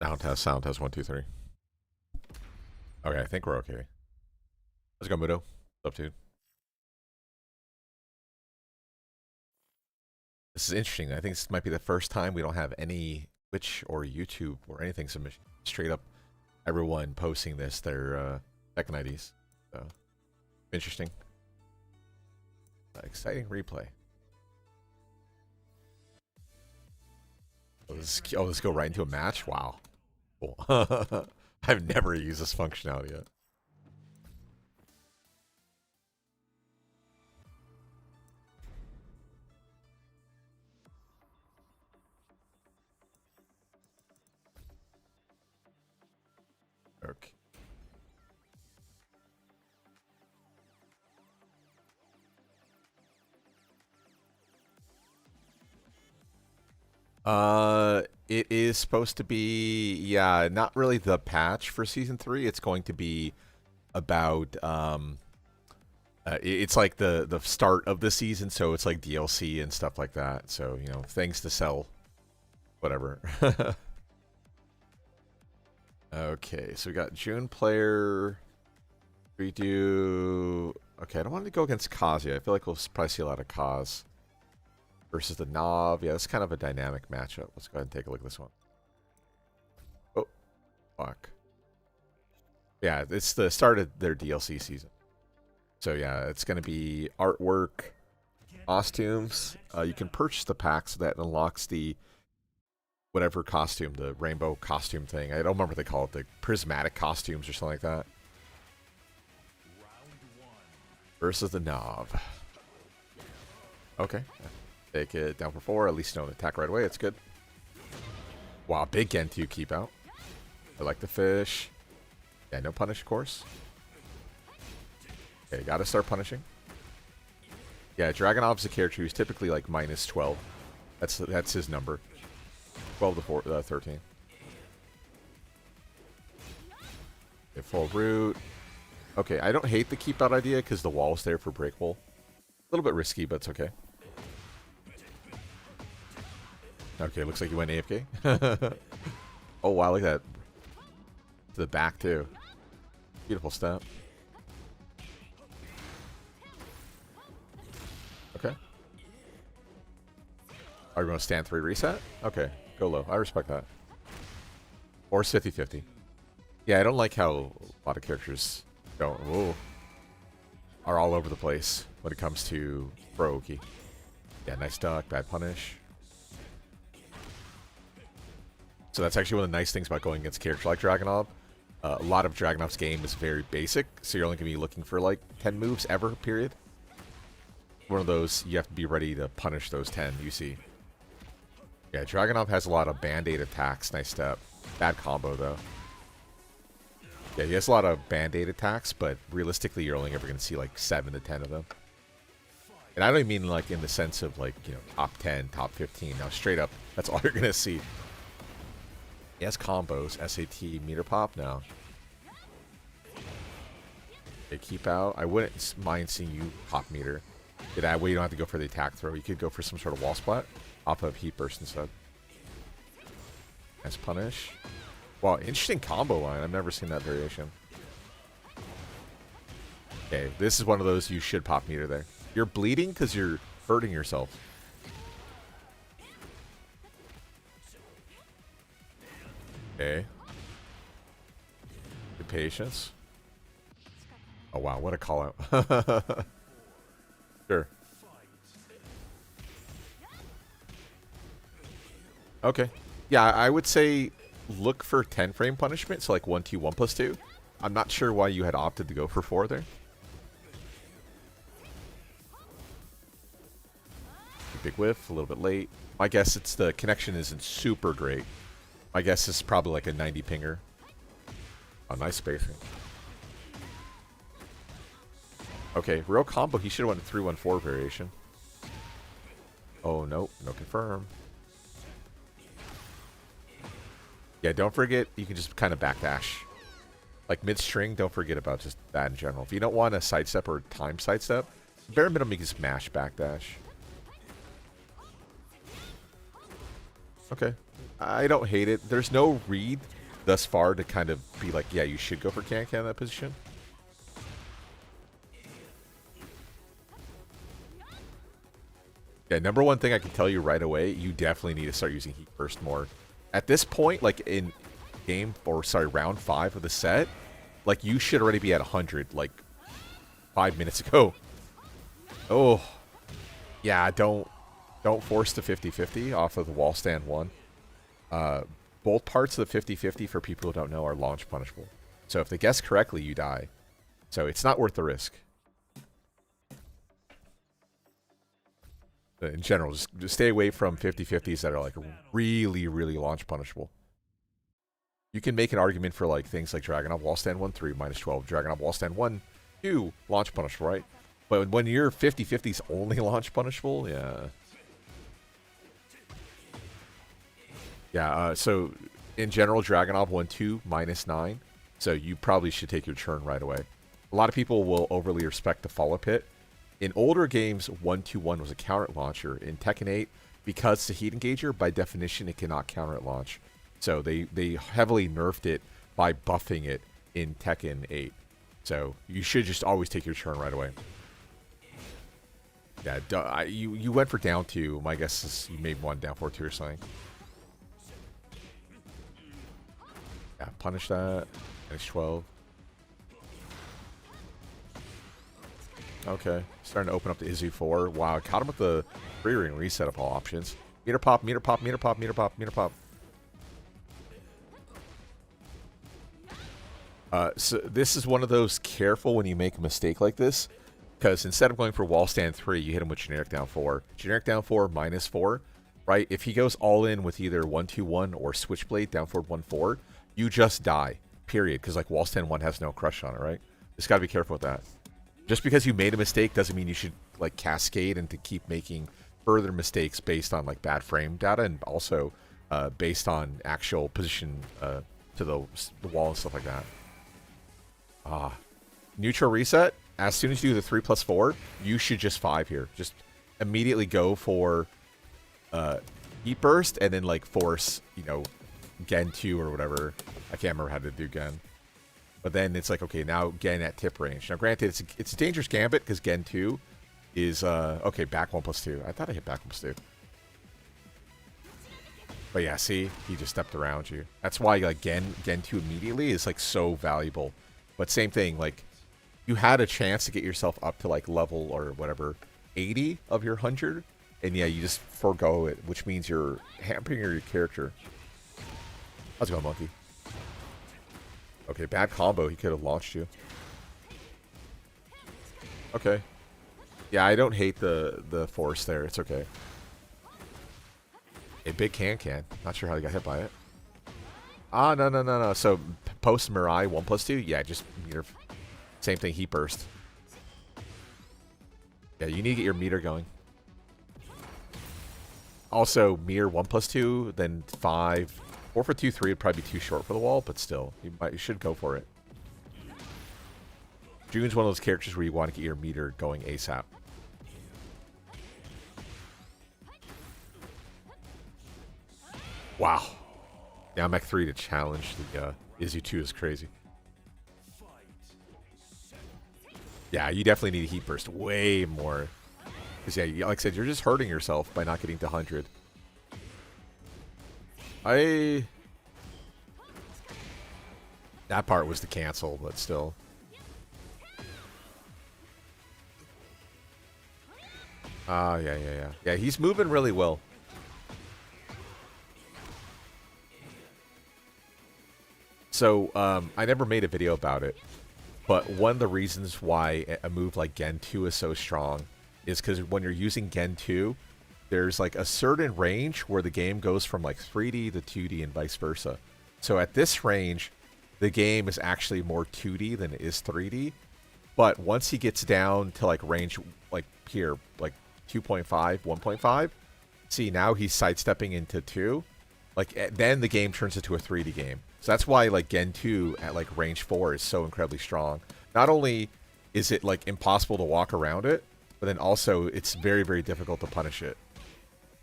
Sound test, 1, 2, 3. Okay, I think we're okay. Let's go, Mudo. What's up, dude? This is interesting. I think this might be the first time we don't have any Twitch or YouTube or anything submission. Straight up, everyone posting their Tekken IDs. So, interesting. Exciting replay. Let's go right into a match? Wow. Cool. I've never used this functionality yet. Okay. It is supposed to be, yeah, not really the patch for season 3. It's going to be about, it's like the start of the season, so it's like DLC and stuff like that. So, you know, things to sell, whatever. Okay, so we got June player. We do, okay, I don't want to go against Kazuya. I feel like we'll probably see a lot of Kaz. Versus the Nov. Yeah, it's kind of a dynamic matchup. Let's go ahead and take a look at this one. Oh, fuck. Yeah, it's the start of their DLC season. So yeah, it's going to be artwork, costumes. You can purchase the pack, so that unlocks the whatever costume, the rainbow costume thing. I don't remember what they call it, the prismatic costumes or something like that. Versus the Nov. Okay. Take it down for 4. At least don't attack right away. It's good. Wow, big Gen2 keep out. I like the fish. Yeah, no punish, of course. Okay, gotta start punishing. Yeah, Dragunov's a character who's typically like minus 12. That's his number. 12 to 13. Okay, full root. Okay, I don't hate the keep out idea because the wall's there for breakable. A little bit risky, but it's okay. Okay, looks like you went AFK. Oh, wow, look at that. To the back, too. Beautiful step. Okay. Are we going to stand 3 reset? Okay, go low. I respect that. Or 50-50. Yeah, I don't like how a lot of characters are all over the place when it comes to Pro-Oki. Yeah, nice duck, bad punish. So that's actually one of the nice things about going against a character like Dragunov. A lot of Dragunov's game is very basic, so you're only going to be looking for like 10 moves ever, period. One of those, you have to be ready to punish those 10 you see. Yeah, Dragunov has a lot of band-aid attacks. Nice step. Bad combo, though. Yeah, he has a lot of band-aid attacks, but realistically, you're only ever going to see like 7 to 10 of them. And I don't even mean like in the sense of like, you know, top 10, top 15. Now, straight up, that's all you're going to see. He has combos, SAT, meter pop now. They keep out. I wouldn't mind seeing you pop meter. That way you don't have to go for the attack throw. You could go for some sort of wall splat off of heat burst instead. Nice punish. Wow, interesting combo line. I've never seen that variation. Okay, this is one of those you should pop meter there. You're bleeding because you're hurting yourself. Okay. Good patience. Oh wow, what a call out. Sure. Okay. Yeah, I would say look for 10 frame punishment, so like 1-2, 1+2. I'm not sure why you had opted to go for 4 there. Big whiff, a little bit late. My guess it's the connection isn't super great. My guess is probably like a 90 pinger. Oh, nice spacing. Okay, real combo. He should have went 3-1-4 variation. Oh, no. No confirm. Yeah, don't forget, you can just kind of backdash. Like mid-string, don't forget about just that in general. If you don't want a sidestep or time sidestep, bare minimum you can smash backdash. Okay. I don't hate it. There's no read thus far to kind of be like, yeah, you should go for Can in that position. Yeah, number one thing I can tell you right away, you definitely need to start using Heat Burst more. At this point, like in round 5 of the set, like you should already be at 100, like 5 minutes ago. Oh, yeah, don't force the 50-50 off of the wall stand 1. Both parts of the 50-50, for people who don't know, are launch punishable. So if they guess correctly, you die. So it's not worth the risk. In general, just stay away from 50-50s that are like really, really launch punishable. You can make an argument for like things like Dragunov wall stand 1-3 -12, Dragunov wall stand 1-2 launch punishable, right? But when you're 50-50s only launch punishable, yeah. Yeah, so in general, Dragunov 1-2 -9. So you probably should take your turn right away. A lot of people will overly respect the follow-up hit. In older games, 1-2-1 was a counter launcher. In Tekken 8, because it's a heat engager, by definition, it cannot counter at launch. So they heavily nerfed it by buffing it in Tekken 8. So you should just always take your turn right away. Yeah, you went for down 2. My guess is you made one down 4-2 or something. Yeah, punish that. -12. Okay, starting to open up the Izu 4. Wow, caught him with the free ring reset of all options. Meter pop, meter pop, meter pop, meter pop, meter pop. So this is one of those careful when you make a mistake like this, because instead of going for wall stand 3, you hit him with generic down 4. Generic down 4 -4, right? If he goes all in with either 1-2-1 or switchblade down forward 1-4, you just die, period, because like wall stand 1 has no crush on it, right? Just got to be careful with that. Just because you made a mistake doesn't mean you should like cascade and to keep making further mistakes based on like bad frame data and also based on actual position to the wall and stuff like that. Neutral reset. As soon as you do the 3+4, you should just 5 here. Just immediately go for heat burst and then like force, you know, Gen 2 or whatever. I can't remember how to do Gen. But then it's like, okay, now Gen at tip range. Now, granted, it's a dangerous gambit because Gen 2 is, okay, back 1+2. I thought I hit back 1+2. But yeah, see? He just stepped around you. That's why, like, Gen 2 immediately is, like, so valuable. But same thing, like, you had a chance to get yourself up to, like, level or whatever, 80 of your 100. And yeah, you just forego it, which means you're hampering your character. How's it going, monkey? Okay, bad combo. He could have launched you. Okay. Yeah, I don't hate the force there. It's okay. A big can. Not sure how he got hit by it. Ah, no. So, post Mirai 1+2? Yeah, just meter. Same thing, heat burst. Yeah, you need to get your meter going. Also, meter 1+2, then 5... 4 for 2-3 would probably be too short for the wall, but still, you should go for it. Jun's one of those characters where you want to get your meter going ASAP. Wow. Now Mech 3 to challenge the Izu 2 is crazy. Yeah, you definitely need a heat burst way more. Because yeah, like I said, you're just hurting yourself by not getting to 100. That part was to cancel, but still. Yeah. Yeah, he's moving really well. So, I never made a video about it, but one of the reasons why a move like Gen 2 is so strong is because when you're using Gen 2, there's like a certain range where the game goes from like 3D to 2D and vice versa. So at this range, the game is actually more 2D than it is 3D. But once he gets down to like range, like here, like 2.5, 1.5, see now he's sidestepping into 2. Like then the game turns into a 3D game. So that's why like Gen 2 at like range 4 is so incredibly strong. Not only is it like impossible to walk around it, but then also it's very, very difficult to punish it.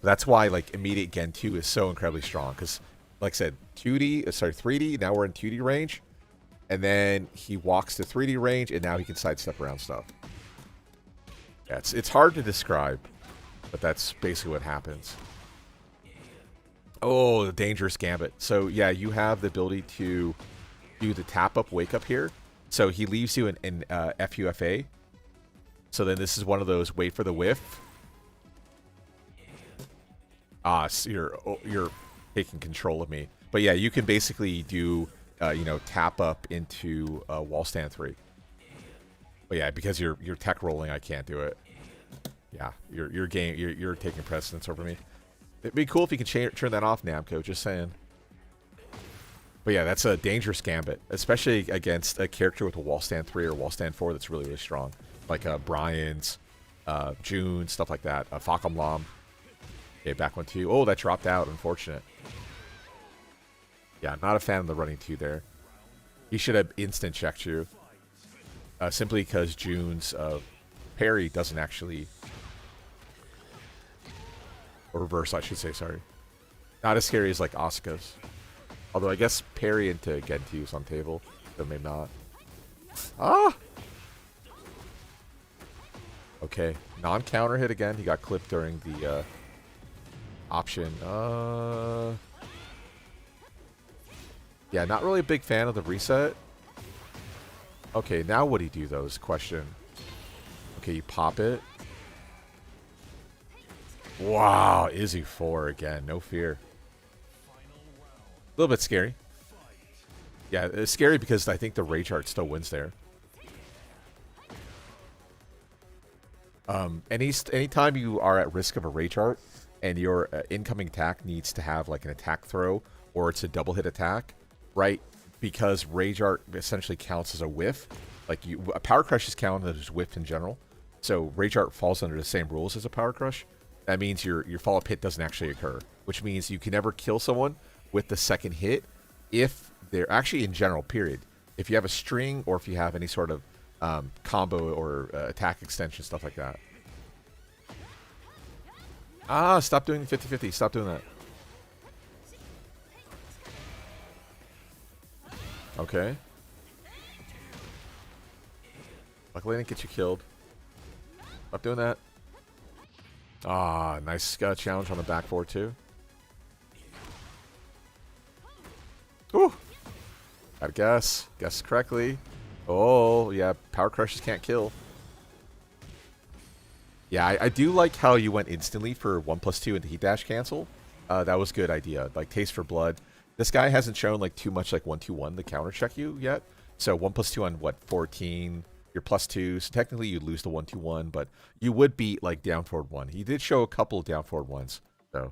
That's why like immediate Gen 2 is so incredibly strong, because like I said, 2D, sorry, 3D. Now we're in 2D range. And then he walks to 3D range, and now he can sidestep around stuff. Yeah, it's hard to describe, but that's basically what happens. Oh, the dangerous gambit. So, yeah, you have the ability to do the tap-up, wake-up here. So he leaves you in FUFA. So then this is one of those wait for the whiff. So you're taking control of me. But yeah, you can basically do, tap up into wall stand 3. But yeah, because you're tech rolling, I can't do it. Yeah, you're taking precedence over me. It'd be cool if you could turn that off, Namco. Just saying. But yeah, that's a dangerous gambit, especially against a character with a wall stand 3 or wall stand 4 that's really, really strong. Like Brian's, June, stuff like that. Fakam Lam. Okay, back 1-2. Oh, that dropped out. Unfortunate. Yeah, not a fan of the running 2 there. He should have instant checked you. Simply because June's parry doesn't actually... Or reverse, I should say, sorry. Not as scary as like Asuka's. Although I guess parry into Gentu is on table. So maybe not. Ah! Okay. Non-counter hit again. He got clipped during the option. Yeah, not really a big fan of the reset. Okay, now what do you do though is the question. Okay, you pop it. Wow, Izzy 4 again. No fear. A little bit scary. Yeah, it's scary because I think the Rage Art still wins there. Anytime you are at risk of a Rage Art and your incoming attack needs to have like an attack throw or it's a double hit attack, right? Because Rage Art essentially counts as a whiff. Like a Power Crush is counted as whiff in general. So Rage Art falls under the same rules as a Power Crush. That means your follow-up hit doesn't actually occur, which means you can never kill someone with the second hit if they're actually in general, period. If you have a string or if you have any sort of combo or attack extension, stuff like that. Ah, stop doing 50-50. Stop doing that. Okay. Luckily I didn't get you killed. Stop doing that. Ah, nice challenge on the back 4-2. Ooh. Gotta guess. Guess correctly. Oh, yeah. Power Crushes can't kill. Yeah, I do like how you went instantly for 1+2 into Heat Dash cancel. That was a good idea. Like, Taste for Blood. This guy hasn't shown, like, too much, like, 1-2-1 to counter check you yet. So, 1+2 on, what, 14? You're +2. So, technically, you'd lose the 1-2-1, but you would beat, like, down forward 1. He did show a couple of down forward 1s, so.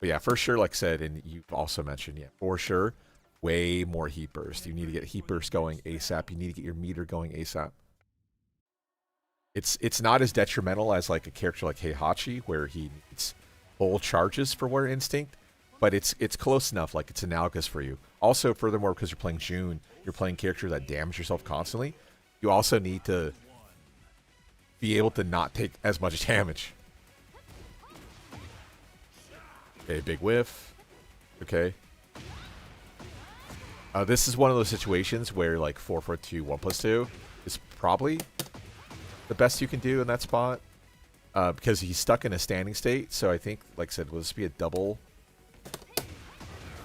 But yeah, for sure, like I said, and you've also mentioned, yeah, for sure, way more heat burst. You need to get heat burst going ASAP. You need to get your meter going ASAP. It's not as detrimental as like a character like Heihachi, where he needs full charges for Warrior Instinct, but it's close enough, like it's analogous for you. Also, furthermore, because you're playing June, you're playing characters that damage yourself constantly. You also need to be able to not take as much damage. Okay, big whiff. Okay. This is one of those situations where like 4-4-2, 1+2 is probably the best you can do in that spot. Because he's stuck in a standing state. So I think, like I said, will this be a double?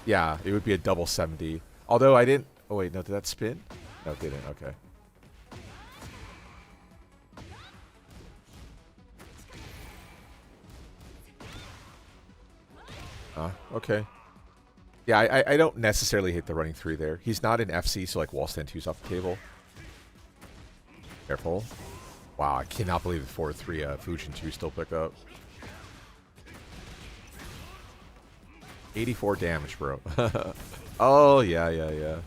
Yeah, it would be a double 70. Although I didn't... Oh, wait, no, did that spin? No, it didn't. Okay. Okay. Yeah, I don't necessarily hate the running 3 there. He's not in FC, so like wall stand 2's off the table. Careful. Wow, I cannot believe the 4-3 Fujin 2 still picked up. 84 damage, bro. Oh, yeah.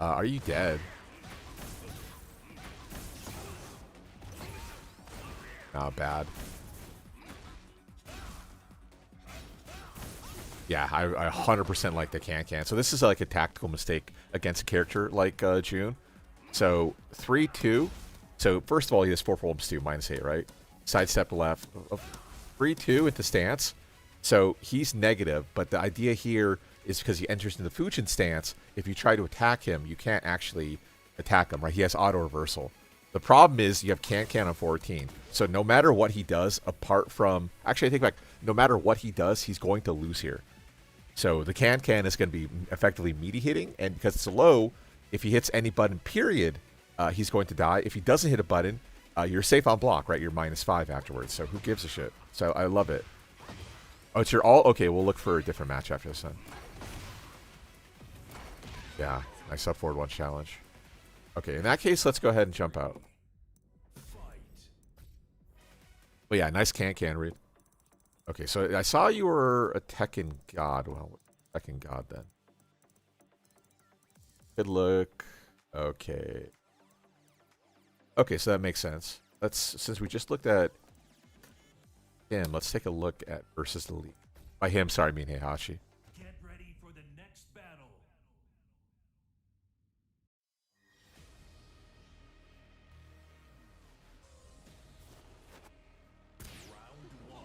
Are you dead? Not bad. Yeah, I 100% like the can-can. So this is like a tactical mistake against a character like June. So 3-2. So first of all, he has 4-4-2, -8, right? Sidestep left. 3-2 into stance. So he's negative, but the idea here is because he enters into the Fujin stance, if you try to attack him, you can't actually attack him, right? He has auto reversal. The problem is you have can on 14. So no matter what he does, apart from... Actually, I take back. No matter what he does, he's going to lose here. So the can is going to be effectively meaty hitting, and because it's low, if he hits any button, period, he's going to die. If he doesn't hit a button, you're safe on block, right? You're -5 afterwards, so who gives a shit? So I love it. Oh, it's your all? Okay, we'll look for a different match after this then. Yeah, nice up forward 1 challenge. Okay, in that case, let's go ahead and jump out. But yeah, nice can read. Okay, so I saw you were a Tekken god. Well, Tekken god then. Good look. Okay. Okay, so that makes sense. Since we just looked at him, let's take a look at versus the League. By him, sorry, I mean Heihachi. Get ready for the next battle. Round 1.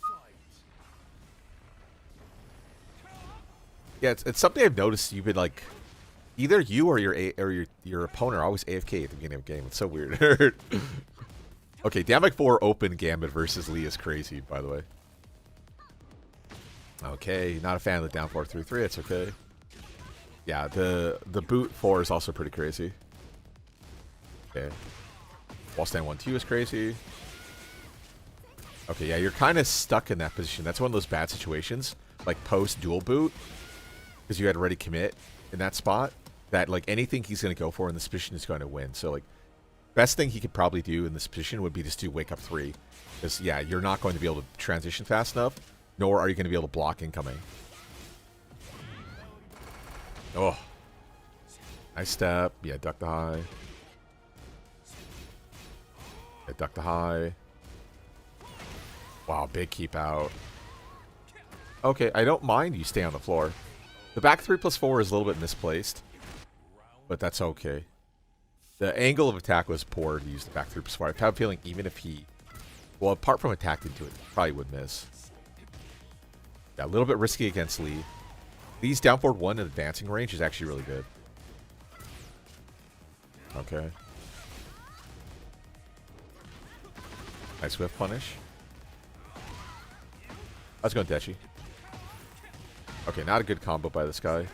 Fight. Yeah, it's something I've noticed. You've been like, either you or your opponent are always AFK at the beginning of the game. It's so weird. Okay, Damage 4 open Gambit versus Lee is crazy, by the way. Okay, not a fan of the down 4-3-3. It's okay. Yeah, the boot 4 is also pretty crazy. Okay. Wall stand 1-2 is crazy. Okay, yeah, you're kind of stuck in that position. That's one of those bad situations, like post dual boot, because you had to ready commit in that spot. That like anything he's going to go for in this position is going to win. So like, best thing he could probably do in this position would be just to wake up 3, because yeah, you're not going to be able to transition fast enough, nor are you going to be able to block incoming. Oh, nice step. Yeah, duck the high. Yeah, duck the high. Wow, big keep out. Okay, I don't mind you stay on the floor. The back 3+4 is a little bit misplaced, but that's okay. The angle of attack was poor to use the back 3+4. I have a feeling even if he, well, apart from attack into it, probably would miss. Yeah, a little bit risky against Lee. Lee's down forward 1 in advancing range is actually really good. Okay. Nice whiff punish. I was going Deshi. Okay, not a good combo by this guy.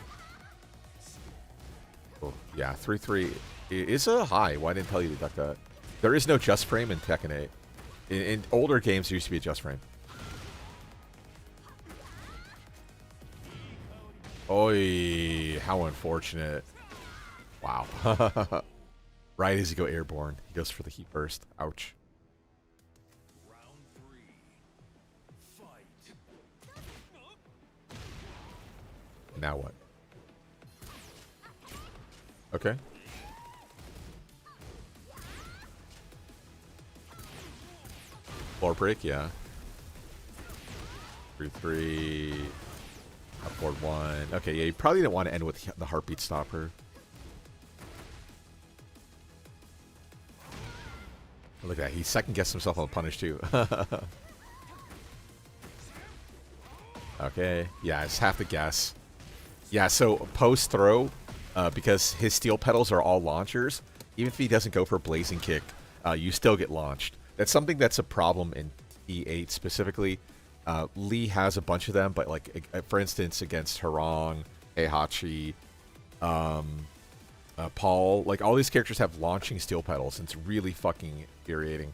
Oh, yeah, 3-3 is a high. Why didn't I tell you to duck that? There is no just frame in Tekken 8. In older games, there used to be a just frame. Oy, how unfortunate. Wow. Right as you go airborne, he goes for the heat burst. Ouch. Round 3. Fight. Now what? Okay. Floor break, yeah. 3-3. Up forward 1. Okay, yeah, you probably didn't want to end with the heartbeat stopper. Look at that. He second-guessed himself on the punish, too. Okay. Yeah, it's half the guess. Yeah, so post-throw, because his steel pedals are all launchers, even if he doesn't go for a blazing kick, you still get launched. That's something that's a problem in E8 specifically. Lee has a bunch of them, but like for instance against Hwoarang, Heihachi, Paul, like all these characters have launching steel pedals, and it's really fucking infuriating.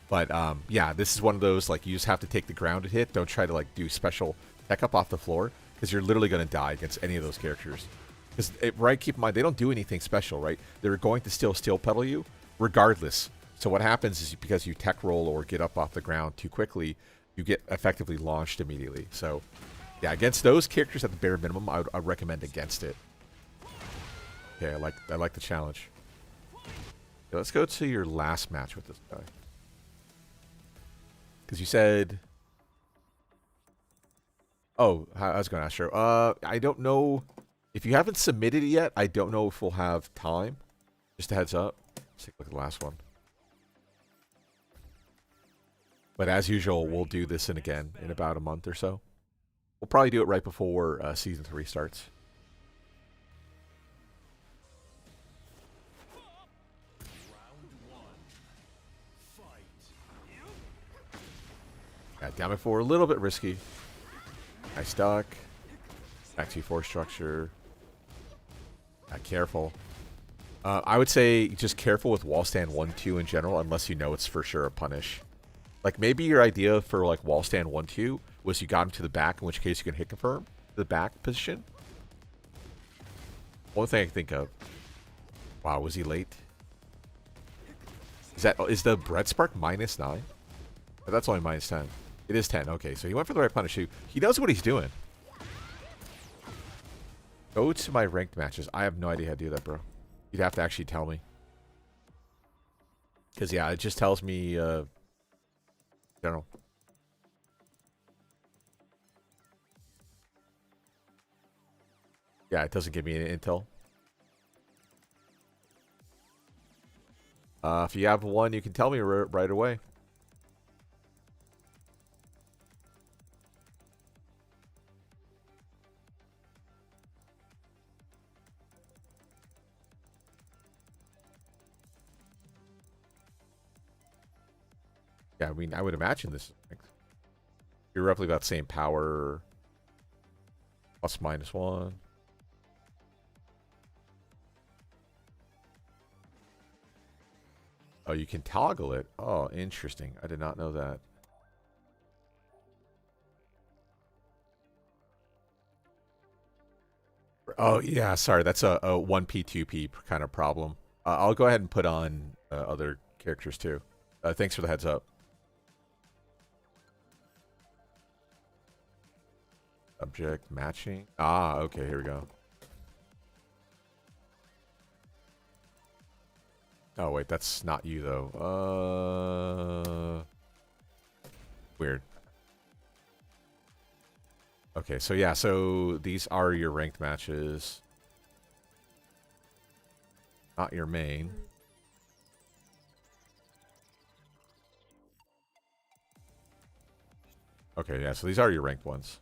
But yeah, this is one of those like you just have to take the grounded hit. Don't try to like do special tech up off the floor, because you're literally going to die against any of those characters. Because right, keep in mind they don't do anything special, right? They're going to still steel pedal you regardless. So what happens is because you tech roll or get up off the ground too quickly, you get effectively launched immediately. So, yeah, against those characters at the bare minimum, I would recommend against it. Okay, I like the challenge. Okay, let's go to your last match with this guy. Because you said... Oh, I was going to ask her. I don't know... If you haven't submitted it yet, I don't know if we'll have time. Just a heads up. Let's take a look at the last one. But as usual, we'll do this again in about a month or so. We'll probably do it right before Season 3 starts. Yeah, down before, a little bit risky. Nice duck. Back to 4 structure. Careful. I would say just careful with wall stand 1-2 in general, unless you know it's for sure a punish. Like maybe your idea for like wall stand 1-2 was you got him to the back, in which case you can hit confirm the back position. One thing I can think of. Wow, was he late? Is the bread spark -9? That's only -10. It is 10. Okay, so he went for the right punish. He knows what he's doing. Go to my ranked matches. I have no idea how to do that, bro. You'd have to actually tell me. Because, yeah, it just tells me, general. Yeah, it doesn't give me any intel. If you have one, you can tell me right away. Yeah, I mean, I would imagine this. You're roughly about the same power. ±1. Oh, you can toggle it. Oh, interesting. I did not know that. Oh, yeah, sorry. That's a 1P, 2P kind of problem. I'll go ahead and put on other characters too. Thanks for the heads up. Subject matching. Ah, okay, here we go. Oh, wait, that's not you, though. Weird. Okay, so yeah, so these are your ranked matches. Not your main. Okay, yeah, so these are your ranked ones.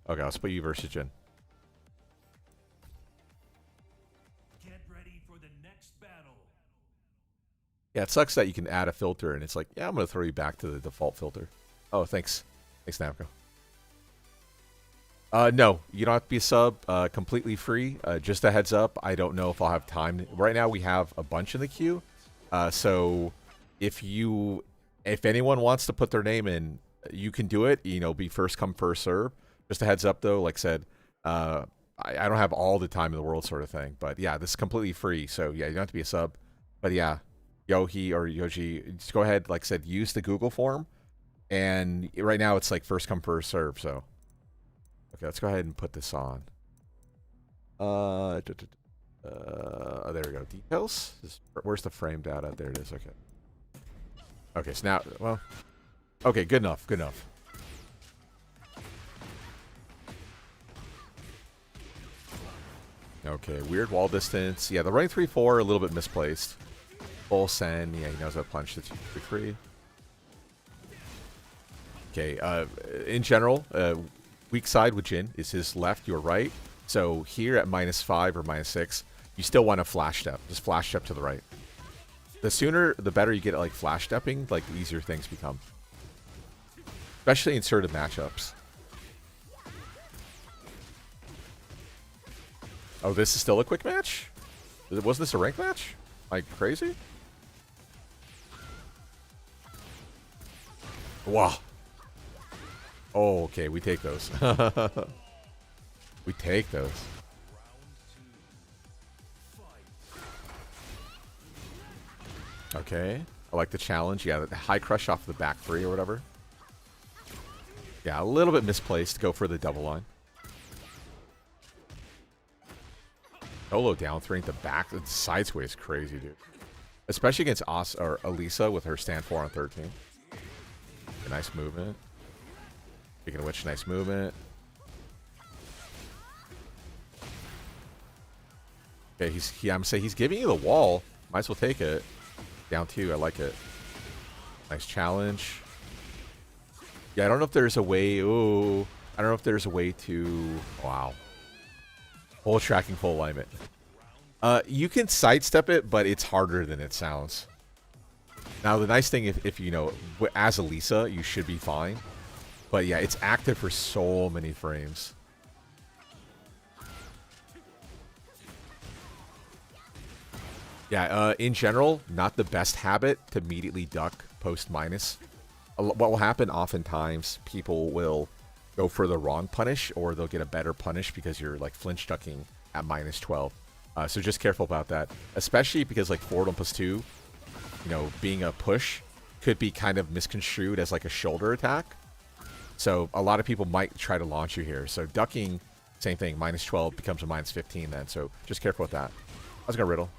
Okay, I'll split you versus Jin. Get ready for the next battle. Yeah, it sucks that you can add a filter and it's like, yeah, I'm going to throw you back to the default filter. Oh, thanks. Thanks, Namco. No, you don't have to be a sub. Completely free. Just a heads up, I don't know if I'll have time. Right now we have a bunch in the queue. So if anyone wants to put their name in, you can do it. You know, be first come, first serve. Just a heads up, though. Like I said, I don't have all the time in the world, sort of thing. But yeah, this is completely free. So yeah, you don't have to be a sub. But yeah, Yohi or Yoji, just go ahead. Like I said, use the Google form. And right now it's like first come, first serve. So okay, let's go ahead and put this on. There we go. Details. Where's the frame data? There it is. Okay. Okay, so now, well, okay, good enough. Good enough. Okay, weird wall distance. Yeah, the running 3-4 a little bit misplaced. Full send. Yeah, he knows how to punch the 2-3. Okay, in general, weak side with Jin is his left, your right. So here at -5 or -6, you still want to flash step. Just flash step to the right. The sooner, the better you get at like flash stepping, like the easier things become. Especially in certain matchups. Oh, this is still a quick match? Wasn't this a ranked match? Like crazy? Wow. Oh, okay, we take those. We take those. Okay. I like the challenge. Yeah, the high crush off the back 3 or whatever. Yeah, a little bit misplaced. Go for the double line. Solo down 3 at the back. The side sway is crazy, dude. Especially against Alisa with her stand 4 on 13. A nice movement. Speaking of which, nice movement. Okay, I'm gonna say he's giving you the wall. Might as well take it. Down 2, I like it. Nice challenge. Yeah, I don't know if there's a way. Ooh, I don't know if there's a way to. Wow. Full tracking, full alignment. You can sidestep it, but it's harder than it sounds. Now, the nice thing, if you know, as Alisa, you should be fine. But yeah, it's active for so many frames. Yeah, in general, not the best habit to immediately duck post minus. What will happen oftentimes, people will go for the wrong punish, or they'll get a better punish because you're like flinch ducking at minus 12. So just careful about that, especially because like forward on +2, you know, being a push could be kind of misconstrued as like a shoulder attack. So a lot of people might try to launch you here. So ducking, same thing, minus 12 becomes a minus 15 then. So just careful with that. I was gonna riddle.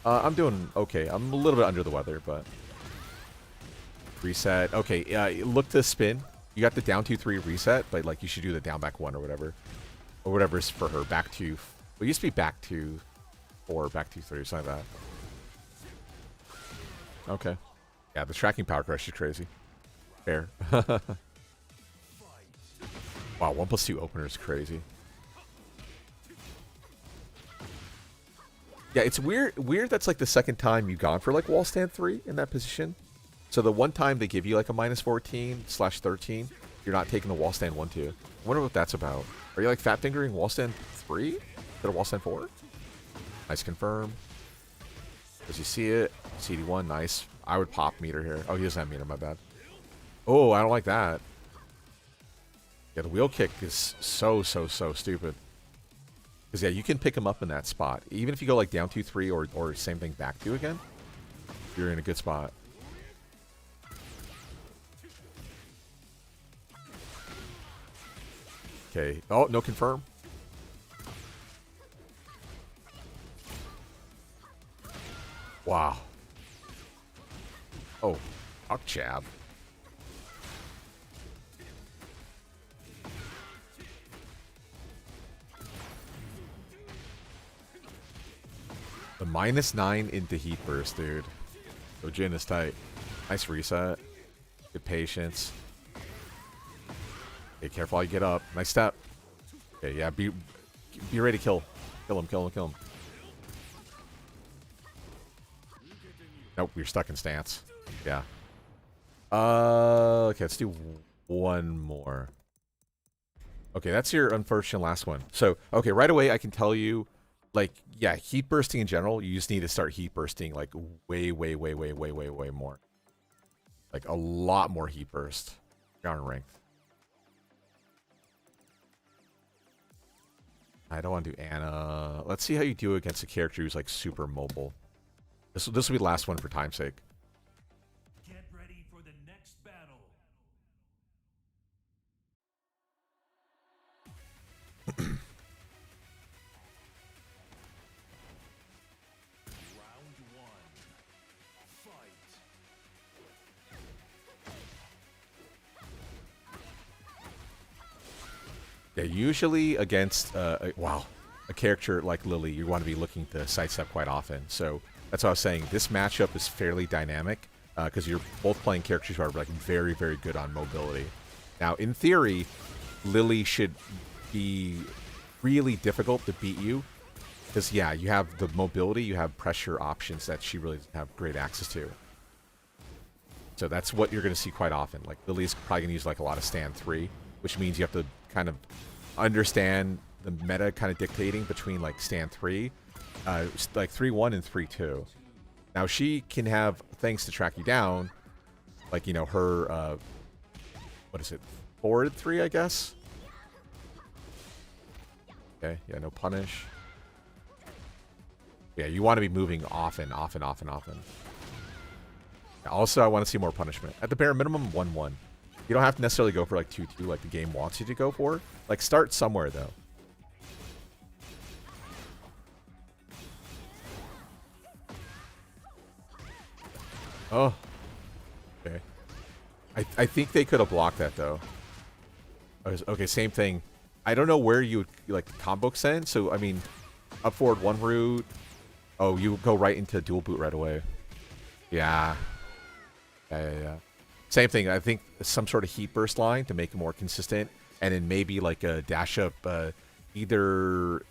I'm doing okay. I'm a little bit under the weather, but reset. Okay, look to spin. You got the down 2-3 reset, but like you should do the down back 1 or whatever's for her. Back 2. Well, it used to be back 2 or back 2-3 or something like that. Okay. Yeah, the tracking power crush is crazy. Fair. Wow, 1+2 opener is crazy. Yeah, it's weird. Weird that's like the second time you've gone for like wall stand 3 in that position. So the one time they give you like a minus 14/13, you're not taking the wall stand 1-2. I wonder what that's about. Are you like fat fingering wall stand 3 instead of wall stand 4? Nice confirm. Does he see it? CD1, nice. I would pop meter here. Oh, he doesn't have meter, my bad. Oh, I don't like that. Yeah, the wheel kick is so stupid. Because, yeah, you can pick him up in that spot. Even if you go, like, down 2-3 or same thing back 2 again, you're in a good spot. Okay. Oh, no confirm. Wow. Oh, fuck jab. The -9 into heat burst, dude. So Jin is tight. Nice reset. Good patience. Okay, careful how you get up. Nice step. Okay, yeah, be ready to kill. Kill him. Nope, you're stuck in stance. Yeah. Okay, let's do one more. Okay, that's your unfortunate last one. So, okay, right away I can tell you, like, yeah, heat bursting in general, you just need to start heat bursting, like, way more. Like, a lot more heat burst. You're on ranked. I don't want to do Anna. Let's see how you do against a character who's, like, super mobile. This will be the last one for time's sake. Get ready for the next battle. Round 1. Fight. Yeah, usually against, a character like Lili, you want to be looking to sidestep quite often. So that's what I was saying. This matchup is fairly dynamic because you're both playing characters who are like very good on mobility. Now, in theory, Lili should be really difficult to beat you because, yeah, you have the mobility, you have pressure options that she really doesn't have great access to. So that's what you're going to see quite often. Like, Lili's probably going to use like a lot of stand 3, which means you have to kind of understand the meta kind of dictating between like stand 3, like 3-1 and 3-2. Now she can have things to track you down, like, you know, her what is it, forward 3, I guess. Okay, yeah, no punish. Yeah, you want to be moving often. Also, I want to see more punishment. At the bare minimum, 1-1. You don't have to necessarily go for like 2-2 like the game wants you to go for. Like, start somewhere though. Oh. Okay. I think they could have blocked that though. Okay, same thing. I don't know where you would like combo send, so I mean, up forward 1 route. Oh, you go right into dual boot right away. Yeah. Yeah. Same thing. I think some sort of heat burst line to make it more consistent, and then maybe like a dash up, either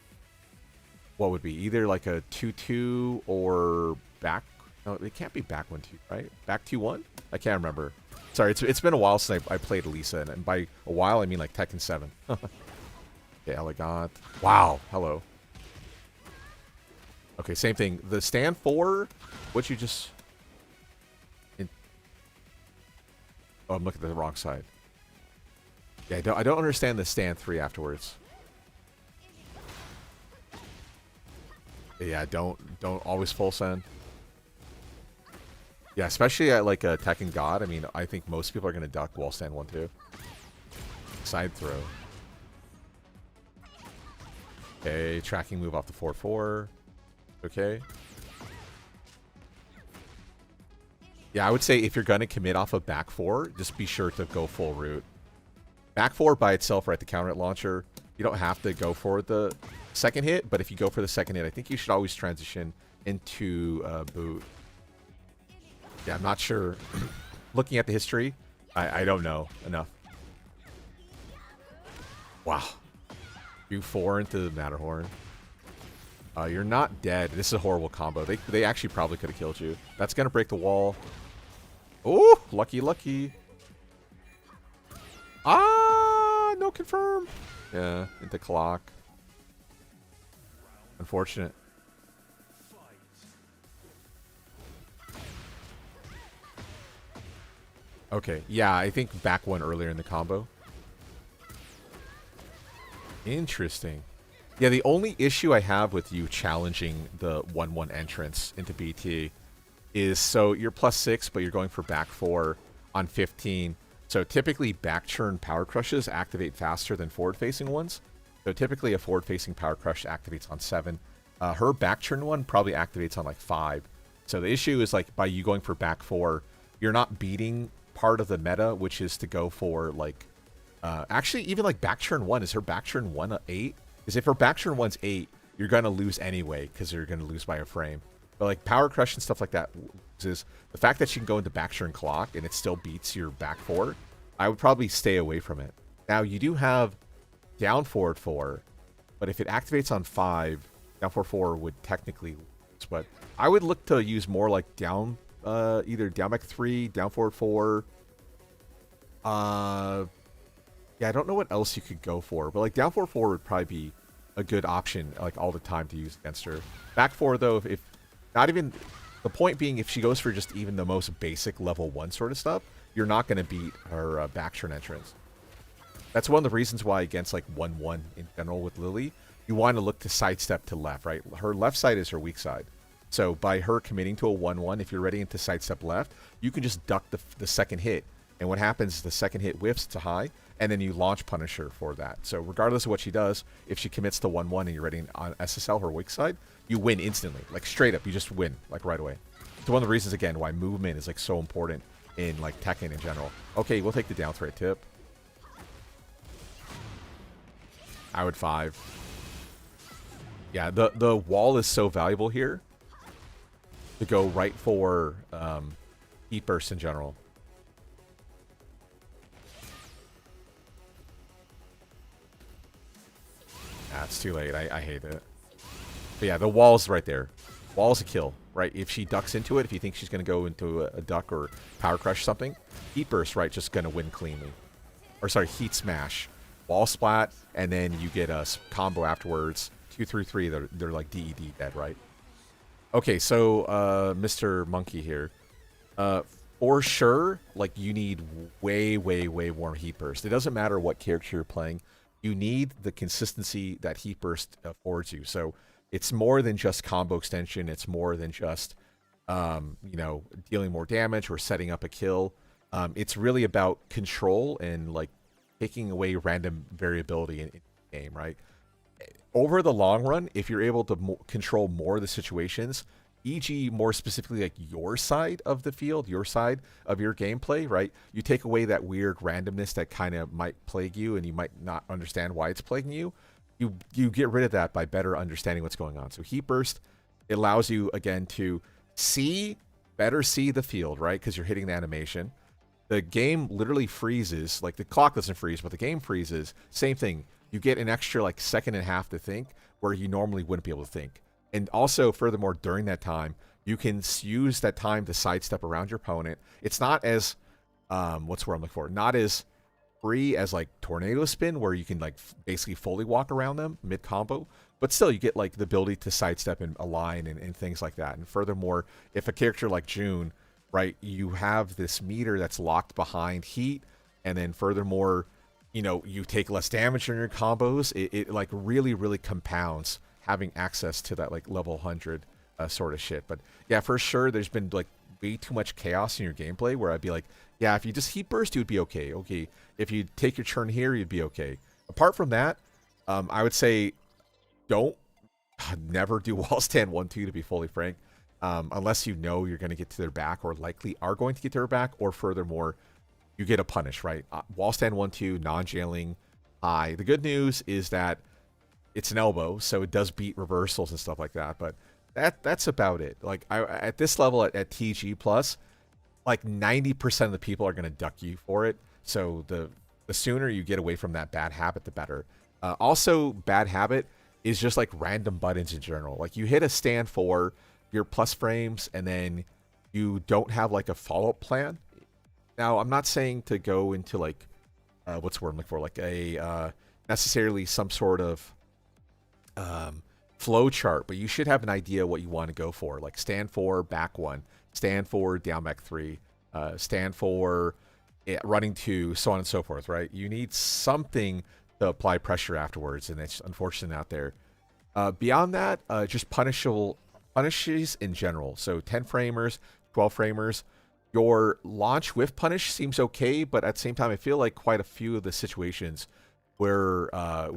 what would be either like a 2-2 or back. No, it can't be back 1-2, right? Back 2-1. I can't remember. Sorry, it's been a while since I played Alisa, and by a while I mean like Tekken 7. Okay, elegant. Wow. Hello. Okay, same thing. The stand 4. What you just? Oh, I'm looking at the wrong side. Yeah, I don't understand the stand 3 afterwards. Yeah, don't always full send. Yeah, especially at like a Tekken God. I mean, I think most people are gonna duck wall stand 1-2. Side throw. Okay, tracking move off the 4-4. Okay. Yeah, I would say if you're gonna commit off of back 4, just be sure to go full route. Back 4 by itself, right, the counter hit launcher, you don't have to go for the second hit, but if you go for the second hit, I think you should always transition into boot. Yeah, I'm not sure. Looking at the history, I don't know enough. Wow. U4 into the Matterhorn. You're not dead. This is a horrible combo. They actually probably could have killed you. That's going to break the wall. Oh, lucky, lucky. Ah, no confirm. Yeah, into clock. Unfortunate. Okay, yeah, I think back 1 earlier in the combo. Interesting. Yeah, the only issue I have with you challenging the 1-1 entrance into BT is, so you're +6, but you're going for back 4 on 15. So typically back churn power crushes activate faster than forward-facing ones. So typically a forward-facing power crush activates on 7. Her back churn one probably activates on like 5. So the issue is like by you going for back 4, you're not beating part of the meta, which is to go for like, actually even like back churn 1, is her back churn 1 8? Because if her back churn 1's 8, you're going to lose anyway because you're going to lose by a frame. But like power crush and stuff like that is the fact that you can go into back churn clock and it still beats your back 4. I would probably stay away from it. Now you do have down forward 4, but if it activates on 5, down forward 4 would technically lose. But I would look to use more like down, either down back 3, down forward 4. Yeah, I don't know what else you could go for, but like down 4-4 would probably be a good option, like all the time to use against her. Back 4 though, if not even, the point being, if she goes for just even the most basic level 1 sort of stuff, you're not going to beat her back turn entrance. That's one of the reasons why against like 1-1 in general with Lili, you want to look to sidestep to left, right? Her left side is her weak side. So by her committing to a 1-1, if you're ready into sidestep left, you can just duck the second hit. And what happens is the second hit whiffs to high, and then you launch punish her for that. So regardless of what she does, if she commits to 1-1 and you're ready on SSL, her weak side, you win instantly. Like straight up, you just win, like right away. It's one of the reasons, again, why movement is like so important in like Tekken in general. Okay, we'll take the down threat tip. I would 5. Yeah, the wall is so valuable here to go right for heat burst in general. Ah, it's too late. I hate it. But yeah, the wall's right there. Wall's a kill, right? If she ducks into it, if you think she's going to go into a duck or power crush something, heat burst, right, just going to win cleanly. Or sorry, heat smash. Wall splat, and then you get a combo afterwards. 2-3-3, they're like DED dead, right? Okay, so Mr. Monkey here. For sure, like you need way more heat burst. It doesn't matter what character you're playing. You need the consistency that heat burst affords you. So it's more than just combo extension. It's more than just, you know, dealing more damage or setting up a kill. It's really about control and like taking away random variability in the game, right? Over the long run, if you're able to control more of the situations, e.g. more specifically like your side of the field, your side of your gameplay, right? You take away that weird randomness that kind of might plague you and you might not understand why it's plaguing you. You get rid of that by better understanding what's going on. So heat burst, it allows you again to better see the field, right? Because you're hitting the animation. the game literally freezes. Like the clock doesn't freeze, but the game freezes. Same thing. You get an extra like second and a half to think where you normally wouldn't be able to think. And also, furthermore, during that time, you can use that time to sidestep around your opponent. It's not as what's the word I'm looking for? Not as free as like tornado spin, where you can like basically fully walk around them mid combo, but still you get like the ability to sidestep and align and things like that. And furthermore, if a character like June, right, you have this meter that's locked behind heat, and then furthermore, you know, you take less damage in your combos. It like really compounds having access to that like level 100 sort of shit. But yeah, for sure, there's been like way too much chaos in your gameplay where I'd be like, yeah, if you just heat burst, you'd be okay. Okay, if you take your turn here, you'd be okay. Apart from that, I would say never do wall stand 1-2, to be fully frank, unless you know you're going to get to their back or likely are going to get to their back, or furthermore, you get a punish, right? Wall stand 1-2, non-jailing high. The good news is that it's an elbow, so it does beat reversals and stuff like that, but that's about it. Like at this level at TG plus, like 90% of the people are going to duck you for it. So the sooner you get away from that bad habit, the better. Also, bad habit is just like random buttons in general. Like you hit a stand for your plus frames and then you don't have like a follow-up plan. Now, I'm not saying to go into like, what's the word I'm looking for? Like a necessarily some sort of flow chart, but you should have an idea what you want to go for. Like stand for back 1, stand for down back 3, stand for running 2, so on and so forth, right? You need something to apply pressure afterwards, and it's unfortunate out there. Beyond that, just punishes in general. So 10 framers, 12 framers. Your launch with punish seems okay, but at the same time, I feel like quite a few of the situations were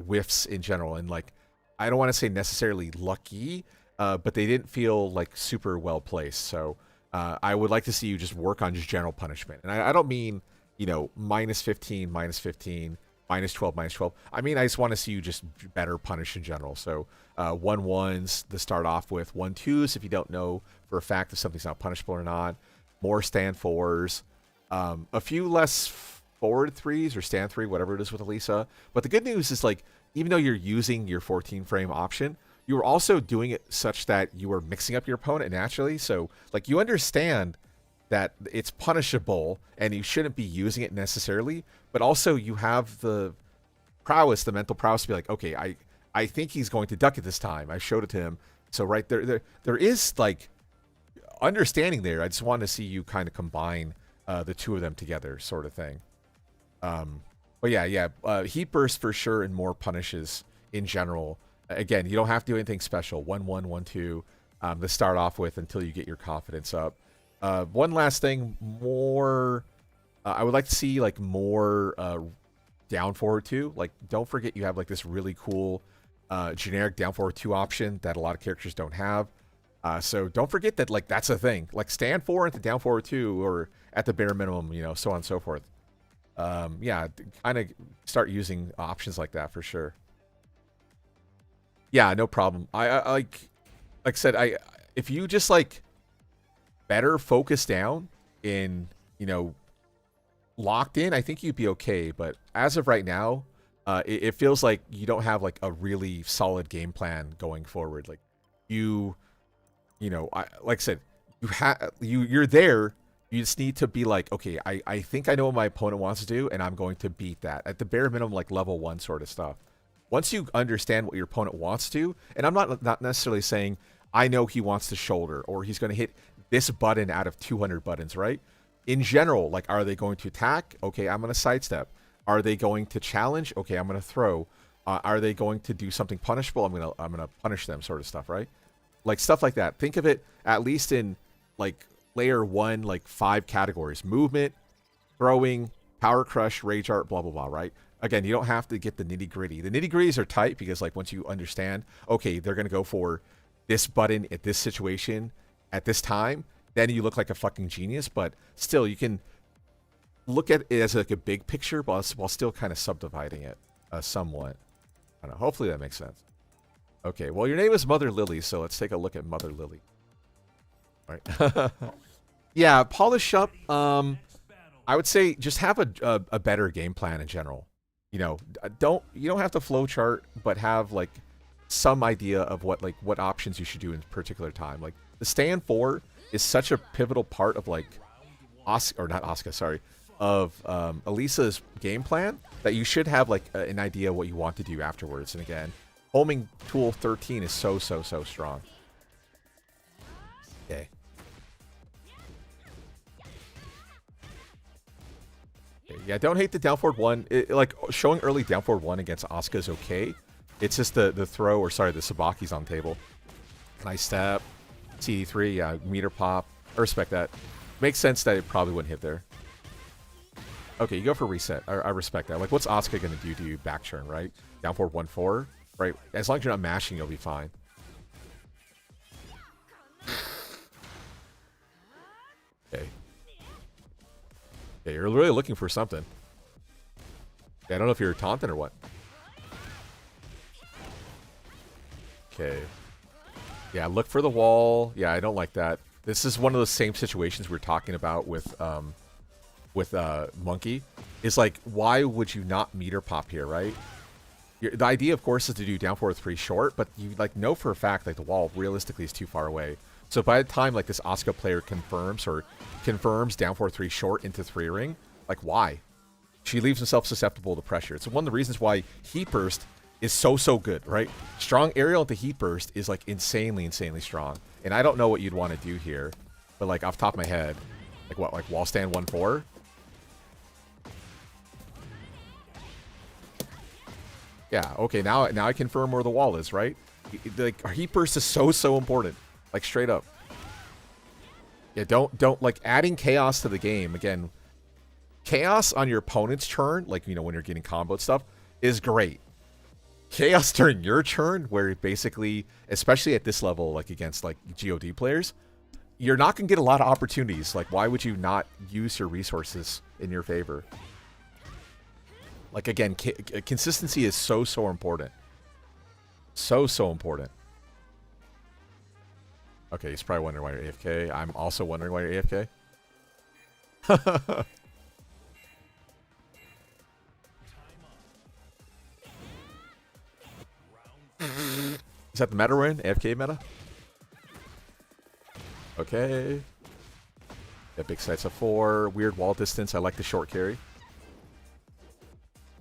whiffs in general, and like I don't want to say necessarily lucky, but they didn't feel like super well placed. So I would like to see you just work on just general punishment. And I don't mean, you know, -15, -15, -12, -12. I mean, I just want to see you just better punish in general. So 1-1s to start off with, 1-2s if you don't know for a fact if something's not punishable or not. More stand 4s. A few less forward 3s or stand 3, whatever it is with Alisa. But the good news is, like, even though you're using your 14 frame option, you are also doing it such that you are mixing up your opponent naturally. So, like, you understand that it's punishable and you shouldn't be using it necessarily, but also you have the prowess, the mental prowess to be like, okay, I think he's going to duck it this time. I showed it to him. So right there is like understanding there. I just want to see you kind of combine the two of them together, sort of thing. But yeah, heat burst for sure, and more punishes in general. Again, you don't have to do anything special. 1-1, 1-2 to start off with until you get your confidence up. One last thing, more. I would like to see like more down forward 2. Like, don't forget you have like this really cool generic down forward 2 option that a lot of characters don't have. So don't forget that, like, that's a thing. Like, stand 4 into down forward 2, or at the bare minimum, you know, so on and so forth. Yeah, kind of start using options like that for sure. Yeah, no problem. I like I said, if you just like better focus down in, you know, locked in, I think you'd be okay. But as of right now, it feels like you don't have like a really solid game plan going forward. Like you know, like I said, you're there. You just need to be like, okay, I think I know what my opponent wants to do, and I'm going to beat that at the bare minimum, like level 1 sort of stuff. Once you understand what your opponent wants to, and I'm not necessarily saying I know he wants to shoulder or he's going to hit this button out of 200 buttons, right? In general, like, are they going to attack? Okay, I'm going to sidestep. Are they going to challenge? Okay, I'm going to throw. Are they going to do something punishable? I'm gonna punish them, sort of stuff, right? Like stuff like that. Think of it at least in like layer 1, like 5 categories: movement, throwing, power crush, rage art, blah blah blah, right? Again, you don't have to get the nitty gritty. The nitty gritties are tight because, like, once you understand, okay, they're gonna go for this button at this situation at this time, then you look like a fucking genius. But still, you can look at it as like a big picture, while still kind of subdividing it somewhat. I don't know. Hopefully that makes sense. Okay, well, your name is Mother Lily, so let's take a look at Mother Lily. All right. Yeah, polish up. I would say just have a better game plan in general. You know, you don't have to flow chart, but have like some idea of what options you should do in a particular time. Like the stand 4 is such a pivotal part of like Alisa's game plan that you should have like an idea what you want to do afterwards. And again, homing tool 13 is so strong. Okay. Yeah, don't hate the down forward 1. Like showing early down forward 1 against Asuka is okay. It's just the throw, or sorry, the Sabaki's on table. Nice step. CD3, yeah, meter pop. I respect that. Makes sense that it probably wouldn't hit there. Okay, you go for reset. I respect that. Like, what's Asuka going to do to you back turn, right? Down forward 1-4, right? As long as you're not mashing, you'll be fine. Okay. Yeah, you're really looking for something. Yeah, I don't know if you're taunting or what. Okay. Yeah, look for the wall. Yeah, I don't like that. This is one of those same situations we're talking about with Monkey. Is like, why would you not meter pop here, right? The idea, of course, is to do down forward 3 short, but you like know for a fact like the wall realistically is too far away. So by the time like this Asuka player confirms down forward 3 short into 3 ring, like why? She leaves herself susceptible to pressure. It's one of the reasons why Heat Burst is so good, right? Strong aerial into Heat Burst is like insanely strong. And I don't know what you'd want to do here, but like off the top of my head, like what, like wall stand 1-4? Yeah, okay, now I confirm where the wall is, right? Like Heat Burst is so important. Like straight up. Yeah, don't like adding chaos to the game. Again, chaos on your opponent's turn, like you know, when you're getting combo stuff, is great. Chaos during your turn, where basically, especially at this level, like against like GOD players, you're not gonna get a lot of opportunities. Like, why would you not use your resources in your favor? Like again, consistency is so important. So important. Okay, he's probably wondering why you're AFK. I'm also wondering why you're AFK. Is that the meta we're in? AFK meta? Okay. Yeah, big sights of 4. Weird wall distance. I like the short carry.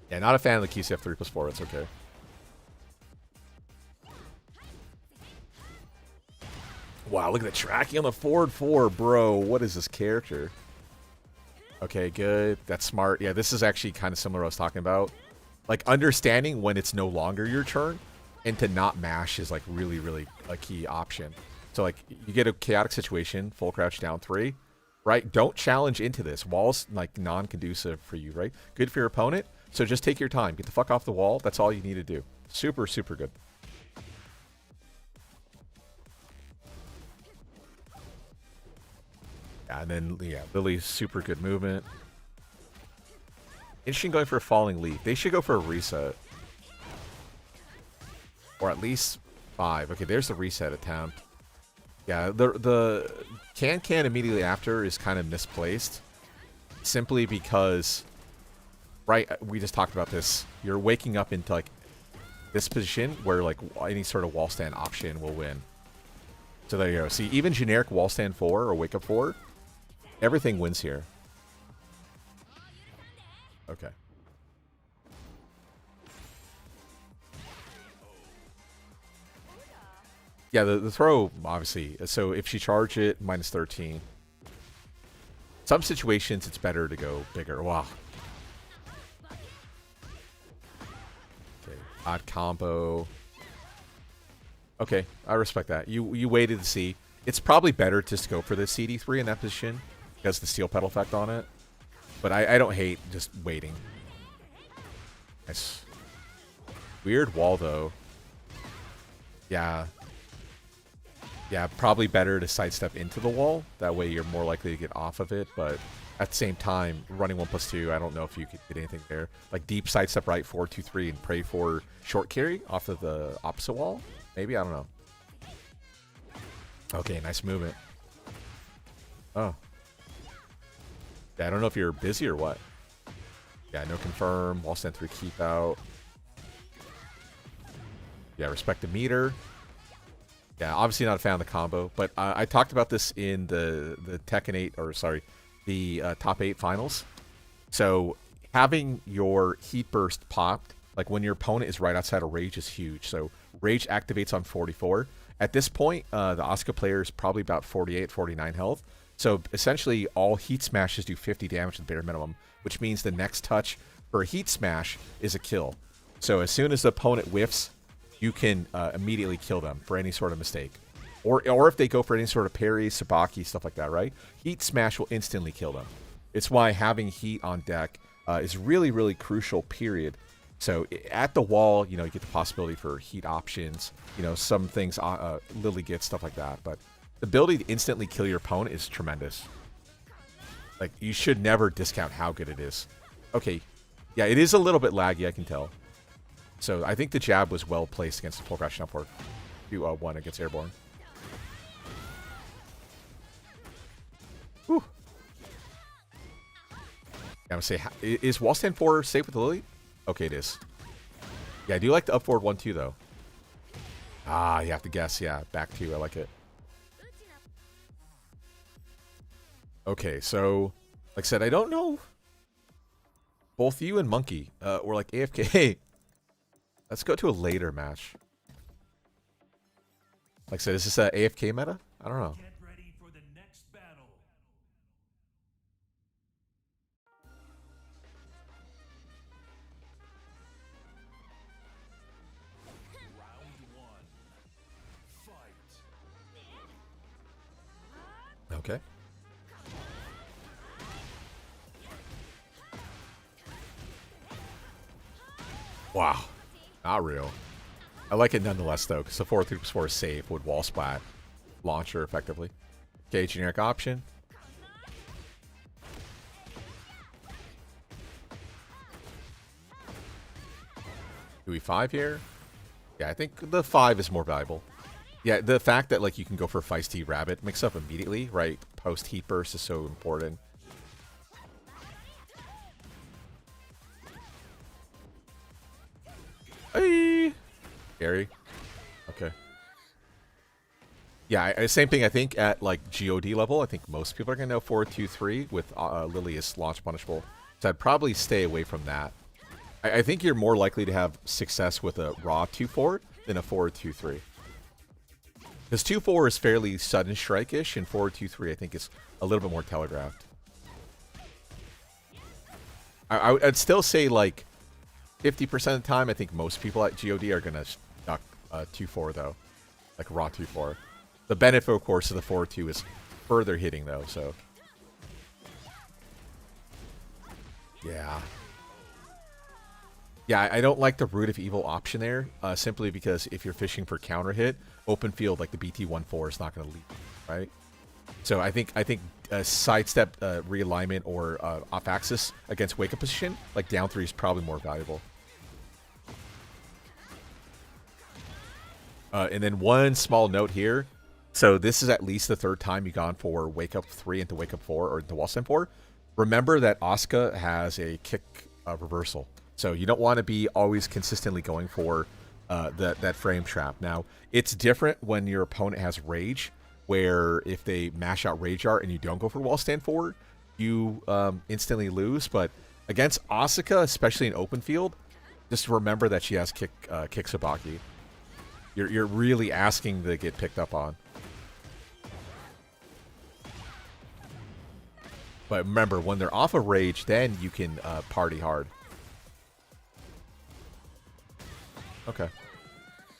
Yeah, not a fan of the QCF 3+4. It's okay. Wow, look at the tracking on the forward 4, bro. What is this character? Okay, good. That's smart. Yeah, this is actually kind of similar to what I was talking about. Like, understanding when it's no longer your turn and to not mash is, like, really a key option. So, like, you get a chaotic situation, full crouch down 3, right? Don't challenge into this. Wall's, like, non-conducive for you, right? Good for your opponent. So just take your time. Get the fuck off the wall. That's all you need to do. Super good. And then, yeah, Lily's super good movement. Interesting going for a falling leaf. They should go for a reset. Or at least 5. Okay, there's the reset attempt. Yeah, the can immediately after is kind of misplaced. Simply because, right, we just talked about this. You're waking up into, like, this position where, like, any sort of wall stand option will win. So there you go. See, even generic wall stand 4 or wake up 4, everything wins here. Okay. Yeah, the throw, obviously. So if she charge it, minus 13. Some situations, it's better to go bigger. Wow. Okay, odd combo. Okay, I respect that. You waited to see. It's probably better to just go for the CD3 in that position because the steel pedal effect on it. But I don't hate just waiting. Nice. Weird wall, though. Yeah. Yeah, probably better to sidestep into the wall. That way you're more likely to get off of it. But at the same time, running 1+2, I don't know if you could get anything there. Like deep sidestep right, 4-2-3, and pray for short carry off of the opposite wall. Maybe, I don't know. Okay, nice movement. Oh. Yeah, I don't know if you're busy or what. Yeah, no confirm. Wall stand 3 keep out. Yeah, respect the meter. Yeah, obviously not a fan of the combo, but I talked about this in the Tekken 8, or sorry, the top 8 finals. So having your heat burst popped, like when your opponent is right outside of rage, is huge. So rage activates on 44. At this point, the Asuka player is probably about 48, 49 health. So essentially, all heat smashes do 50 damage at the bare minimum, which means the next touch for a heat smash is a kill. So as soon as the opponent whiffs, you can immediately kill them for any sort of mistake. Or if they go for any sort of parry, sabaki, stuff like that, right? Heat smash will instantly kill them. It's why having heat on deck is really, really crucial, period. So at the wall, you know, you get the possibility for heat options. You know, some things Lili gets, stuff like that. But the ability to instantly kill your opponent is tremendous. Like, you should never discount how good it is. Okay. Yeah, it is a little bit laggy, I can tell. So I think the jab was well placed against the full crash upward. 2-1 against airborne. Whew. I'm going to say, is wall stand 4 safe with the Lili? Okay, it is. Yeah, I do like the up forward 1-2, though. Ah, you have to guess. Yeah, back 2. I like it. Okay, so, like I said, I don't know. Both you and Monkey were like AFK. Hey, let's go to a later match. Like I said, is this a AFK meta? I don't know. Get ready for the next battle. Round 1. Fight. Okay. Wow. Not real. I like it nonetheless, though, because the 4-3-4 is safe with wall splat launcher, effectively. Okay, generic option. 2e5 here. Yeah, I think the 5 is more valuable. Yeah, the fact that, like, you can go for feisty rabbit mix up immediately, right? Post heat burst is so important. Hey! Scary. Okay. Yeah, same thing, I think, at, like, GOD level. I think most people are going to know 4-2-3 with Lili is launch punishable. So I'd probably stay away from that. I think you're more likely to have success with a raw 2-4 than a 4-2-3. Because 2-4 is fairly sudden strike-ish, and 4-2-3 I think is a little bit more telegraphed. I'd still say, like, 50% of the time, I think most people at GOD are going to duck 2-4, though. Like, raw 2-4. The benefit, of course, of the 4-2 is further hitting, though, so... Yeah. Yeah, I don't like the Root of Evil option there, simply because if you're fishing for counter hit, open field, like the BT-1-4 is not going to lead, right? So I think sidestep realignment or off-axis against wake-up position, like down 3 is probably more valuable. And then one small note here. So this is at least the 3rd time you've gone for wake up 3 into wake up 4 or into wall stand 4. Remember that Asuka has a kick reversal. So you don't want to be always consistently going for that frame trap. Now, it's different when your opponent has rage, where if they mash out rage art and you don't go for wall stand 4, you instantly lose. But against Asuka, especially in open field, just remember that she has kick sabaki. You're really asking to get picked up on. But remember, when they're off of rage, then you can party hard. Okay.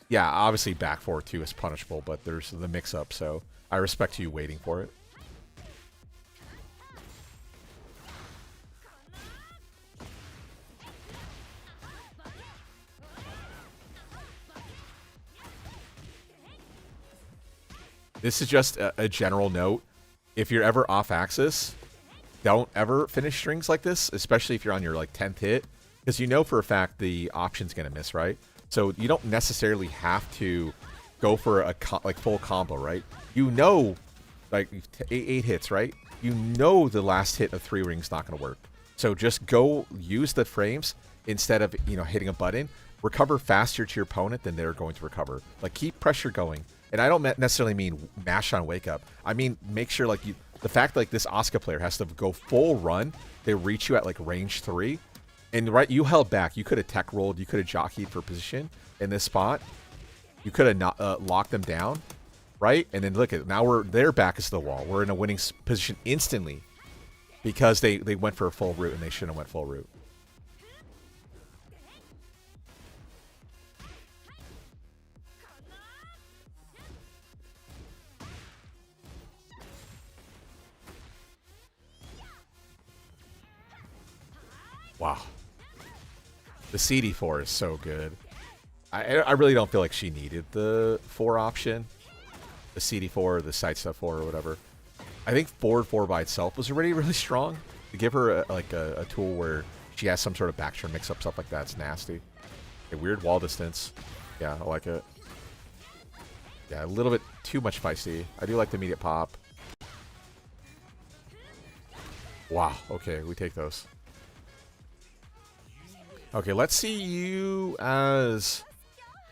Yeah, obviously back 4-2 is punishable, but there's the mix-up, so I respect you waiting for it. This is just a general note. If you're ever off-axis, don't ever finish strings like this, especially if you're on your, like, 10th hit, because you know for a fact the option's going to miss, right? So you don't necessarily have to go for a full combo, right? You know, like, 8 hits, right? you know the last hit of 3 rings not going to work. So just go use the frames instead of, you know, hitting a button. Recover faster to your opponent than they're going to recover. Like, keep pressure going. And I don't necessarily mean mash on wake up. I mean, make sure, like, the fact, like, this Asuka player has to go full run. They reach you at, like, range 3. And, right, you held back. You could have tech rolled. You could have jockeyed for position in this spot. You could have not locked them down, right? And then look at it. Now their back is to the wall. We're in a winning position instantly because they went for a full route and they shouldn't have went full route. Wow. The CD4 is so good. I really don't feel like she needed the 4 option. The CD4, the side step 4 or whatever. I think forward 4 by itself was already really strong. To give her a tool where she has some sort of back turn mix up, stuff like that, it's nasty. A weird wall distance. Yeah, I like it. Yeah, a little bit too much feisty. I do like the immediate pop. Wow, okay, we take those. Okay, let's see you as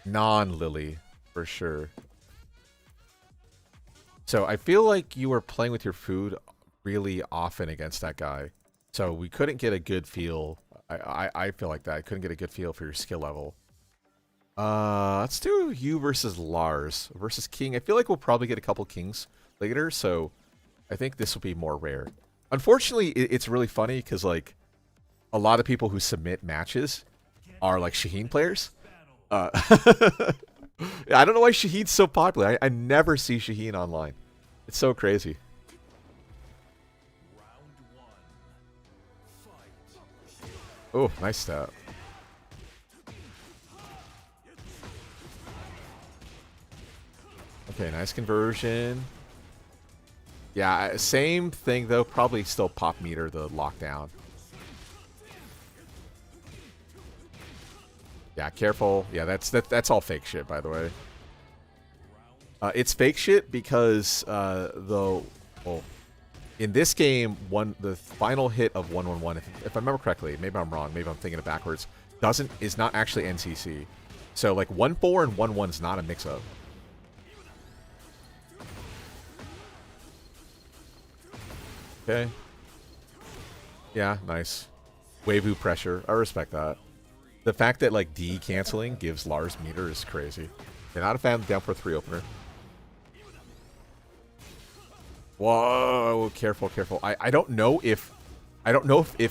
non-Lili, for sure. So I feel like you were playing with your food really often against that guy. So we couldn't get a good feel. I feel like that. I couldn't get a good feel for your skill level. Let's do you versus Lars versus King. I feel like we'll probably get a couple Kings later, so I think this will be more rare. Unfortunately, it's really funny because, like, a lot of people who submit matches are like Shaheen players. I don't know why Shaheen's so popular. I never see Shaheen online. It's so crazy. Oh, nice step. Okay, nice conversion. Yeah, same thing though. Probably still pop meter the lockdown. Yeah, careful. Yeah, that's all fake shit, by the way. It's fake shit because in this game, the final hit of 111, if I remember correctly, maybe I'm wrong, maybe I'm thinking it backwards, is not actually NCC. So like 1-4 and 1-1 is not a mix-up. Okay. Yeah, nice. Waifu pressure. I respect that. The fact that, like, D canceling gives Lars meter is crazy. You're not a fan of down for 3 opener. Whoa, careful, careful. I don't know if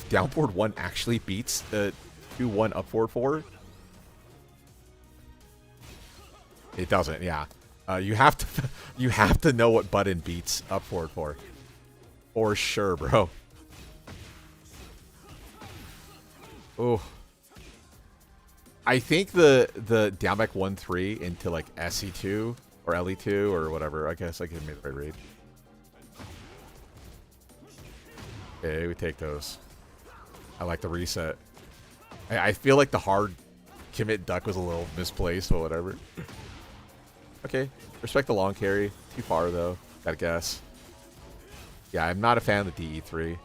down forward 1 actually beats the 2-1 up forward 4. It doesn't, yeah. You have to know what button beats up forward 4. For sure, bro. Oh. I think the down back 1-3 into like SE2 or LE2 or whatever. I guess I can make the right read. Okay, we take those. I like the reset. I feel like the hard commit duck was a little misplaced or whatever. Okay, respect the long carry. Too far though, gotta guess. Yeah, I'm not a fan of the DE3.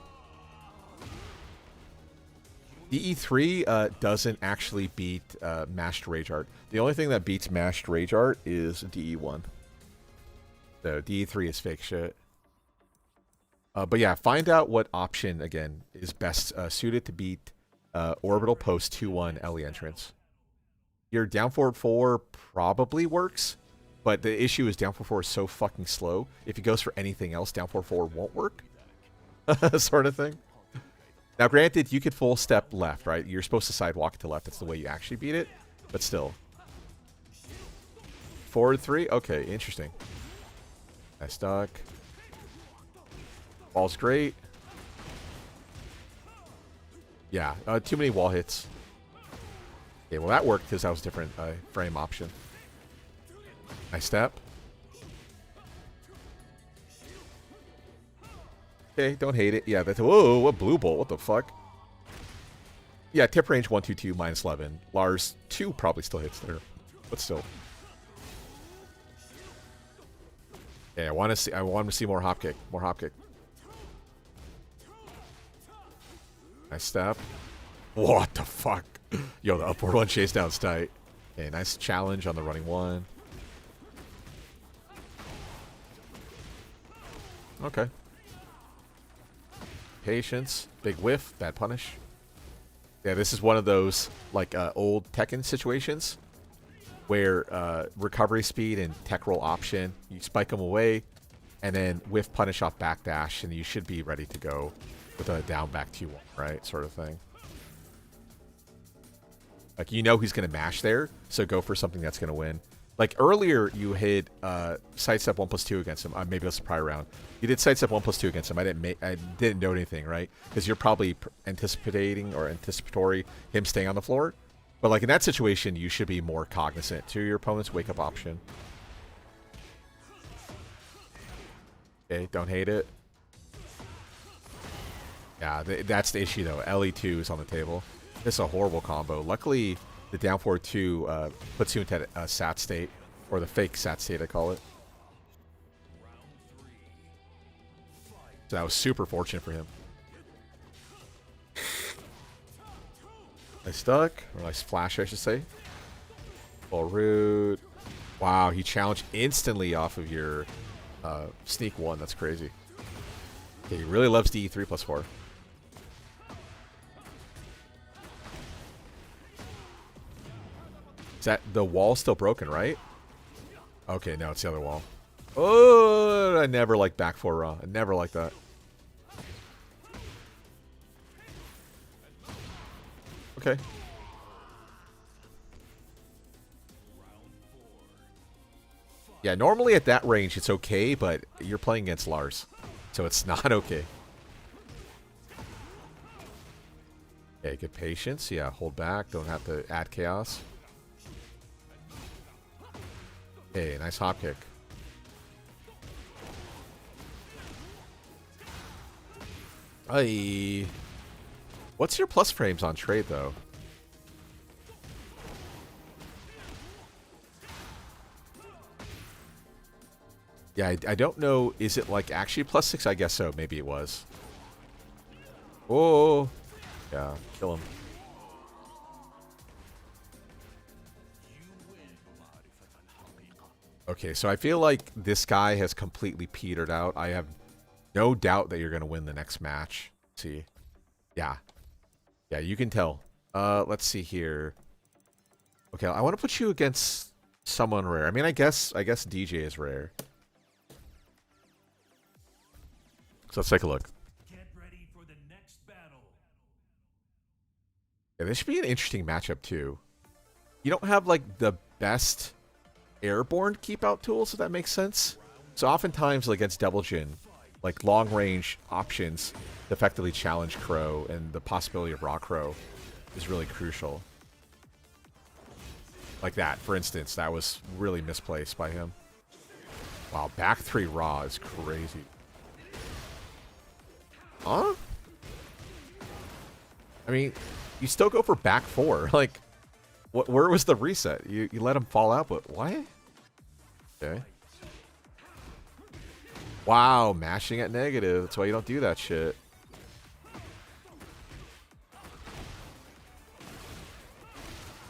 DE3 doesn't actually beat Mashed Rage Art. The only thing that beats Mashed Rage Art is DE1. So DE3 is fake shit. But yeah, find out what option, again, is best suited to beat Orbital Post 2-1 LE entrance. Your down forward 4 probably works, but the issue is down forward 4 is so fucking slow. If it goes for anything else, down forward 4 won't work. Sort of thing. Now, granted, you could full step left, right? You're supposed to sidewalk to left. That's the way you actually beat it. But still. Forward 3? Okay, interesting. Nice duck. Ball's great. Yeah, too many wall hits. Okay, well, that worked because that was a different frame option. Nice step. Okay, don't hate it. Yeah, that's... Whoa, what blue bolt? What the fuck? Yeah, tip range 122 minus 11. Lars 2 probably still hits there. But still. Yeah, I want to see more hop kick. More hop kick. Nice step. What the fuck? Yo, the upward one chase down's tight. Okay, nice challenge on the running one. Okay. Patience. Big whiff. Bad punish. Yeah, this is one of those, like, old Tekken situations where recovery speed and tech roll option, you spike them away, and then whiff punish off backdash, and you should be ready to go with a down back T1, right? Sort of thing. Like, you know he's going to mash there, so go for something that's going to win. Like, earlier, you hit sidestep 1+2 against him. Maybe it was a prior round. You did sidestep 1+2 against him. I didn't note anything, right? Because you're probably anticipating or anticipatory him staying on the floor. But, like, in that situation, you should be more cognizant to your opponent's wake-up option. Okay, don't hate it. Yeah, that's the issue, though. LE2 is on the table. It's a horrible combo. Luckily, the down forward 2 puts you into a sat state, or the fake sat state, I call it. So that was super fortunate for him. Nice duck, or nice flash, I should say. Full root. Wow, he challenged instantly off of your sneak 1. That's crazy. Okay, he really loves DE 3+4. Is that the wall still broken, right? Okay, no, it's the other wall. Oh, I never liked back 4 raw. I never liked that. Okay. Yeah, normally at that range it's okay, but you're playing against Lars, so it's not okay. Okay, good patience. Yeah, hold back. Don't have to add chaos. Hey, nice hop kick. Aye. What's your plus frames on trade, though? Yeah, I don't know. Is it, like, actually +6? I guess so. Maybe it was. Oh. Yeah, kill him. Okay, so I feel like this guy has completely petered out. I have no doubt that you're going to win the next match. Let's see. Yeah. Yeah, you can tell. Let's see here. Okay, I want to put you against someone rare. I mean, I guess DJ is rare. So let's take a look. Get ready for the next battle. Yeah, this should be an interesting matchup, too. You don't have, like, the best airborne keep out tools, if that makes sense. So oftentimes, like, against Devil Jin, like, long range options effectively challenge Crow, and the possibility of raw Crow is really crucial. Like that, for instance, that was really misplaced by him. Wow, back 3 raw is crazy. Huh? I mean, you still go for back 4. Like, where was the reset? You let him fall out, but why? Okay. Wow, mashing at negative. That's why you don't do that shit.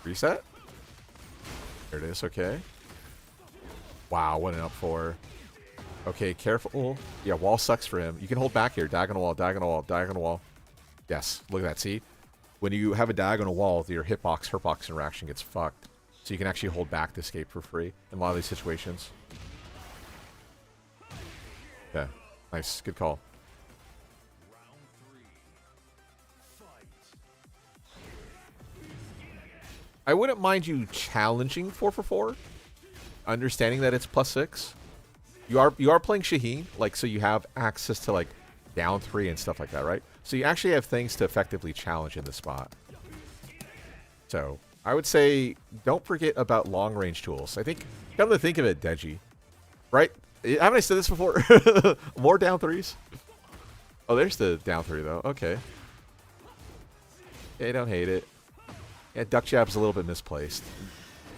Reset? There it is, okay. Wow, what an up 4. Okay, careful. Yeah, wall sucks for him. You can hold back here. Diagonal wall, diagonal wall, diagonal wall. Yes, look at that, see? When you have a diagonal wall, your hitbox, hurtbox interaction gets fucked. So you can actually hold back to escape for free in a lot of these situations. Yeah, nice, good call. I wouldn't mind you challenging 4-for-4, understanding that it's +6. You are playing Shaheen, like, so you have access to, like, down 3 and stuff like that, right? So you actually have things to effectively challenge in the spot. So I would say don't forget about long range tools. I think, come to think of it, Deji, right? Haven't I said this before? More down 3s. Oh, there's the down 3 though. Okay. Okay, don't hate it. Yeah, duck jab's a little bit misplaced.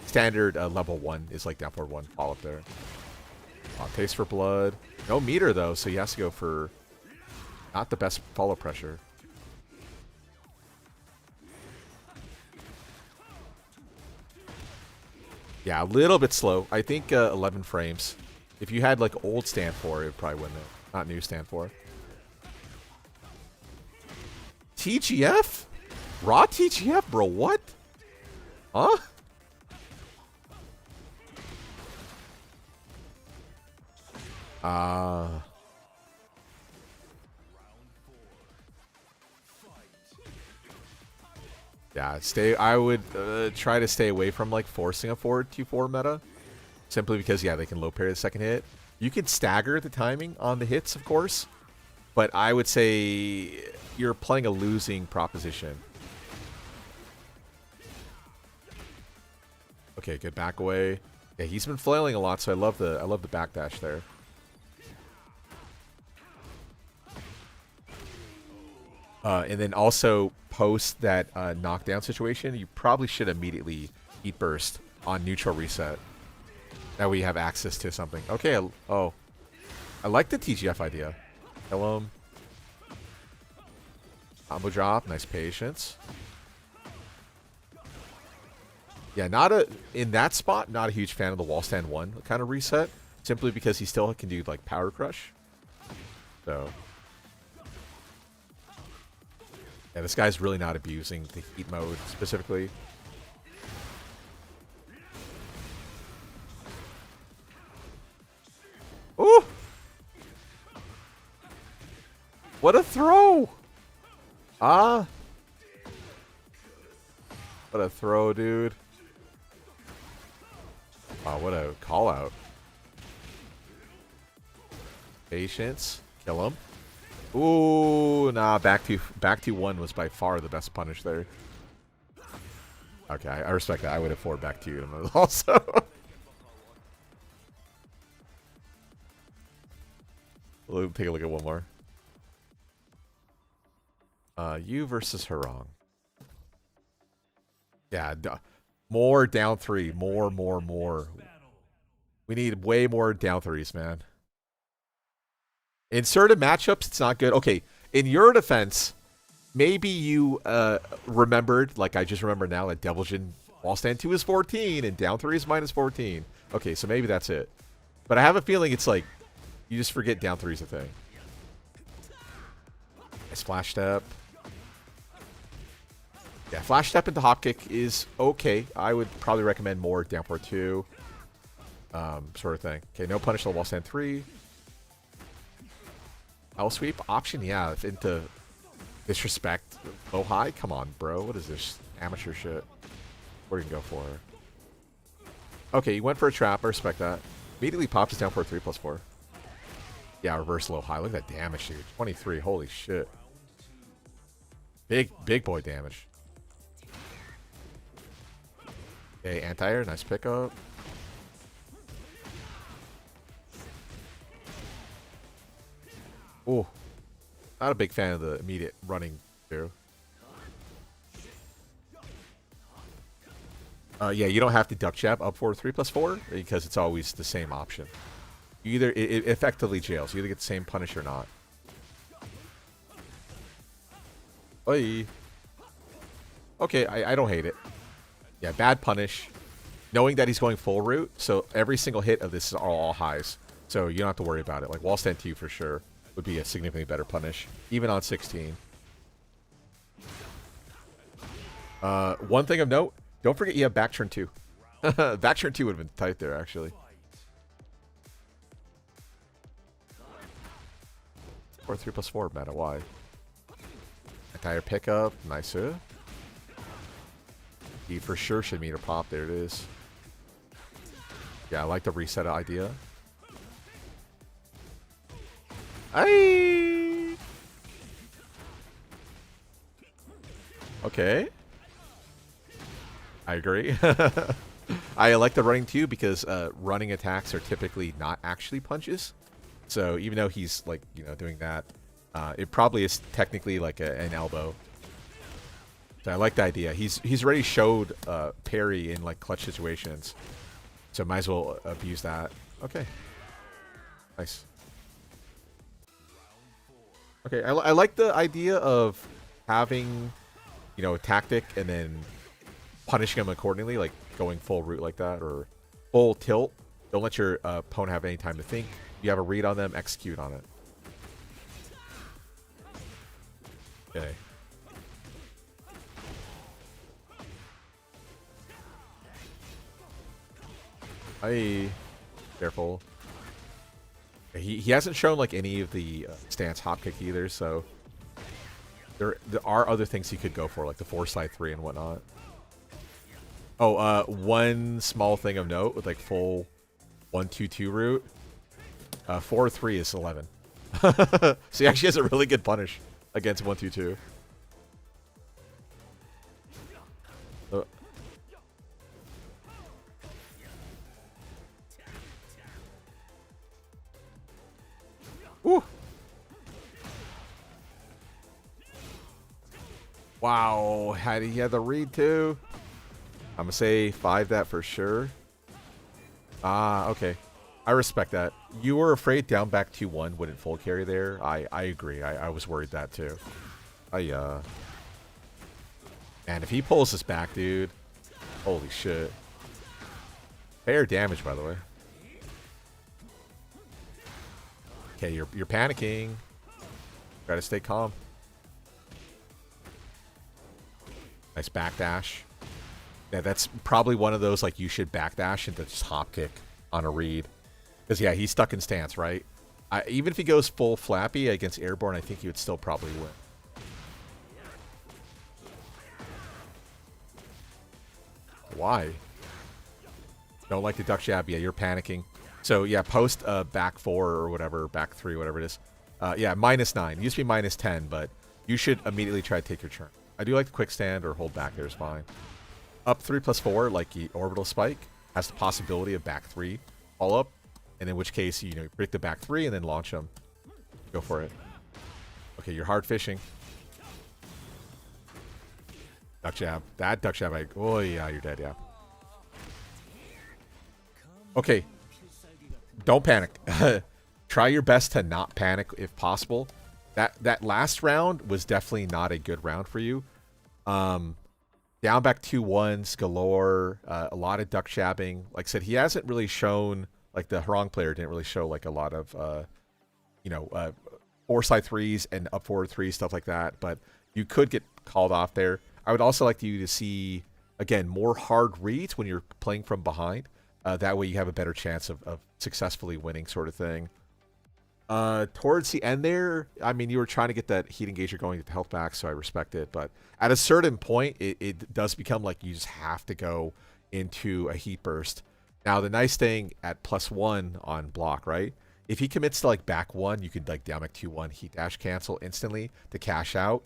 Standard level 1 is like down forward 1. Fall up there. Taste for blood. No meter though, so he has to go for not the best follow pressure. Yeah, a little bit slow. I think 11 frames. If you had like old stand 4, it would probably win it. Not new stand 4. TGF? Raw TGF, bro? What? Huh? Yeah, I would try to stay away from like forcing a forward 2-4 meta. Simply because, yeah, they can low parry the second hit. You can stagger the timing on the hits, of course. But I would say you're playing a losing proposition. Okay, good back away. Yeah, he's been flailing a lot, so I love the backdash there. And then also post that knockdown situation, you probably should immediately eat burst on neutral reset. That way you have access to something. Okay, oh. I like the TGF idea. Kill him. Combo drop, nice patience. Yeah, in that spot, not a huge fan of the wall stand 1 kind of reset. Simply because he still can do like power crush. So yeah, this guy's really not abusing the heat mode specifically. Ooh! What a throw! What a throw, dude. Wow, what a call out. Patience. Kill him. Ooh, nah, back to 1 was by far the best punish there. Okay, I respect that. I would have forward back to you also. We'll take a look at one more. You versus Hwoarang. Yeah, more down 3. More. We need way more down 3s, man. In certain matchups, it's not good. Okay, in your defense, maybe you remembered, like I just remember now, that Devil Jin wall stand 2 is 14 and down 3 is minus 14. Okay, so maybe that's it. But I have a feeling it's like, you just forget down 3 is a thing. Nice flash step. Yeah, flash step into hop kick is okay. I would probably recommend more down 4-2. Sort of thing. Okay, no punish on wall stand 3. L sweep option, yeah, into disrespect. Low high? Come on, bro. What is this? Amateur shit. What are you going to go for? Okay, you went for a trap. I respect that. Immediately pops us down for a 3+4. Yeah, reverse low high. Look at that damage, dude. 23. Holy shit. Big boy damage. Okay, anti-air. Nice pickup. Oh, not a big fan of the immediate running too. Yeah, you don't have to duck jab up for 3+4 because it's always the same option. You either it effectively jails. You either get the same punish or not. Oy. Okay, I don't hate it. Yeah, bad punish. Knowing that he's going full route, so every single hit of this is all highs. So you don't have to worry about it. Like wall stand 2 for sure would be a significantly better punish, even on 16. One thing of note, don't forget you have back turn 2. Back turn 2 would have been tight there, actually. Or 3+4 meta, why? Entire pickup, nice. He for sure should meter pop, there it is. Yeah, I like the reset idea. Aye. Okay. I agree. I like the running too because running attacks are typically not actually punches. So even though he's like, you know, doing that, it probably is technically like an elbow. So I like the idea. He's already showed parry in like clutch situations. So might as well abuse that. Okay. Nice. Okay, I like the idea of having, you know, a tactic and then punishing him accordingly, like going full route like that, or full tilt. Don't let your opponent have any time to think. You have a read on them, execute on it. Okay. Hey, careful. He hasn't shown like any of the stance hop kick either, so there are other things he could go for, like the 4-slide-3 and whatnot. Oh, one small thing of note with like full 1-2-2 route. 4-3 is 11. So he actually has a really good punish against 1-2-2. Woo! Wow, he had the read too. I'm gonna say 5 that for sure. Ah, okay. I respect that. You were afraid down back 2-1 wouldn't full carry there. I agree. I was worried that too. Man, if he pulls this back, dude. Holy shit. Fair damage, by the way. Okay, you're panicking. Gotta stay calm. Nice backdash. Yeah, that's probably one of those, like, you should backdash into just hop kick on a read. Because, yeah, he's stuck in stance, right? Even if he goes full flappy against airborne, I think he would still probably win. Why? Don't like the duck jab. Yeah, you're panicking. So, yeah, post back 4 or whatever, back 3, whatever it is. Yeah, -9. It used to be -10, but you should immediately try to take your turn. I do like the quick stand or hold back there is fine. Up 3+4, like the orbital spike, has the possibility of back 3 all up, and in which case, you know, break the back 3 and then launch them. Go for it. Okay, you're hard fishing. Duck jab. That duck jab, oh yeah, you're dead, yeah. Okay. Don't panic. Try your best to not panic if possible. That last round was definitely not a good round for you. Down back 2-1s galore, a lot of duck jabbing. Like I said, he hasn't really shown, like the Hwoarang player didn't really show like a lot of, 4-slide-3s and up forward 3s, stuff like that. But you could get called off there. I would also like you to see, again, more hard reads when you're playing from behind. That way you have a better chance of successfully winning, sort of thing. Towards the end there, I mean, you were trying to get that heat engager going, get the health back, so I respect it. But at a certain point, it does become like you just have to go into a heat burst. Now, the nice thing at +1 on block, right? If he commits to like back 1, you could like down back 2-1, heat dash cancel instantly to cash out,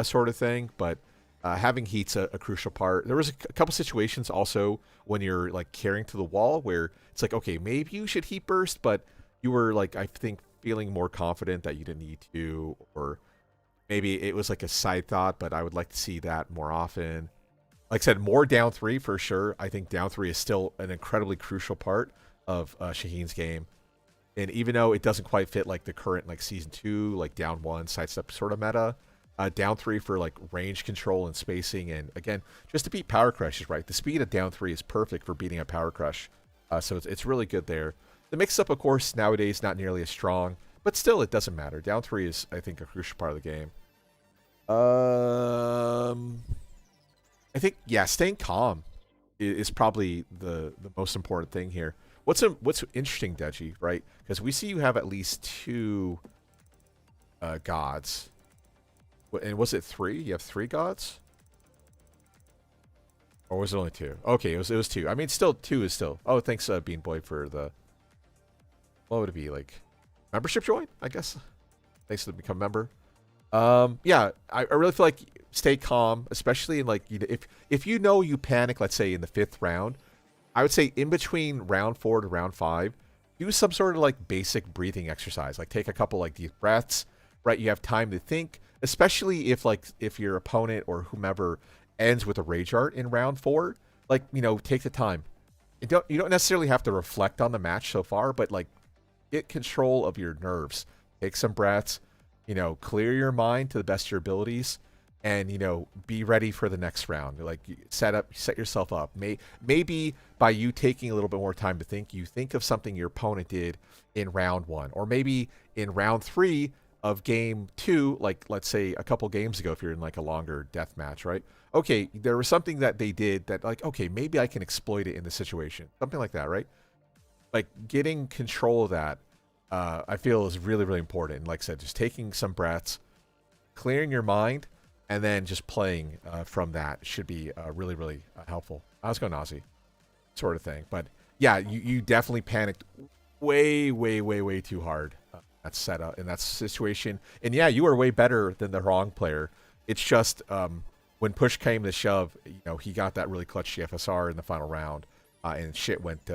sort of thing. But having heat's a crucial part. There was a couple situations also when you're like carrying to the wall where it's like, okay, maybe you should heat burst, but you were like, I think, feeling more confident that you didn't need to, or maybe it was like a side thought, but I would like to see that more often. Like I said, more down 3 for sure. I think down 3 is still an incredibly crucial part of Shaheen's game. And even though it doesn't quite fit like the current like season 2, like down 1 sidestep sort of meta, down 3 for like range control and spacing, and again, just to beat power crushes, right? The speed of down 3 is perfect for beating a power crush. So it's really good there. The mix-up, of course, nowadays not nearly as strong, but still, it doesn't matter. Down 3 is, I think, a crucial part of the game. I think, yeah, staying calm is probably the most important thing here. What's interesting, Deji, right? Because we see you have at least 2 gods. And was it 3? You have 3 gods? Or was it only 2? Okay, it was 2. I mean, still, 2 is still... Oh, thanks, Bean Boy, for the... What would it be, like, membership join, I guess? Thanks to become a member. Yeah, I really feel like stay calm, especially in, like, if you know you panic, let's say, in the 5th round, I would say in between round 4 to round 5, do some sort of, like, basic breathing exercise. Like, take a couple, like, deep breaths, right? You have time to think, especially if your opponent or whomever ends with a rage art in round 4. Like, take the time. You don't necessarily have to reflect on the match so far, but, like, get control of your nerves. Take some breaths, clear your mind to the best of your abilities. and be ready for the next round. Like set yourself up. Maybe by you taking a little bit more time to think, you think of something your opponent did in round 1, or maybe in round 3 of game 2, like let's say a couple games ago, if you're in like a longer death match, right? Okay, there was something that they did that, like, okay, maybe I can exploit it in the situation, something like that, right? Like getting control of that, I feel is really, really important. And like I said, just taking some breaths, clearing your mind, and then just playing from that should be really, really helpful. How's it going, Ozzy? Sort of thing. But yeah, you definitely panicked way, way, way, way too hard. That setup in that situation. And yeah, you were way better than the wrong player. It's just when push came to shove, he got that really clutch GFSR in the final round, and shit went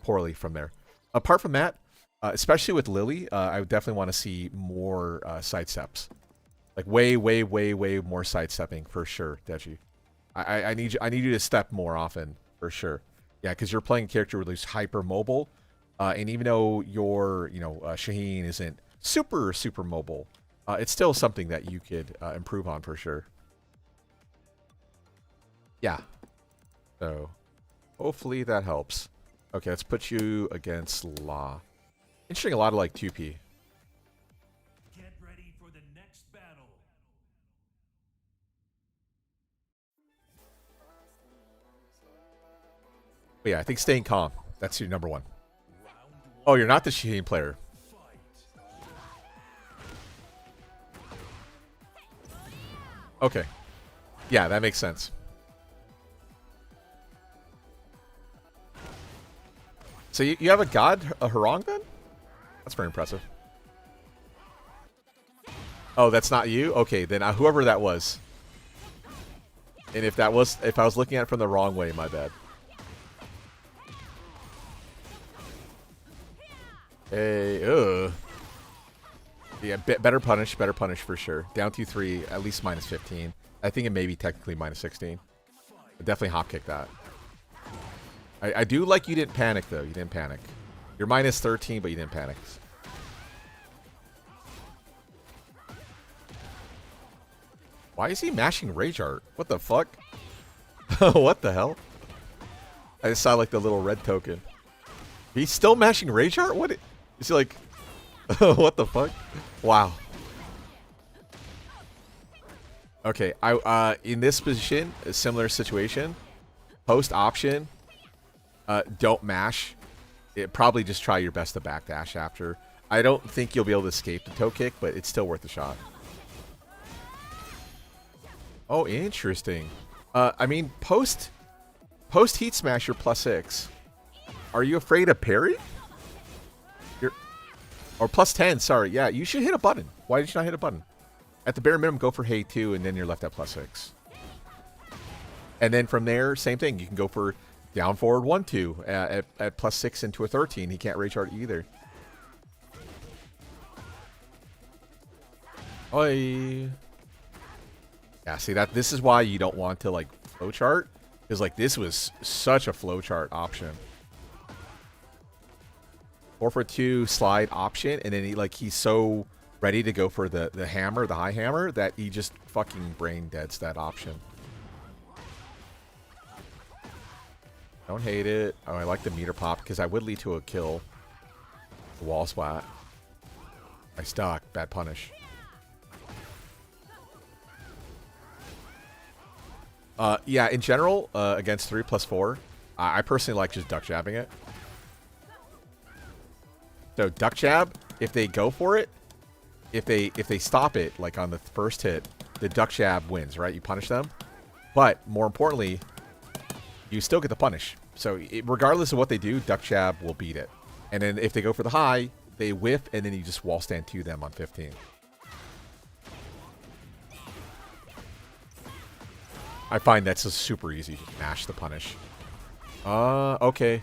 poorly from there. Apart from that, especially with Lili, I would definitely want to see more side steps. Like way, way, way, way more sidestepping for sure, Deji. I need you to step more often for sure. Yeah, because you're playing a character who's hyper mobile, and even though your Shaheen isn't super mobile, it's still something that you could improve on for sure. Yeah. So hopefully that helps. Okay, let's put you against Law. Interesting, a lot of like 2P. Get ready for the next battle. But yeah, I think staying calm. That's your number 1. Oh, you're not the Shaheen player. Okay. Yeah, that makes sense. So you have a god, a Hwoarang then? That's very impressive. Oh, that's not you? Okay, then whoever that was. And if I was looking at it from the wrong way, my bad. Hey, yeah, better punish for sure. Down 2-3, at least minus 15. I think it may be technically minus 16. But definitely hop kick that. I do like you didn't panic though. You didn't panic. You're minus 13, but you didn't panic. Why is he mashing Rage Art? What the fuck? What the hell? I just saw like the little red token. He's still mashing Rage Art? What? Is he like... what the fuck? Wow. Okay, in this position, a similar situation, post option, don't mash. Probably just try your best to backdash after. I don't think you'll be able to escape the toe kick, but it's still worth a shot. Oh, interesting. I mean, post heat smash, you're +6. Are you afraid of parry? Or +10, sorry. Yeah, you should hit a button. Why did you not hit a button? At the bare minimum, go for Hey 2, and then you're left at +6. And then from there, same thing. You can go for down forward 1-2 at +6 into a 13. He can't rage art either. Oi. Yeah, see that. This is why you don't want to like flowchart, because like this was such a flowchart option. 4-for-2 slide option, and then he's so ready to go for the hammer, the high hammer, that he just fucking brain deads that option. Don't hate it. Oh, I like the meter pop because I would lead to a kill. Wall splat. I stuck. Bad punish. Yeah, in general, against 3+4, I personally like just duck jabbing it. So duck jab, if they go for it, if they stop it, like on the first hit, the duck jab wins, right? You punish them. But more importantly, you still get the punish. So regardless of what they do, duck jab will beat it. And then if they go for the high, they whiff, and then you just wall stand to them on 15. I find that's just super easy to mash the punish. Okay.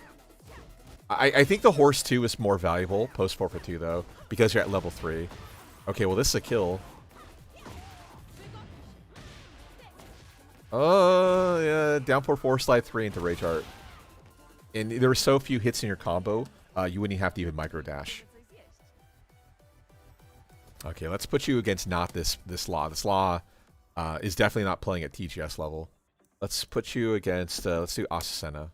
I think the horse 2 is more valuable post 4-for-2 though, because you're at level 3. Okay, well this is a kill. Yeah, down 4-4, slide 3 into rage art. And there were so few hits in your combo, you wouldn't have to even micro dash. Okay, let's put you against not this Law. This Law, is definitely not playing at TGS level. Let's put you against, let's do Azucena.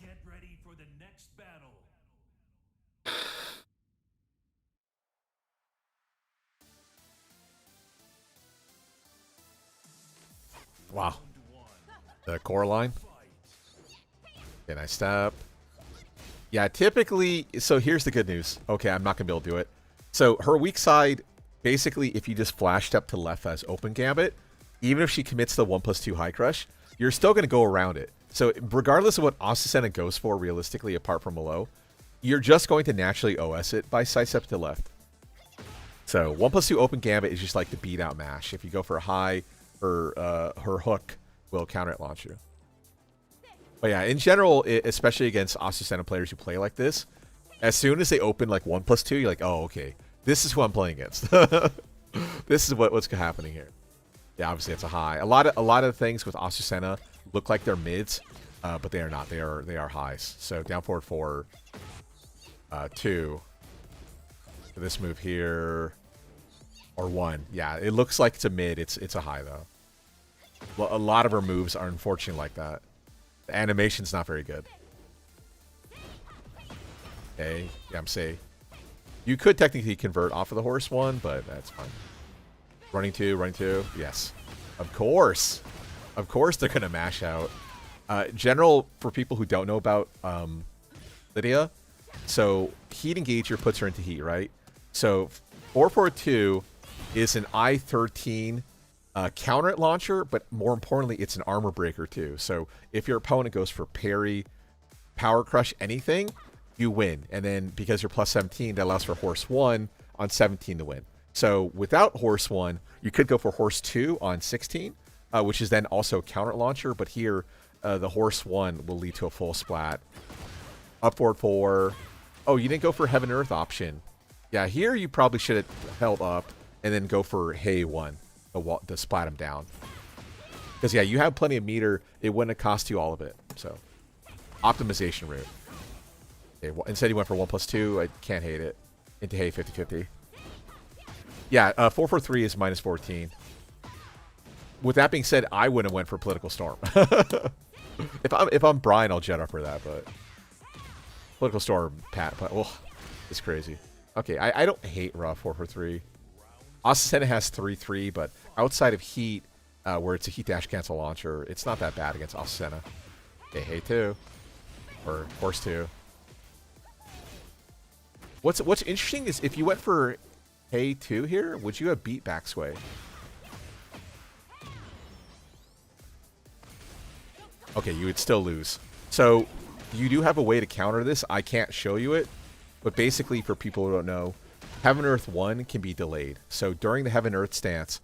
Get ready for the next battle. Wow. The core line. Okay, nice step. Yeah, typically, so here's the good news. Okay, I'm not going to be able to do it. So her weak side, basically, if you just flash step to left as open gambit, even if she commits the 1+2 high crush, you're still going to go around it. So regardless of what Azucena goes for, realistically, apart from below, you're just going to naturally OS it by side step to left. So 1+2 open gambit is just like the beat out mash. If you go for a high, her hook will counter it launch you. But yeah, in general, especially against Azucena players who play like this, as soon as they open like 1+2, you're like, oh, okay, this is who I'm playing against. This is what's happening here. Yeah, obviously it's a high. A lot of things with Azucena look like they're mids, but they are not. They are highs. So down forward 4, 2. For this move here, or 1. Yeah, it looks like it's a mid. It's a high though. Well, a lot of her moves are unfortunately like that. The animation's not very good. Okay, yeah, I'm safe. You could technically convert off of the horse 1, but that's fine. Running 2, yes. Of course they're going to mash out. General, for people who don't know about Lidia, so heat engager puts her into heat, right? So 442 is an I-13 counter it launcher, but more importantly, it's an armor breaker too. So if your opponent goes for parry, power crush, anything, you win. And then because you're plus 17, that allows for horse 1 on 17 to win. So without horse 1, you could go for horse 2 on 16, which is then also counter launcher. But here, the horse 1 will lead to a full splat. Up forward 4. Oh, you didn't go for heaven earth option. Yeah, here you probably should have held up and then go for hey 1 to splat him down. Because yeah, you have plenty of meter. It wouldn't have cost you all of it. So optimization route. Okay, well, instead you went for 1+2. I can't hate it. Into hey 50-50. Yeah, 443 is minus 14. With that being said, I wouldn't have went for political storm. if I'm Brian, I'll jet up for that, but political storm, Pat, oh, it's crazy. Okay, I don't hate raw 443. Azucena has 3-3, but outside of heat, where it's a heat dash cancel launcher, it's not that bad against Azucena. Okay, hey 2 or horse 2. What's interesting is if you went for hey 2 here, would you have beat back sway? Okay, you would still lose. So you do have a way to counter this. I can't show you it, but basically for people who don't know, Heaven Earth 1 can be delayed. So during the Heaven Earth stance,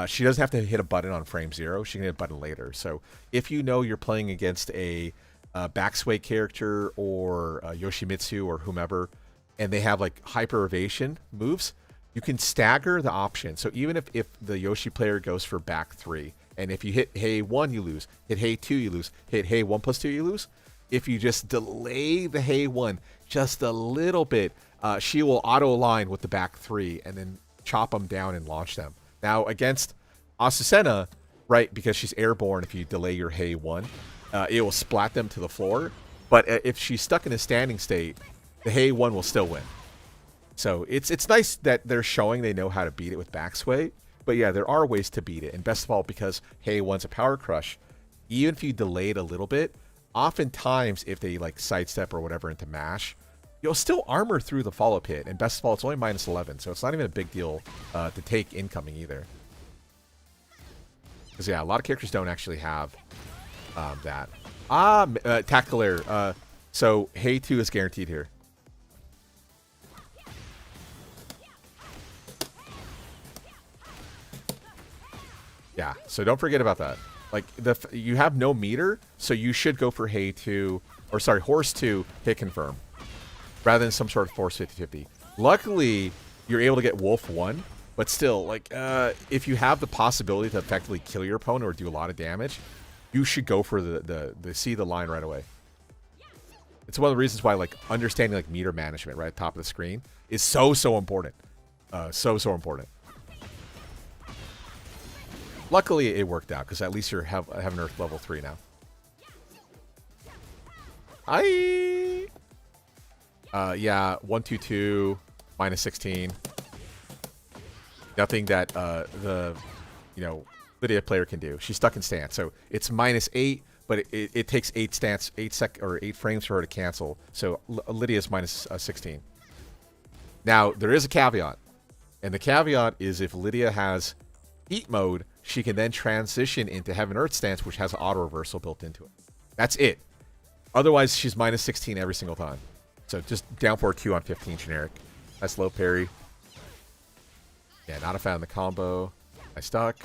she doesn't have to hit a button on frame 0. She can hit a button later. So if you know you're playing against a backsway character or Yoshimitsu or whomever, and they have like hyper evasion moves, you can stagger the option. So even if the Yoshi player goes for back 3, and if you hit hey 1, you lose. Hit hey 2, you lose. Hit hey 1+2, you lose. If you just delay the hey 1 just a little bit, she will auto align with the back 3 and then chop them down and launch them. Now against Azucena, right, because she's airborne, if you delay your hey 1, it will splat them to the floor. But if she's stuck in a standing state, the hey 1 will still win. So it's nice that they're showing they know how to beat it with backsway. But yeah, there are ways to beat it. And best of all, because hey 1's a power crush, even if you delay it a little bit, oftentimes if they like sidestep or whatever into mash, you'll still armor through the follow-up hit. And best of all, it's only minus 11. So it's not even a big deal to take incoming either. Because yeah, a lot of characters don't actually have that. Tactical error. So hey 2 is guaranteed here. Yeah, so don't forget about that. Like you have no meter, so you should go for hey 2, or sorry, horse 2, hit confirm, rather than some sort of force 50-50. Luckily, you're able to get wolf 1, but still, like if you have the possibility to effectively kill your opponent or do a lot of damage, you should go for the see the line right away. It's one of the reasons why like understanding like meter management right at the top of the screen is so important. So important. Luckily, it worked out, because at least you're having Earth level 3 now. Yeah, 122, minus 16. Nothing that the, Lidia player can do. She's stuck in stance. So it's minus 8, but it takes 8 frames for her to cancel. So Lydia's minus 16. Now, there is a caveat. And the caveat is if Lidia has heat mode, she can then transition into Heaven Earth stance, which has auto reversal built into it. That's it. Otherwise, she's minus 16 every single time. So just down forward Q on 15 generic. That's low parry. Yeah, not a fan of the combo. I stuck.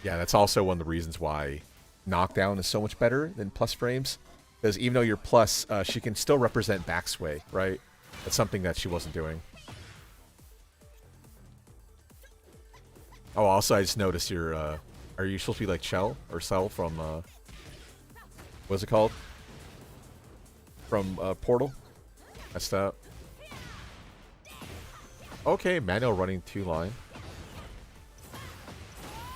Yeah, that's also one of the reasons why knockdown is so much better than plus frames. Because even though you're plus, she can still represent backsway, right? That's something that she wasn't doing. Oh, also, I just noticed you're, are you supposed to be like Chell or Cell from, what's it called? From, Portal? Messed up. Okay, manual running 2 line.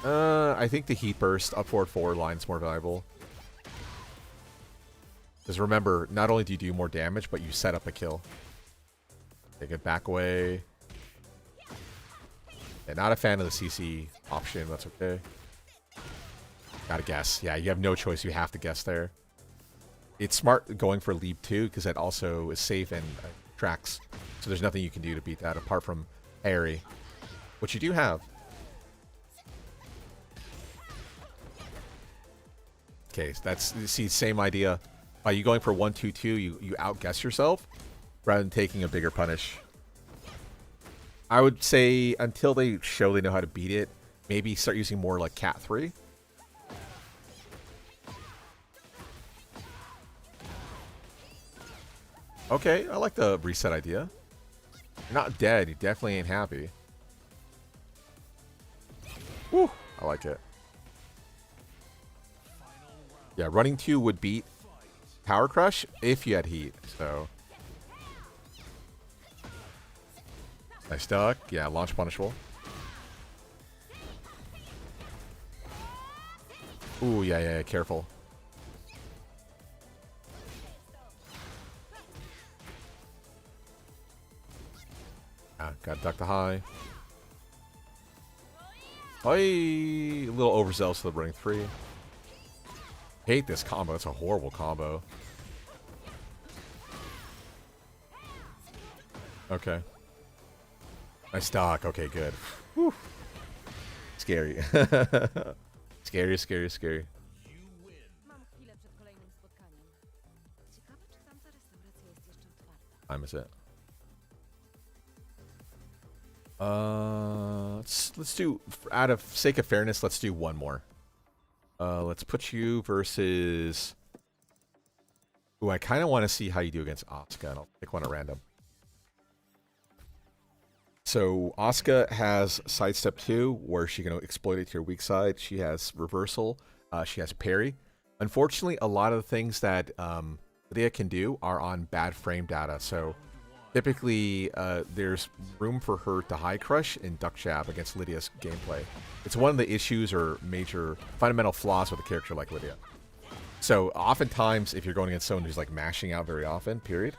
I think the heat burst up forward line is more valuable. Because remember, not only do you do more damage, but you set up a kill. Take it back away. Yeah, not a fan of the CC option. That's okay. Gotta guess. Yeah, you have no choice. You have to guess there. It's smart going for leap 2 because that also is safe and tracks. So there's nothing you can do to beat that apart from parry, which you do have. Okay, so that's, you see, same idea. By you going for 1-2-2, you outguess yourself rather than taking a bigger punish. I would say until they show they know how to beat it, maybe start using more like Cat 3. Okay, I like the reset idea. You're not dead, you definitely ain't happy. Woo, I like it. Yeah, running 2 would beat Power Crush if you had heat, so. Nice duck. Yeah, launch punishable. Ooh, yeah, careful. Ah, gotta duck the high. Hey, a little overzealous to the running 3. Hate this combo. It's a horrible combo. Okay. Nice stock. Okay, good. Whew. Scary. Scary. Mam chwilę przed kolejnym spotkaniem. Ciekawe, czy tamta restauracja jest jeszcze otwarta. Time is it? Let's do, out of sake of fairness, let's do one more. Let's put you versus. Ooh, I kind of want to see how you do against Asuka, and I'll pick one at random. So Asuka has sidestep 2, where she can exploit it to your weak side. She has reversal. She has parry. Unfortunately, a lot of the things that Lidia can do are on bad frame data. So typically, there's room for her to high crush and duck jab against Lydia's gameplay. It's one of the issues or major fundamental flaws with a character like Lidia. So oftentimes, if you're going against someone who's like mashing out very often, period,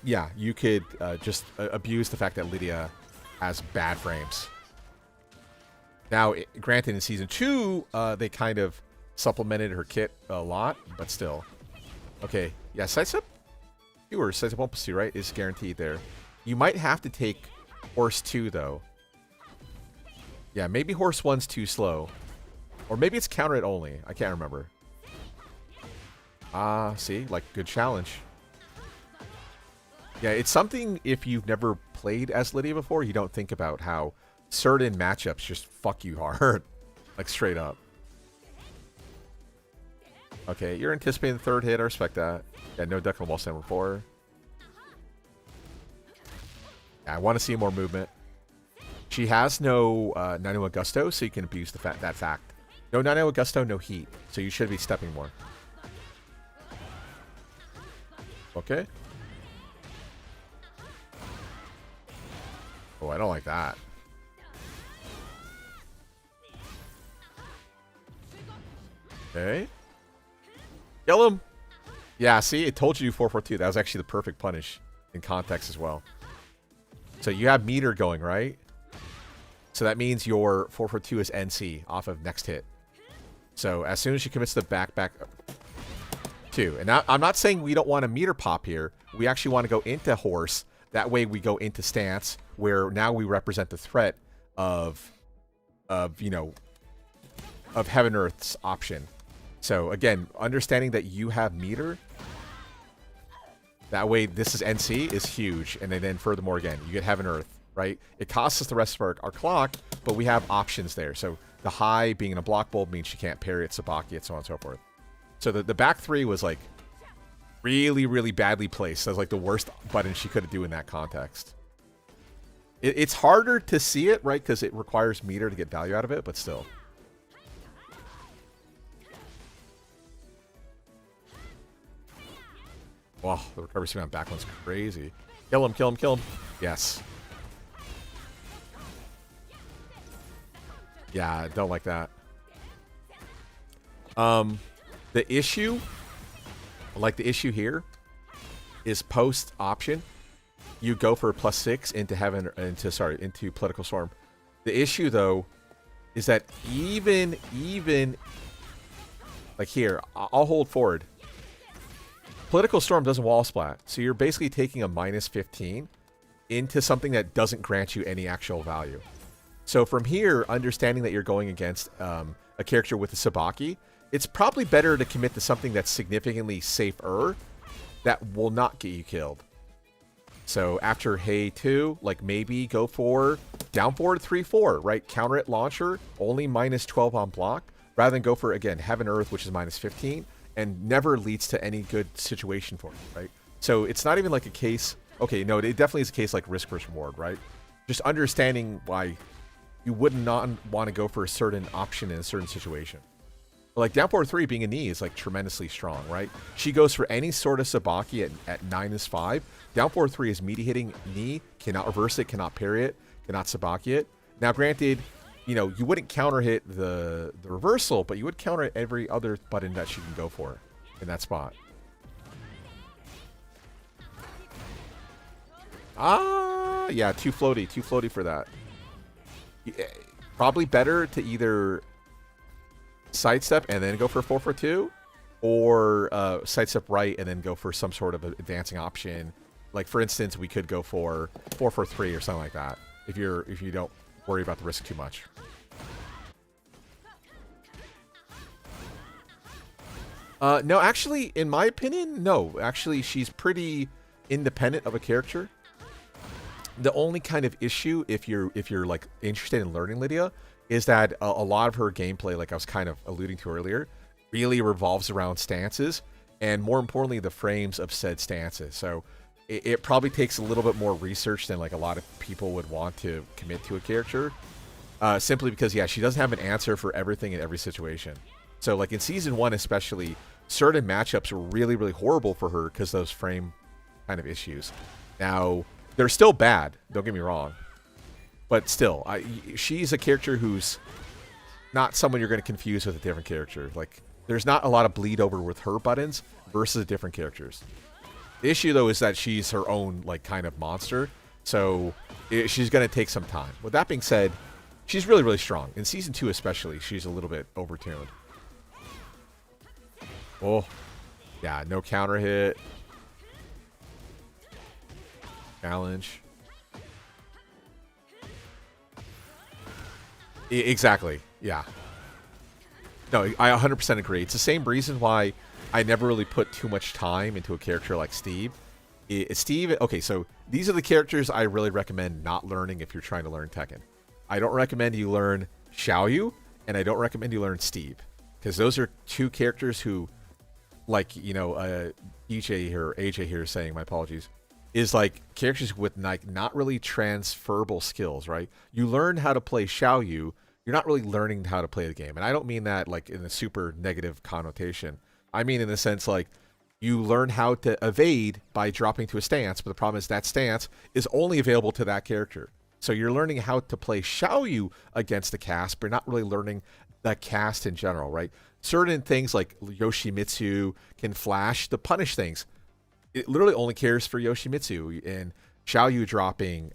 yeah, you could just abuse the fact that Lidia has bad frames. Now, granted, in Season 2, they kind of supplemented her kit a lot, but still. Okay, yeah, sidestep 2 or sidestep 1+2, right, is guaranteed there. You might have to take Horse 2, though. Yeah, maybe Horse 1's too slow. Or maybe it's counter it only. I can't remember. See? Like, good challenge. Yeah, it's something if you've never played as Lidia before, you don't think about how certain matchups just fuck you hard. Like, straight up. Okay, you're anticipating the third hit. I respect that. Yeah, no duck on wall stand before. Yeah, I want to see more movement. She has no 91 Gusto, so you can abuse that fact. No 9 with gusto, no heat. So you should be stepping more. Okay. Oh, I don't like that. Okay. Kill him. Yeah, see, it told you 442. That was actually the perfect punish in context as well. So you have meter going, right? So that means your 442 is NC off of next hit. So as soon as she commits the back 2. And now, I'm not saying we don't want a meter pop here. We actually want to go into horse. That way we go into stance where now we represent the threat of Heaven Earth's option. So again, understanding that you have meter, that way this is NC is huge. And then furthermore, again, you get Heaven Earth, right? It costs us the rest of our clock, but we have options there. So the high being in a block bulb means she can't parry it, Sabaki it, so on and so forth. So the back 3 was like really, really badly placed. That was like the worst button she could do in that context. It's harder to see it, right? Because it requires meter to get value out of it, but still. Wow, the recovery speed on back one's crazy. Kill him, kill him, kill him. Yes. Yeah, don't like that. The issue, like the issue here, is post option. You go for a +6 into Political Storm. The issue though is that even like here, I'll hold forward. Political Storm doesn't wall splat, so you're basically taking a -15 into something that doesn't grant you any actual value. So from here, understanding that you're going against a character with a Sabaki, it's probably better to commit to something that's significantly safer that will not get you killed. So after Hey 2, like maybe go for down forward 3-4, right? Counter it launcher, only -12 on block, rather than go for, again, Heaven Earth, which is -15, and never leads to any good situation for you, right? So it's not even like a case, okay, no, it definitely is a case like risk versus reward, right? Just understanding why you would not want to go for a certain option in a certain situation. Like down forward 3 being a knee is like tremendously strong, right? She goes for any sort of Sabaki at -5. Down forward 3 is meaty hitting knee, cannot reverse it, cannot parry it, cannot Sabaki it. Now granted, you know, you wouldn't counter hit the reversal, but you would counter every other button that she can go for in that spot. Ah, yeah, too floaty for that. Probably better to either sidestep and then go for 4-4-2, or sidestep right and then go for some sort of advancing option. Like for instance, we could go for 4-4-3 or something like that if you don't worry about the risk too much. No, actually, in my opinion, no. Actually, she's pretty independent of a character. The only kind of issue, if you're like interested in learning Lidia, is that a lot of her gameplay, like I was kind of alluding to earlier, really revolves around stances, and more importantly, the frames of said stances. So it probably takes a little bit more research than like a lot of people would want to commit to a character, simply because, yeah, she doesn't have an answer for everything in every situation. So like in Season 1 especially, certain matchups were really, really horrible for her because those frame kind of issues. Now, they're still bad, don't get me wrong. But still, she's a character who's not someone you're going to confuse with a different character. Like, there's not a lot of bleed over with her buttons versus different characters. The issue, though, is that she's her own, like, kind of monster. So, she's going to take some time. With that being said, she's really, really strong. In Season 2 especially, she's a little bit overtuned. Oh, yeah, no counter hit. Challenge. Exactly, yeah. No, I 100% agree. It's the same reason why I never really put too much time into a character like Steve. Steve, okay, so these are the characters I really recommend not learning if you're trying to learn Tekken. I don't recommend you learn Xiaoyu, and I don't recommend you learn Steve. Because those are two characters who, like, you know, DJ here, or AJ here is saying, my apologies, is like characters with like not really transferable skills, right? You learn how to play Xiaoyu, you're not really learning how to play the game. And I don't mean that like in a super negative connotation. I mean in the sense like you learn how to evade by dropping to a stance, but the problem is that stance is only available to that character. So you're learning how to play Xiaoyu against the cast, but you're not really learning the cast in general, right? Certain things like Yoshimitsu can flash to punish things. It literally only cares for Yoshimitsu, and Xiaoyu dropping,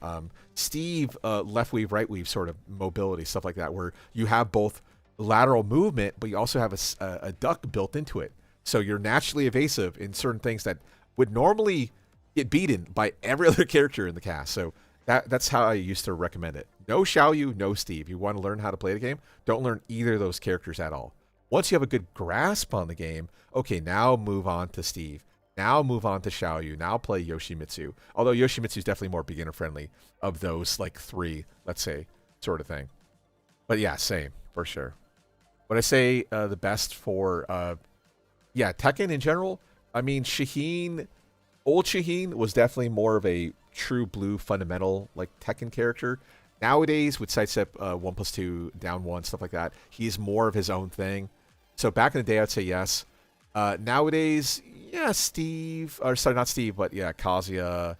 Steve left weave, right weave sort of mobility, stuff like that, where you have both lateral movement, but you also have a duck built into it. So you're naturally evasive in certain things that would normally get beaten by every other character in the cast. So that's how I used to recommend it. No Xiaoyu, no Steve. You want to learn how to play the game, don't learn either of those characters at all. Once you have a good grasp on the game, okay, now move on to Steve. Now move on to Xiaoyu. Now play Yoshimitsu. Although Yoshimitsu is definitely more beginner friendly of those like three, let's say, sort of thing. But yeah, same for sure. When I say the best for Tekken in general, I mean Shaheen, old Shaheen was definitely more of a true blue fundamental like Tekken character. Nowadays with sidestep 1+2 down 1 stuff like that, he's more of his own thing. So back in the day, I'd say yes. Nowadays, yeah, Steve, or sorry, not Steve, but yeah, Kazuya.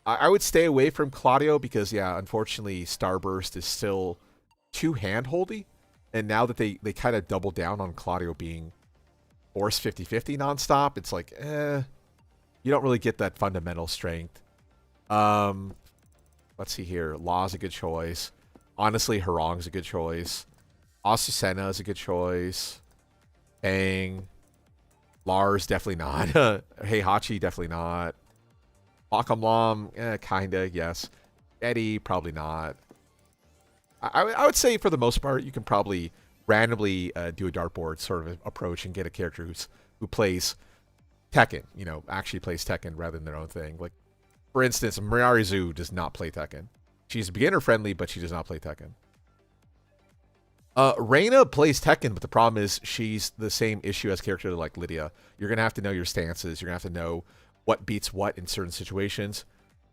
I would stay away from Claudio because, yeah, unfortunately, Starburst is still too handholdy. And now that they kind of double down on Claudio being Force 50-50 nonstop, it's like, you don't really get that fundamental strength. Let's see here. Law's a good choice. Honestly, Hwoarang's a good choice. Azucena is a good choice. Bang. Lars, definitely not. Heihachi, definitely not. Akamlam, kinda, yes. Eddie, probably not. I would say for the most part, you can probably randomly do a dartboard sort of approach and get a character who plays Tekken, actually plays Tekken rather than their own thing. Like, for instance, Miary Zo does not play Tekken. She's beginner friendly, but she does not play Tekken. Reina plays Tekken, but the problem is she's the same issue as character like Lidia. You're going to have to know your stances. You're going to have to know what beats what in certain situations.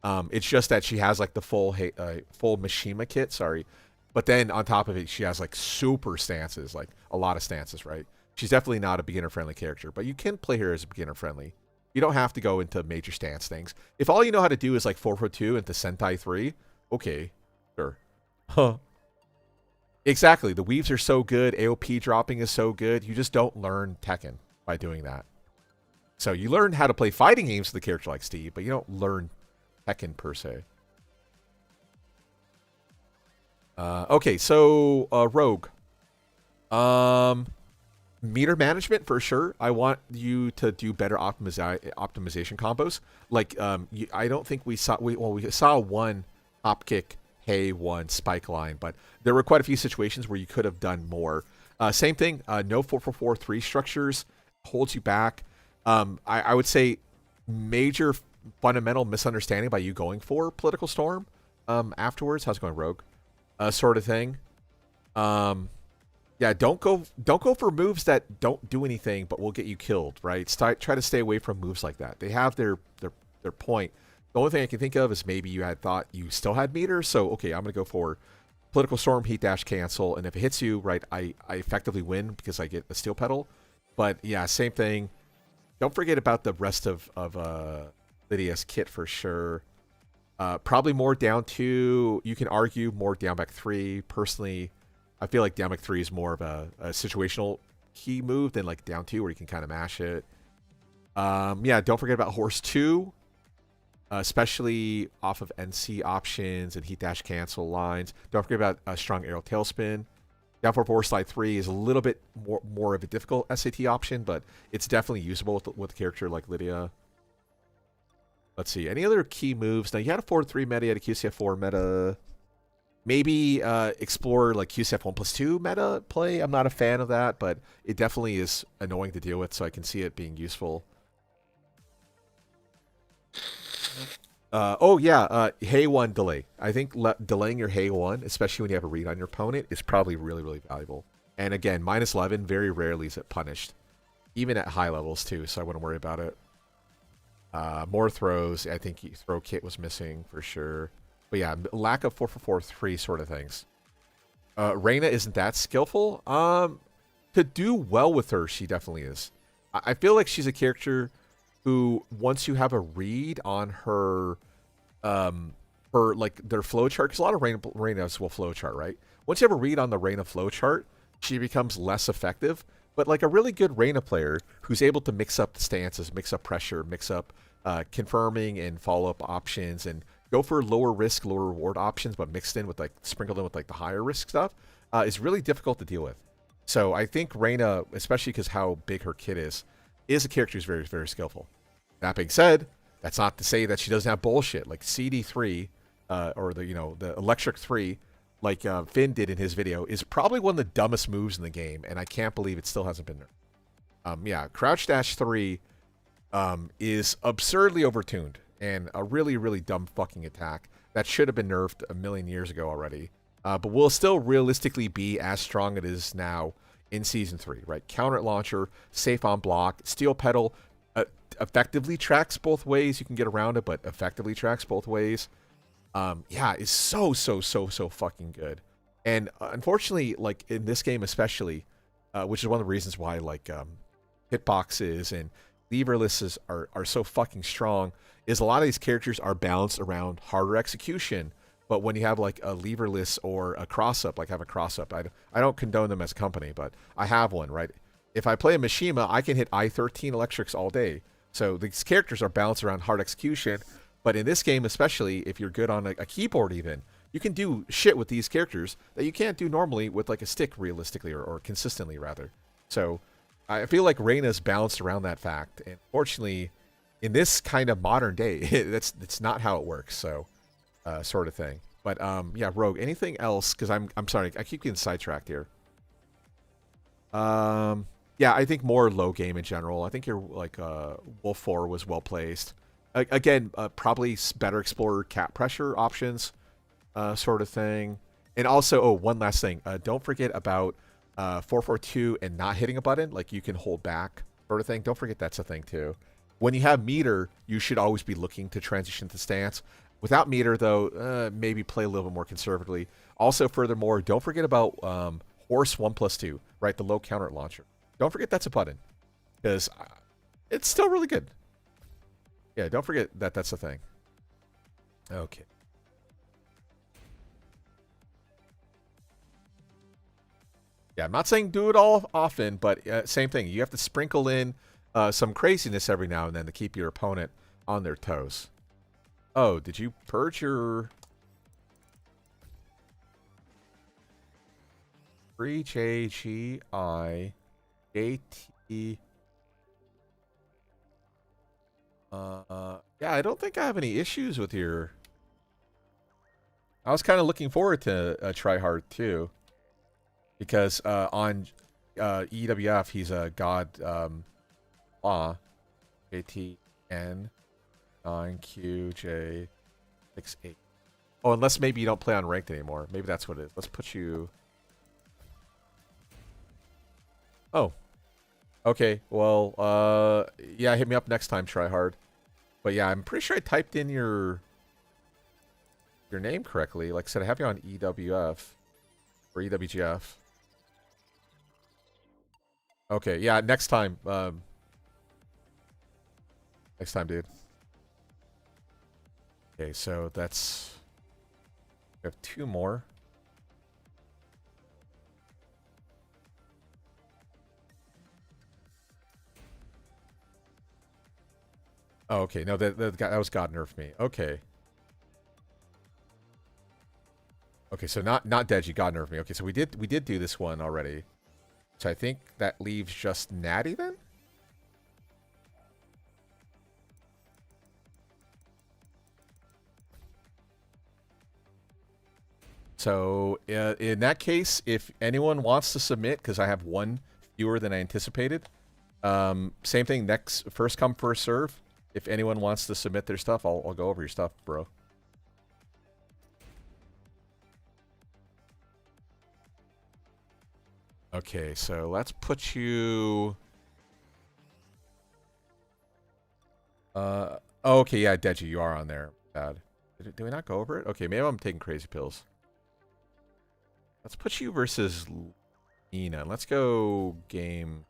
It's just that she has like the full Mishima kit, sorry. But then on top of it, she has like super stances, like a lot of stances, right? She's definitely not a beginner-friendly character, but you can play her as a beginner-friendly. You don't have to go into major stance things. If all you know how to do is like 4-4-2 into Sentai 3, okay, sure. Huh. Exactly. The weaves are so good. AOP dropping is so good. You just don't learn Tekken by doing that. So you learn how to play fighting games with a character like Steve, but you don't learn Tekken per se. Okay, so Rogue. Meter management for sure. I want you to do better optimization combos. Like I don't think we saw we saw one hop kick, one spike line, but there were quite a few situations where you could have done more. Same thing. No 4-4-4-3 structures holds you back. I would say major fundamental misunderstanding by you going for Political Storm afterwards. How's it going, Rogue? Sort of thing. Yeah, don't go for moves that don't do anything but will get you killed, right? Try to stay away from moves like that. They have their point. The only thing I can think of is maybe you had thought you still had meter, so okay, I'm gonna go for Political Storm, Heat Dash, cancel, and if it hits you, right, I effectively win because I get a steel pedal. But yeah, same thing. Don't forget about the rest of Lidia's kit for sure. Probably more down 2. You can argue more down back 3. Personally, I feel like down back 3 is more of a situational key move than like down 2 where you can kind of mash it. Yeah, don't forget about Horse 2, especially off of NC options and Heat Dash cancel lines. Don't forget about Strong Arrow Tailspin. Down 4 Slide 3 is a little bit more of a difficult SAT option, but it's definitely usable with a character like Lidia. Let's see. Any other key moves? Now, you had a 4-3 meta, you had a QCF 4 meta. Maybe explore like QCF 1+2 meta play. I'm not a fan of that, but it definitely is annoying to deal with, so I can see it being useful. Hey 1 delay. I think delaying your Hey 1, especially when you have a read on your opponent, is probably really, really valuable. And again, -11, very rarely is it punished. Even at high levels too, so I wouldn't worry about it. More throws. I think throw kit was missing for sure. But yeah, lack of 4-4-4-3 sort of things. Reina isn't that skillful. To do well with her, she definitely is. I feel like she's a character who, once you have a read on her, like their flow chart, because a lot of Reinas will flow chart, right? Once you have a read on the Reina flow chart, she becomes less effective. But like a really good Reina player who's able to mix up the stances, mix up pressure, mix up confirming and follow-up options, and go for lower risk, lower reward options, but mixed in with like sprinkled in with like the higher risk stuff, is really difficult to deal with. So I think Reina, especially because how big her kit is a character who's very, very skillful. That being said, that's not to say that she doesn't have bullshit. Like CD3, or the Electric 3, like Finn did in his video, is probably one of the dumbest moves in the game, and I can't believe it still hasn't been there. Yeah, Crouch Dash 3 is absurdly overtuned, and a really, really dumb fucking attack that should have been nerfed a million years ago already. But will still realistically be as strong as it is now in Season 3, right? Counter launcher, safe on block, steel pedal, effectively tracks both ways. You can get around it, but effectively tracks both ways. Yeah, is so fucking good. And unfortunately, like in this game especially, which is one of the reasons why like hitboxes and leverlesses are so fucking strong, is a lot of these characters are balanced around harder execution. But when you have like a leverless or a cross-up, like I have a cross-up, I don't condone them as a company, but I have one, right? If I play a Mishima, I can hit I-13 electrics all day. So these characters are balanced around hard execution. But in this game, especially, if you're good on a keyboard even, you can do shit with these characters that you can't do normally with like a stick, realistically, or consistently, rather. So I feel like Reina's balanced around that fact. And fortunately, in this kind of modern day, that's not how it works. So... sort of thing. But yeah, Rogue, anything else? Because I'm sorry, I keep getting sidetracked here. Yeah, I think more low game in general. I think your like Wolf 4 was well placed. Again, probably better explorer cap pressure options, sort of thing. And also, oh, one last thing. Don't forget about 442 and not hitting a button. Like you can hold back, sort of thing. Don't forget that's a thing too. When you have meter, you should always be looking to transition to stance. Without meter, though, maybe play a little bit more conservatively. Also, furthermore, don't forget about Horse 1+2, right? The low counter launcher. Don't forget that's a button, because it's still really good. Yeah, don't forget that that's a thing. Okay. Yeah, I'm not saying do it all often, but same thing. You have to sprinkle in some craziness every now and then to keep your opponent on their toes. Oh, did you purge your... H-A-G-I-A-T... Yeah, I don't think I have any issues with your... I was kind of looking forward to Tryhard, too. Because on EWF, he's a God... Law. A-T-N... 9QJ68. Oh, unless maybe you don't play on ranked anymore. Maybe that's what it is. Let's put you... Oh. Okay, well, yeah, hit me up next time, try hard. But yeah, I'm pretty sure I typed in your name correctly. Like I said, I have you on EWF. Or EWGF. Okay, yeah, next time. Next time, dude. Okay, so that's... We have two more. Oh, okay. No, that was God nerfed me. Okay. Okay, so not Deji, God nerfed me. Okay, so we did do this one already. So I think that leaves just Natty then? So in that case, if anyone wants to submit, because I have one fewer than I anticipated, same thing. First come, first serve. If anyone wants to submit their stuff, I'll go over your stuff, bro. Okay, so let's put you. Oh, okay, yeah, Deji, you are on there. Bad. Did we not go over it? Okay, maybe I'm taking crazy pills. Let's put you versus Lina. Let's go game.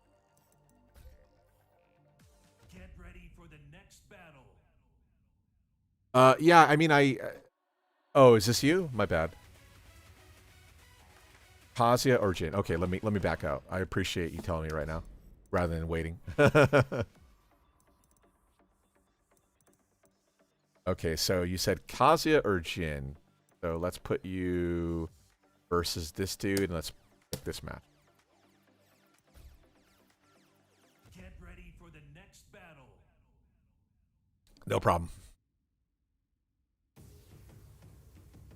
Get ready for the next battle. Yeah, I mean, oh, is this you? My bad. Kazuya or Jin? Okay, let me back out. I appreciate you telling me right now, rather than waiting. Okay, so you said Kazuya or Jin. So let's put you versus this dude, and let's pick this match. Get ready for the next battle. No problem.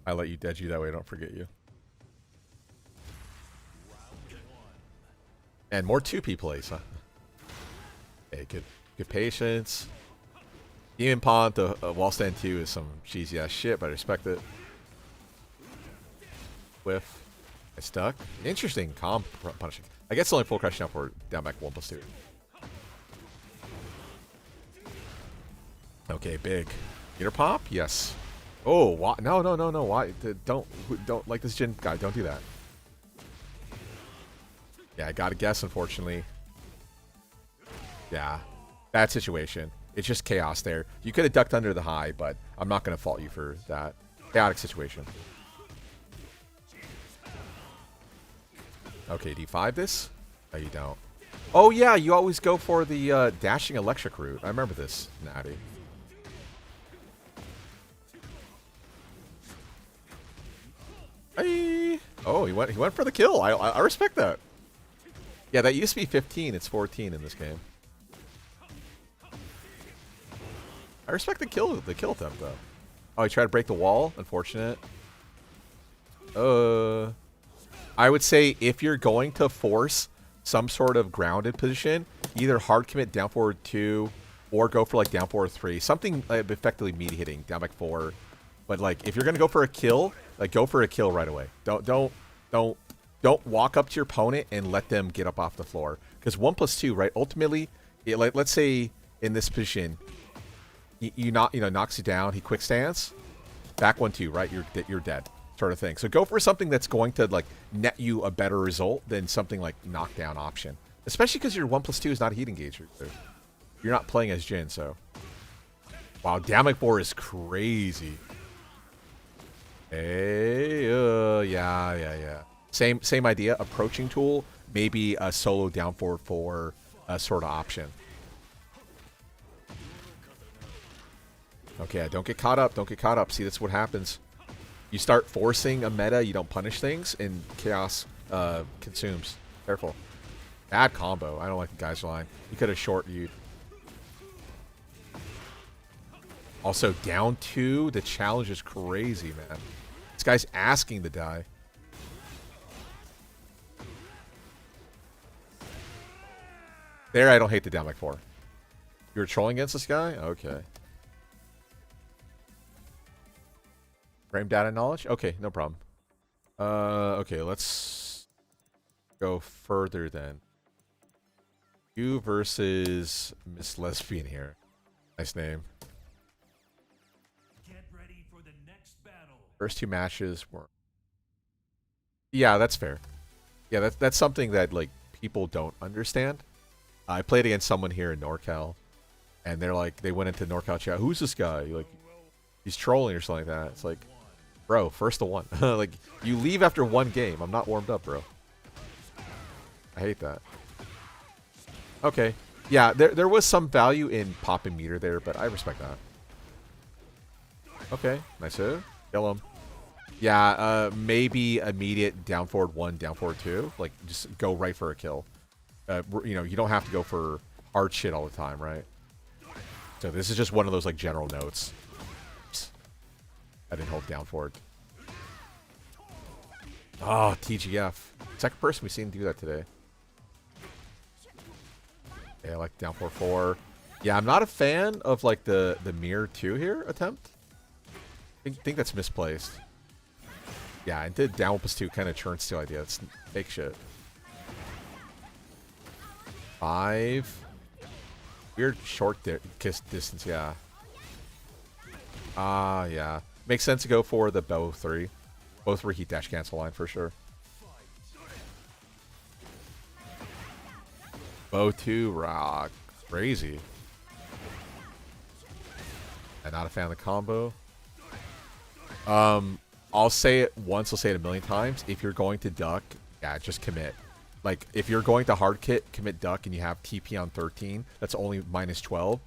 I let you dead you that way I don't forget you. And more 2P plays, huh? Hey, good patience. Demon Pawn to wall stand 2 is some cheesy ass shit, but I respect it. Whiff. I stuck. Interesting comp punishing. I guess it's only full crush now for down back 1+2. Okay, big. Meter pop? Yes. Oh, why? No. Why? Don't like this Jin guy. Don't do that. Yeah, I gotta guess, unfortunately. Yeah. Bad situation. It's just chaos there. You could have ducked under the high, but I'm not gonna fault you for that. Chaotic situation. Okay, D5 this? No, you don't. Oh, yeah, you always go for the dashing electric route. I remember this, Natty. Hey. Oh, he went for the kill. I respect that. Yeah, that used to be 15. It's 14 in this game. I respect the kill attempt though. Oh, he tried to break the wall. Unfortunate. I would say if you're going to force some sort of grounded position, either hard commit down forward 2 or go for like down forward 3. Something effectively meat hitting down back 4. But like if you're gonna go for a kill, like go for a kill right away. Don't walk up to your opponent and let them get up off the floor. Because 1+2, right? Ultimately, let's say in this position, knocks you down. He quick stands, back 1-2, right? You're dead, sort of thing. So go for something that's going to like net you a better result than something like knockdown option. Especially because your 1+2 is not a heat engager. You're not playing as Jin, so. Wow, damage 4 is crazy. Hey, yeah. Same idea. Approaching tool, maybe a solo down forward 4 sort of option. Okay, don't get caught up. Don't get caught up. See, that's what happens. You start forcing a meta, you don't punish things, and chaos consumes. Careful. Bad combo. I don't like the guy's line. He could have short viewed. Also, down 2. The challenge is crazy, man. This guy's asking to die. There, I don't hate the down back 4. You were trolling against this guy? Okay. Frame data knowledge? Okay, no problem. Okay, let's go further then. You versus Miss Lesbian here. Nice name. Get ready for the next battle. First 2 matches were... Yeah, that's fair. Yeah, that's something that like people don't understand. I played against someone here in NorCal, and they're like, they went into NorCal chat. Who's this guy? Like, he's trolling or something like that. It's like, bro, first to 1. Like, you leave after 1 game. I'm not warmed up, bro. I hate that. Okay. Yeah, there was some value in popping meter there, but I respect that. Okay, nice hit. Kill him. Yeah, maybe immediate down forward 1, down forward 2. Like, just go right for a kill. You don't have to go for hard shit all the time, right? So this is just one of those like general notes. Oops. I didn't hold down forward. Oh, TGF. Second person we've seen do that today. Yeah, like down forward 4. Yeah, I'm not a fan of like the mirror 2 here attempt. I think that's misplaced. Yeah, and did down 2 kind of churn steal idea. It's fake shit. 5. Weird short kiss distance, yeah. Yeah. Makes sense to go for the bow 3. Both were heat dash cancel line for sure. Bow 2 rock. Crazy. I'm not a fan of the combo. I'll say it once, I'll say it a million times. If you're going to duck, yeah, just commit. Like, if you're going to hard kit, commit duck, and you have TP on 13, that's only minus 12.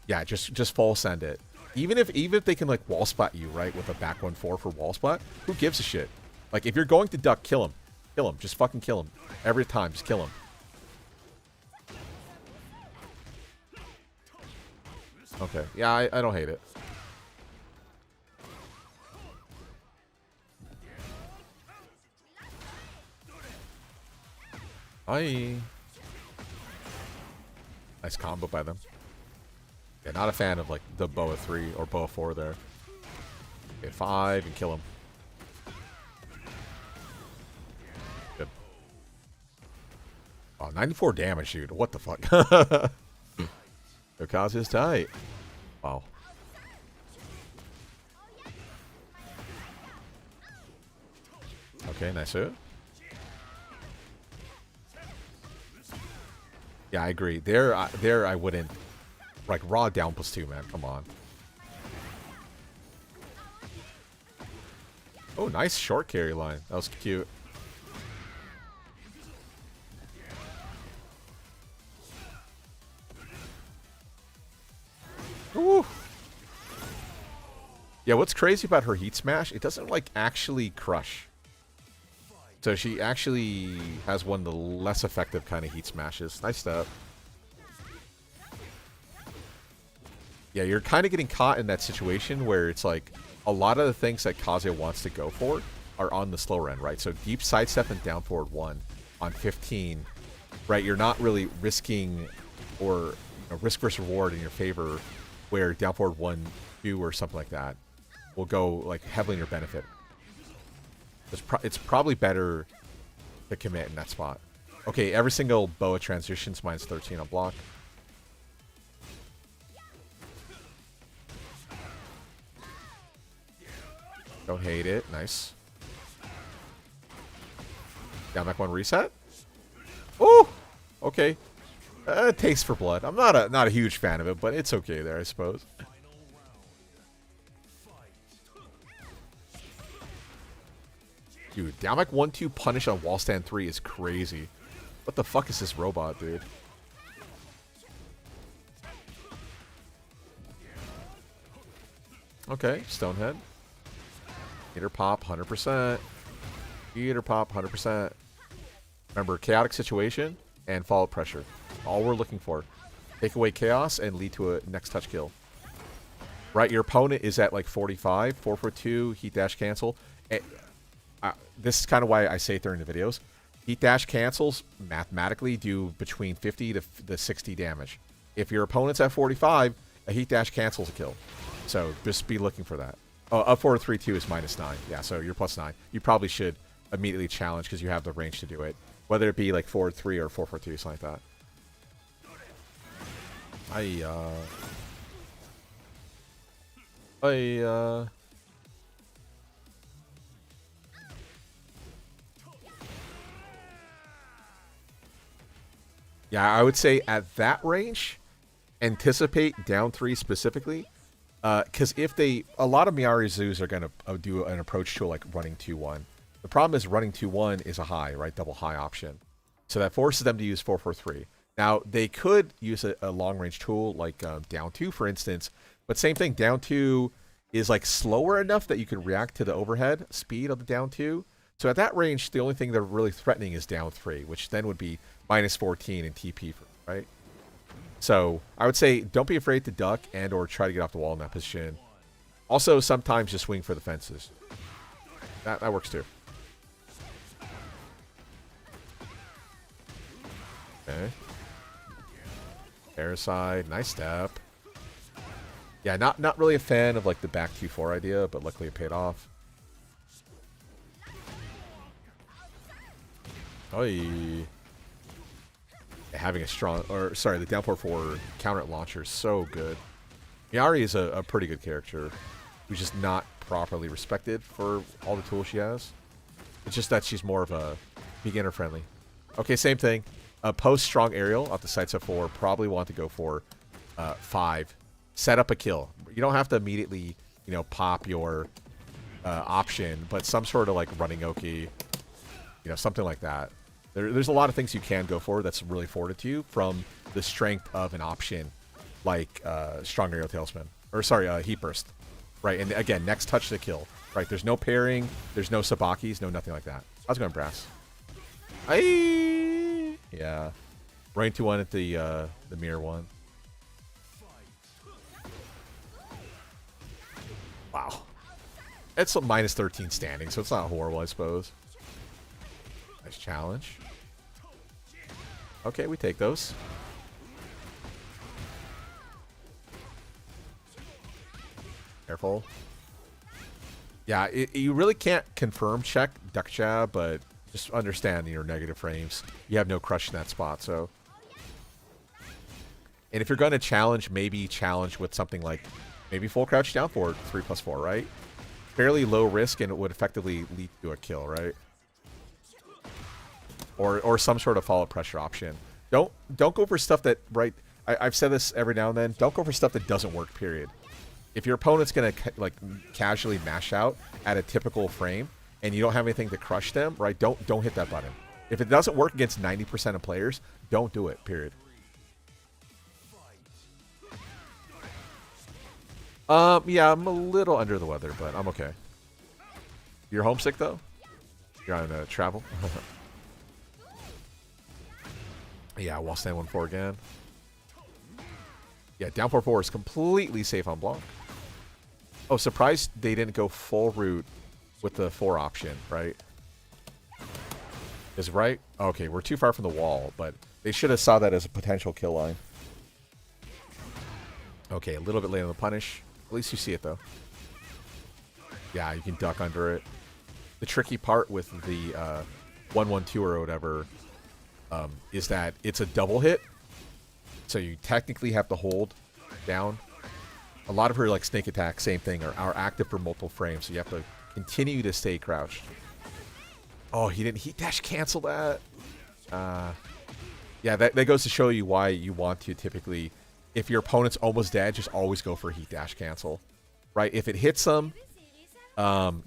Yeah, just full send it. Even if they can, like, wall splat you, right, with a back 1-4 for wall splat, who gives a shit? Like, if you're going to duck, kill him. Kill him. Just fucking kill him. Every time, just kill him. Okay. Yeah, I don't hate it. Aye. Nice combo by them. Yeah, not a fan of like the boa 3 or boa 4 there. Okay, 5 and kill him. Good. Oh, 94 damage, dude. What the fuck? Kazuya's tight. Wow. Okay, nice hit. Yeah, I agree. There I wouldn't. Like, raw down +2, man. Come on. Oh, nice short carry line. That was cute. Woo. Yeah, what's crazy about her heat smash, it doesn't, like, actually crush. So she actually has one of the less effective kind of heat smashes. Nice stuff. Yeah, you're kind of getting caught in that situation where it's like a lot of the things that Kazuya wants to go for are on the slower end, right? So deep sidestep and down forward 1 on 15, right? You're not really risking or risk versus reward in your favor where down forward 1, 2 or something like that will go like heavily in your benefit. It's probably better to commit in that spot. Okay, every single boa transitions minus 13 on block. Don't hate it. Nice. Down back 1 reset. Oh, okay. Taste for blood. I'm not a huge fan of it, but it's okay there, I suppose. Dude, down back 1-2 punish on wall stand 3 is crazy. What the fuck is this robot, dude? Okay, Stonehead. Eater pop, 100%. Eater pop, 100%. Remember, chaotic situation and follow pressure. All we're looking for. Take away chaos and lead to a next touch kill. Right, your opponent is at like 45, 4-4-2, heat dash cancel. This is kind of why I say it during the videos. Heat dash cancels mathematically do between 50 to 60 damage. If your opponent's at 45, a heat dash cancels a kill. So just be looking for that. Oh, up 4-3-2 is -9. Yeah, so you're +9. You probably should immediately challenge because you have the range to do it. Whether it be like 4-3 or 4-4-2, something like that. Yeah, I would say at that range, anticipate down 3 specifically. Because a lot of Miary Zoos are going to do an approach to like running 2-1. The problem is running 2-1 is a high, right? Double high option. So that forces them to use 4-4-3. Now, they could use a long-range tool like down 2, for instance. But same thing, down 2 is like slower enough that you can react to the overhead speed of the down 2. So at that range, the only thing they're really threatening is down 3, which then would be -14 in TP, right? So I would say don't be afraid to duck and or try to get off the wall in that position. Also, sometimes just swing for the fences. That works too. Okay. Parasite, nice step. Yeah, not really a fan of like the back 2-4 idea, but luckily it paid off. Oi. Having a strong, or sorry, the down 4 counter launcher is so good. Miary is a pretty good character who's just not properly respected for all the tools she has. It's just that she's more of a beginner friendly. Okay, same thing. Post strong aerial off the sights of 4. Probably want to go for 5. Set up a kill. You don't have to immediately, pop your option, but some sort of like running Oki, something like that. There's a lot of things you can go for that's really forwarded to you from the strength of an option like strong aerial tailspin. Or sorry, heat burst. Right, and again, next touch to kill. Right, there's no pairing, there's no sabakis, no nothing like that. I was going brass. Aye! Yeah. Running 2-1 at the mirror one. Wow. It's a minus 13 standing, so it's not horrible, I suppose. Nice challenge. Okay, we take those. Careful. Yeah, you really can't confirm check duck jab, but just understand your negative frames. You have no crush in that spot, so. And if you're going to challenge, maybe challenge with something like maybe full crouch down forward 3+4, right? Fairly low risk, and it would effectively lead to a kill, right? Or some sort of follow pressure option. Don't go for stuff that, right? I've said this every now and then. Don't go for stuff that doesn't work, period. If your opponent's going to like casually mash out at a typical frame and you don't have anything to crush them, right? Don't hit that button. If it doesn't work against 90% of players, don't do it, period. Yeah, I'm a little under the weather, but I'm okay. You're homesick though? You're on travel? Yeah, wall stand 1-4 again. Yeah, down 4-4 is completely safe on block. Oh, surprised they didn't go full route with the 4 option, right? Is right? Okay, we're too far from the wall, but they should have saw that as a potential kill line. Okay, a little bit late on the punish. At least you see it, though. Yeah, you can duck under it. The tricky part with the 1-1-2 or whatever is that it's a double hit. So you technically have to hold down. A lot of her like snake attack, same thing, are active for multiple frames. So you have to continue to stay crouched. Oh, he didn't heat dash cancel that. Yeah, that goes to show you why you want to typically, if your opponent's almost dead, just always go for a heat dash cancel. Right? If it hits them,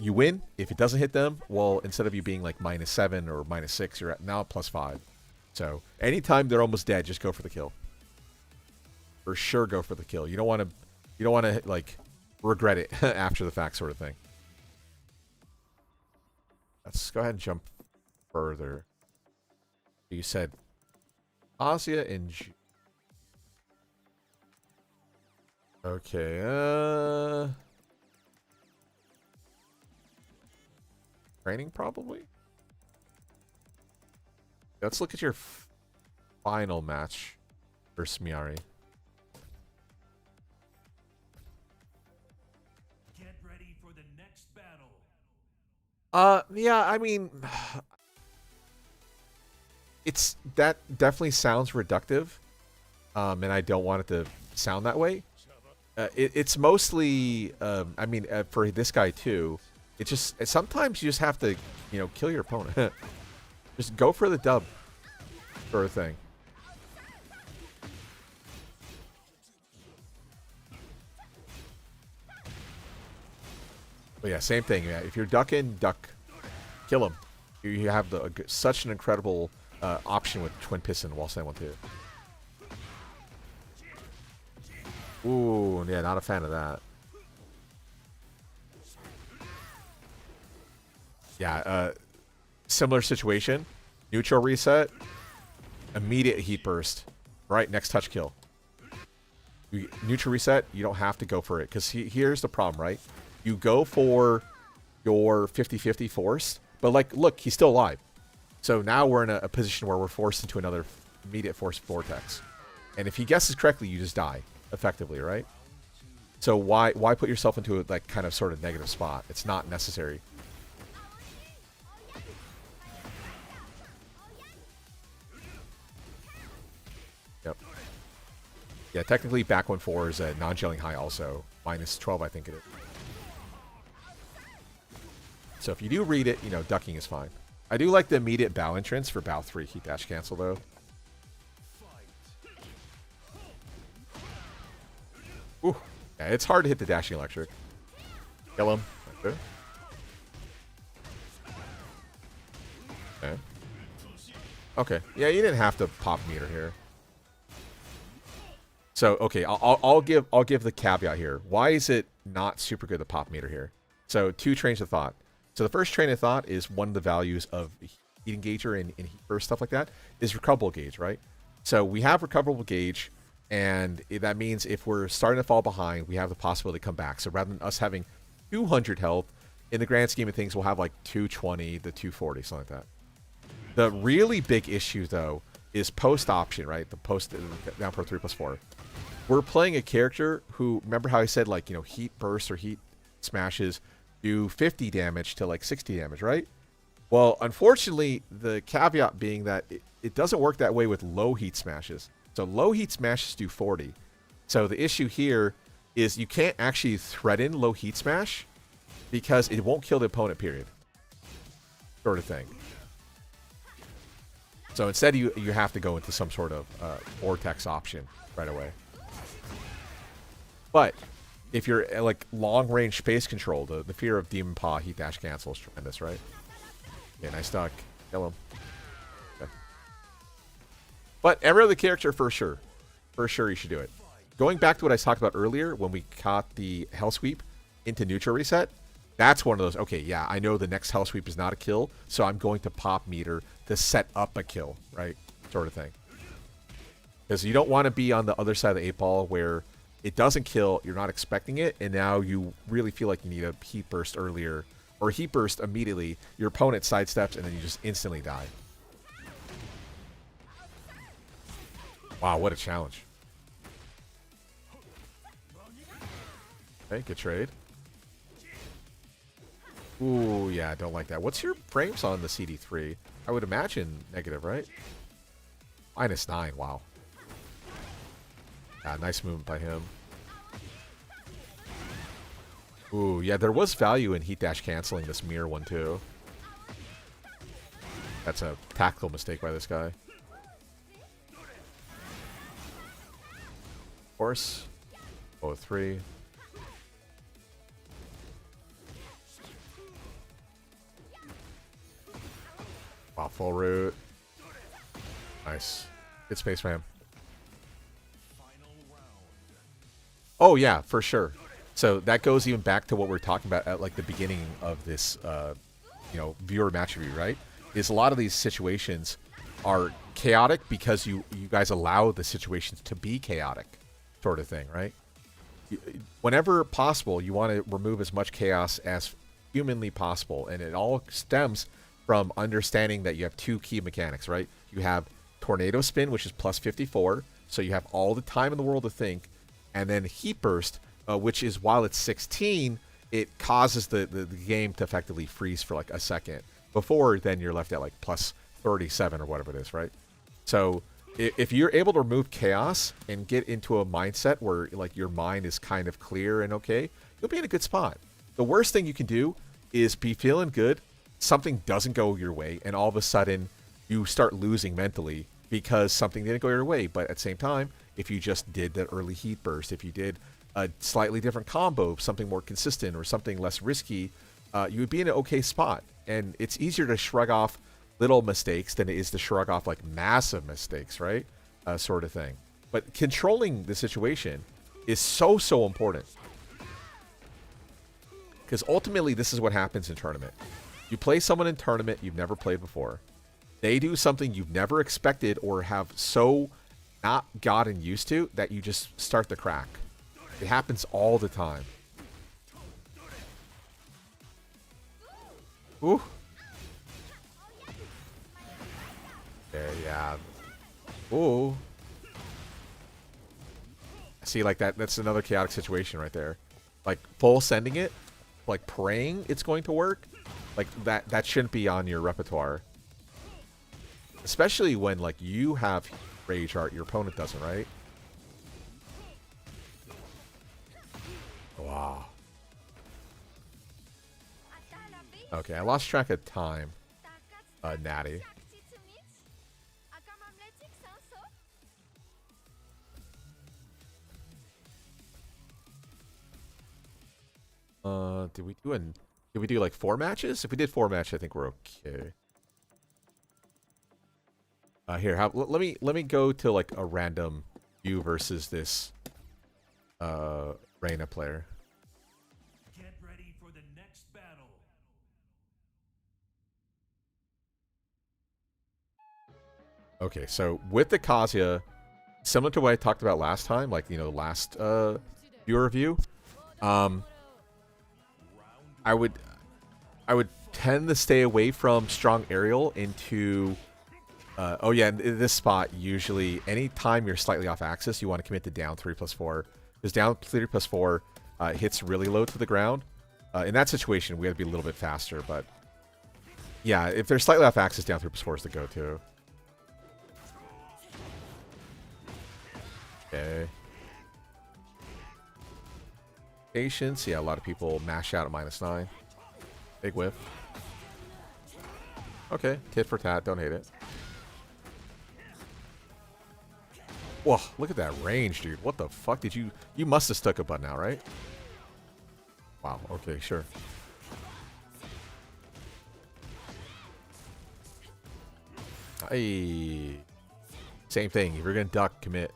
you win. If it doesn't hit them, well, instead of you being like -7 or -6, you're at now +5. So anytime they're almost dead, just go for the kill. For sure, go for the kill. You don't want to like regret it after the fact, sort of thing. Let's go ahead and jump further. You said Kazuya and okay. Training probably. Let's look at your final match versus Miary. Get ready for the next battle. Yeah, I mean, that definitely sounds reductive, and I don't want it to sound that way. It's mostly, I mean, for this guy too. It's just sometimes you just have to, kill your opponent. Just go for the dub, sort of thing. But yeah, same thing. Yeah, if you're ducking, duck, kill him. You have such an incredible option with twin piston wall stand 1-2. Ooh, yeah, not a fan of that. Yeah, similar situation. Neutral reset. Immediate heat burst. Right, next touch kill. Neutral reset, you don't have to go for it. Because here's the problem, right? You go for your 50-50 forced. But, like, look, he's still alive. So now we're in a position where we're forced into another immediate force vortex. And if he guesses correctly, you just die. Effectively, right? So why put yourself into a, like, kind of sort of negative spot? It's not necessary. Yep. Yeah, technically back 1-4 is a non-gelling high also. -12, I think it is. So if you do read it, ducking is fine. I do like the immediate bow entrance for bow 3 heat dash cancel though. Yeah, it's hard to hit the dashing electric. Kill him. Okay. Okay. Okay. Yeah, you didn't have to pop meter here. So okay, I'll give the caveat here. Why is it not super good to pop meter here? So 2 trains of thought. So the first train of thought is one of the values of heat engager and heat burst stuff like that is recoverable gauge, right? So we have recoverable gauge, and that means if we're starting to fall behind, we have the possibility to come back. So rather than us having 200 health, in the grand scheme of things, we'll have like 220 to 240, something like that. The really big issue though is post option, right? The post down pro 3+4. We're playing a character who, remember how I said, like, you know, heat bursts or heat smashes do 50 damage to like 60 damage, right? Well, unfortunately, the caveat being that it doesn't work that way with low heat smashes. So low heat smashes do 40. So the issue here is you can't actually threaten low heat smash because it won't kill the opponent, period. Sort of thing. So instead, you have to go into some sort of vortex option right away. But if you're like long range space control, the fear of Demon Paw heat dash cancel is tremendous, right? Yeah, nice duck. Kill him. Okay. But every other character, for sure you should do it. Going back to what I talked about earlier, when we caught the Hell Sweep into neutral reset, that's one of those, okay, yeah, I know the next Hell Sweep is not a kill, so I'm going to pop meter to set up a kill, right? Sort of thing. Because you don't want to be on the other side of the 8-ball where it doesn't kill, you're not expecting it, and now you really feel like you need a heat burst earlier, or heat burst immediately, your opponent sidesteps, and then you just instantly die. Wow, what a challenge. Okay, good trade. Ooh, yeah, I don't like that. What's your frames on the CD3? I would imagine negative, right? -9, wow. Yeah, nice movement by him. Ooh, yeah, there was value in heat dash canceling this mirror one, too. That's a tactical mistake by this guy. Of course. 0-3. Wow, full root. Nice. Good space for him. Oh, yeah, for sure. So that goes even back to what we're talking about at like the beginning of this, you know, viewer match review, right? Is a lot of these situations are chaotic because you guys allow the situations to be chaotic, sort of thing, right? Whenever possible, you want to remove as much chaos as humanly possible, and it all stems from understanding that you have 2 key mechanics, right? You have tornado spin, which is plus 54, so you have all the time in the world to think, and then heat burst, which is, while it's 16, it causes the game to effectively freeze for like a second. Before then, you're left at like plus 37 or whatever it is, right? So if you're able to remove chaos and get into a mindset where like your mind is kind of clear and okay, you'll be in a good spot. The worst thing you can do is be feeling good, something doesn't go your way, and all of a sudden you start losing mentally because something didn't go your way. But at the same time, if you just did that early heat burst, if you did a slightly different combo, something more consistent or something less risky, you would be in an okay spot. And it's easier to shrug off little mistakes than it is to shrug off like massive mistakes, right? Sort of thing. But controlling the situation is so important. Because ultimately, this is what happens in tournament. You play someone in tournament you've never played before. They do something you've never expected or have so not gotten used to that you just start to crack. It happens all the time. Ooh. Okay, yeah. Ooh. See, like that's another chaotic situation right there. Like full sending it, like praying it's going to work. Like that shouldn't be on your repertoire. Especially when like you have rage art, your opponent doesn't, right? Wow. Okay, I lost track of time. Natty. Did we do like 4 matches? If we did 4 matches, I think we're okay. Here, let me go to like a random you versus this Reina player. Get ready for the next battle. Okay, so with the Kazuya, similar to what I talked about last time, like the last viewer review, I would tend to stay away from strong aerial into. Oh yeah, in this spot, usually anytime you're slightly off axis, you want to commit to down 3+4. Because down 3+4 hits really low to the ground. In that situation, we have to be a little bit faster, but yeah, if they're slightly off axis, down 3+4 is the go-to. Okay. Patience. Yeah, a lot of people mash out at -9. Big whiff. Okay, tit for tat. Don't hate it. Whoa, look at that range, dude. What the fuck did you... You must have stuck a button out, right? Wow, okay, sure. Hey. Same thing. If you're going to duck, commit.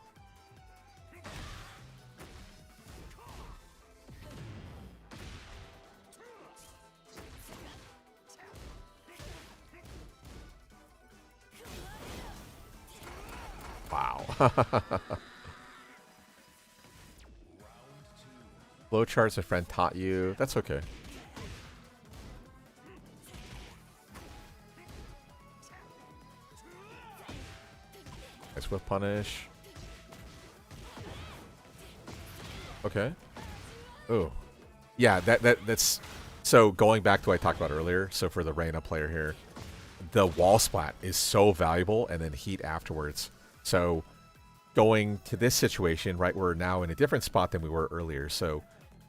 Wow. Flowcharts a friend taught you. That's okay. Nice whip punish. Okay. Oh. Yeah, that's... So, going back to what I talked about earlier, so for the Reina player here, the wall splat is so valuable, and then heat afterwards. So, going to this situation, right, we're now in a different spot than we were earlier. So,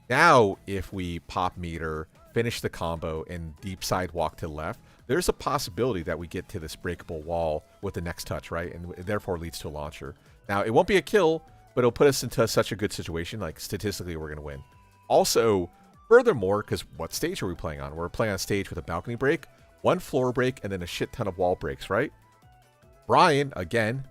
now if we pop meter, finish the combo, and deep side walk to the left, there's a possibility that we get to this breakable wall with the next touch, right? And it therefore leads to a launcher. Now, it won't be a kill, but it'll put us into such a good situation, like statistically we're going to win. Also, furthermore, because what stage are we playing on? We're playing on a stage with a balcony break, 1 floor break, and then a shit ton of wall breaks, right? Brian, again,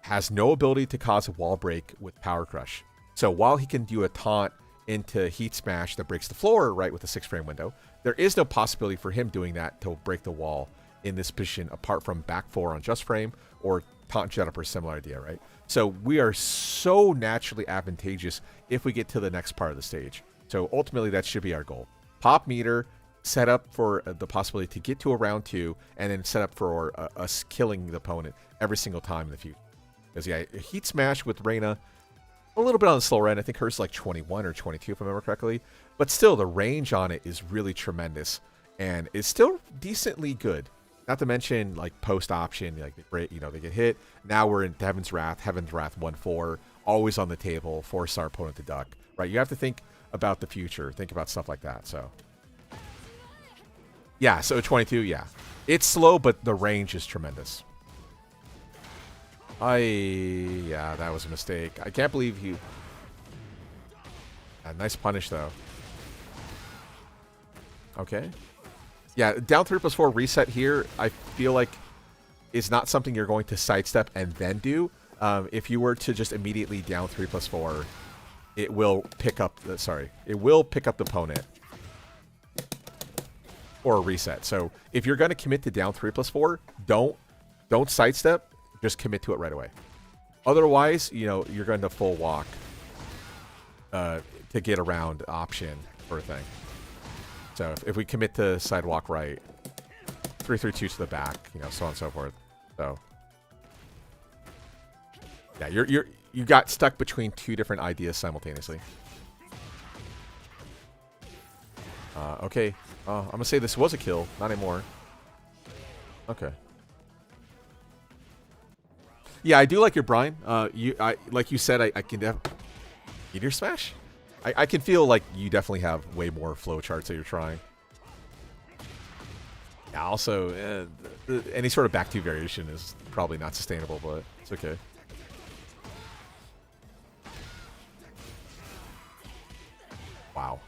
has no ability to cause a wall break with Power Crush. So while he can do a taunt into Heat Smash that breaks the floor, right, with a 6-frame window, there is no possibility for him doing that to break the wall in this position apart from back 4 on Just Frame or Taunt Jet Up or similar idea, right? So we are so naturally advantageous if we get to the next part of the stage. So ultimately that should be our goal. Pop meter, set up for the possibility to get to a round 2, and then set up for us killing the opponent every single time in the future. Because, yeah, Heat Smash with Reina, a little bit on the slower end. I think hers is like 21 or 22, if I remember correctly. But still, the range on it is really tremendous. And it's still decently good. Not to mention, like, post-option, like, they get hit. Now we're in Heaven's Wrath 1-4, always on the table, force our opponent to duck. Right? You have to think about the future. Think about stuff like that, so. Yeah, so 22, yeah. It's slow, but the range is tremendous. Yeah, that was a mistake. I can't believe you... nice punish, though. Okay. Yeah, down 3+4 reset here, I feel like is not something you're going to sidestep and then do. If you were to just immediately down 3+4, it will pick up the... Sorry. It will pick up the opponent. Or a reset. So, if you're going to commit to down 3+4, don't sidestep. Just commit to it right away. Otherwise, you're going to full walk to get around option sort of thing. So if we commit to sidewalk right, 3-3-2 to the back, so on and so forth. So yeah, you got stuck between 2 different ideas simultaneously. Okay, I'm gonna say this was a kill, not anymore. Okay. Yeah, I do like your Brian. Like you said, I can meteor smash. I can feel like you definitely have way more flow charts that you're trying. Yeah, also, any sort of back 2 variation is probably not sustainable, but it's okay. Wow.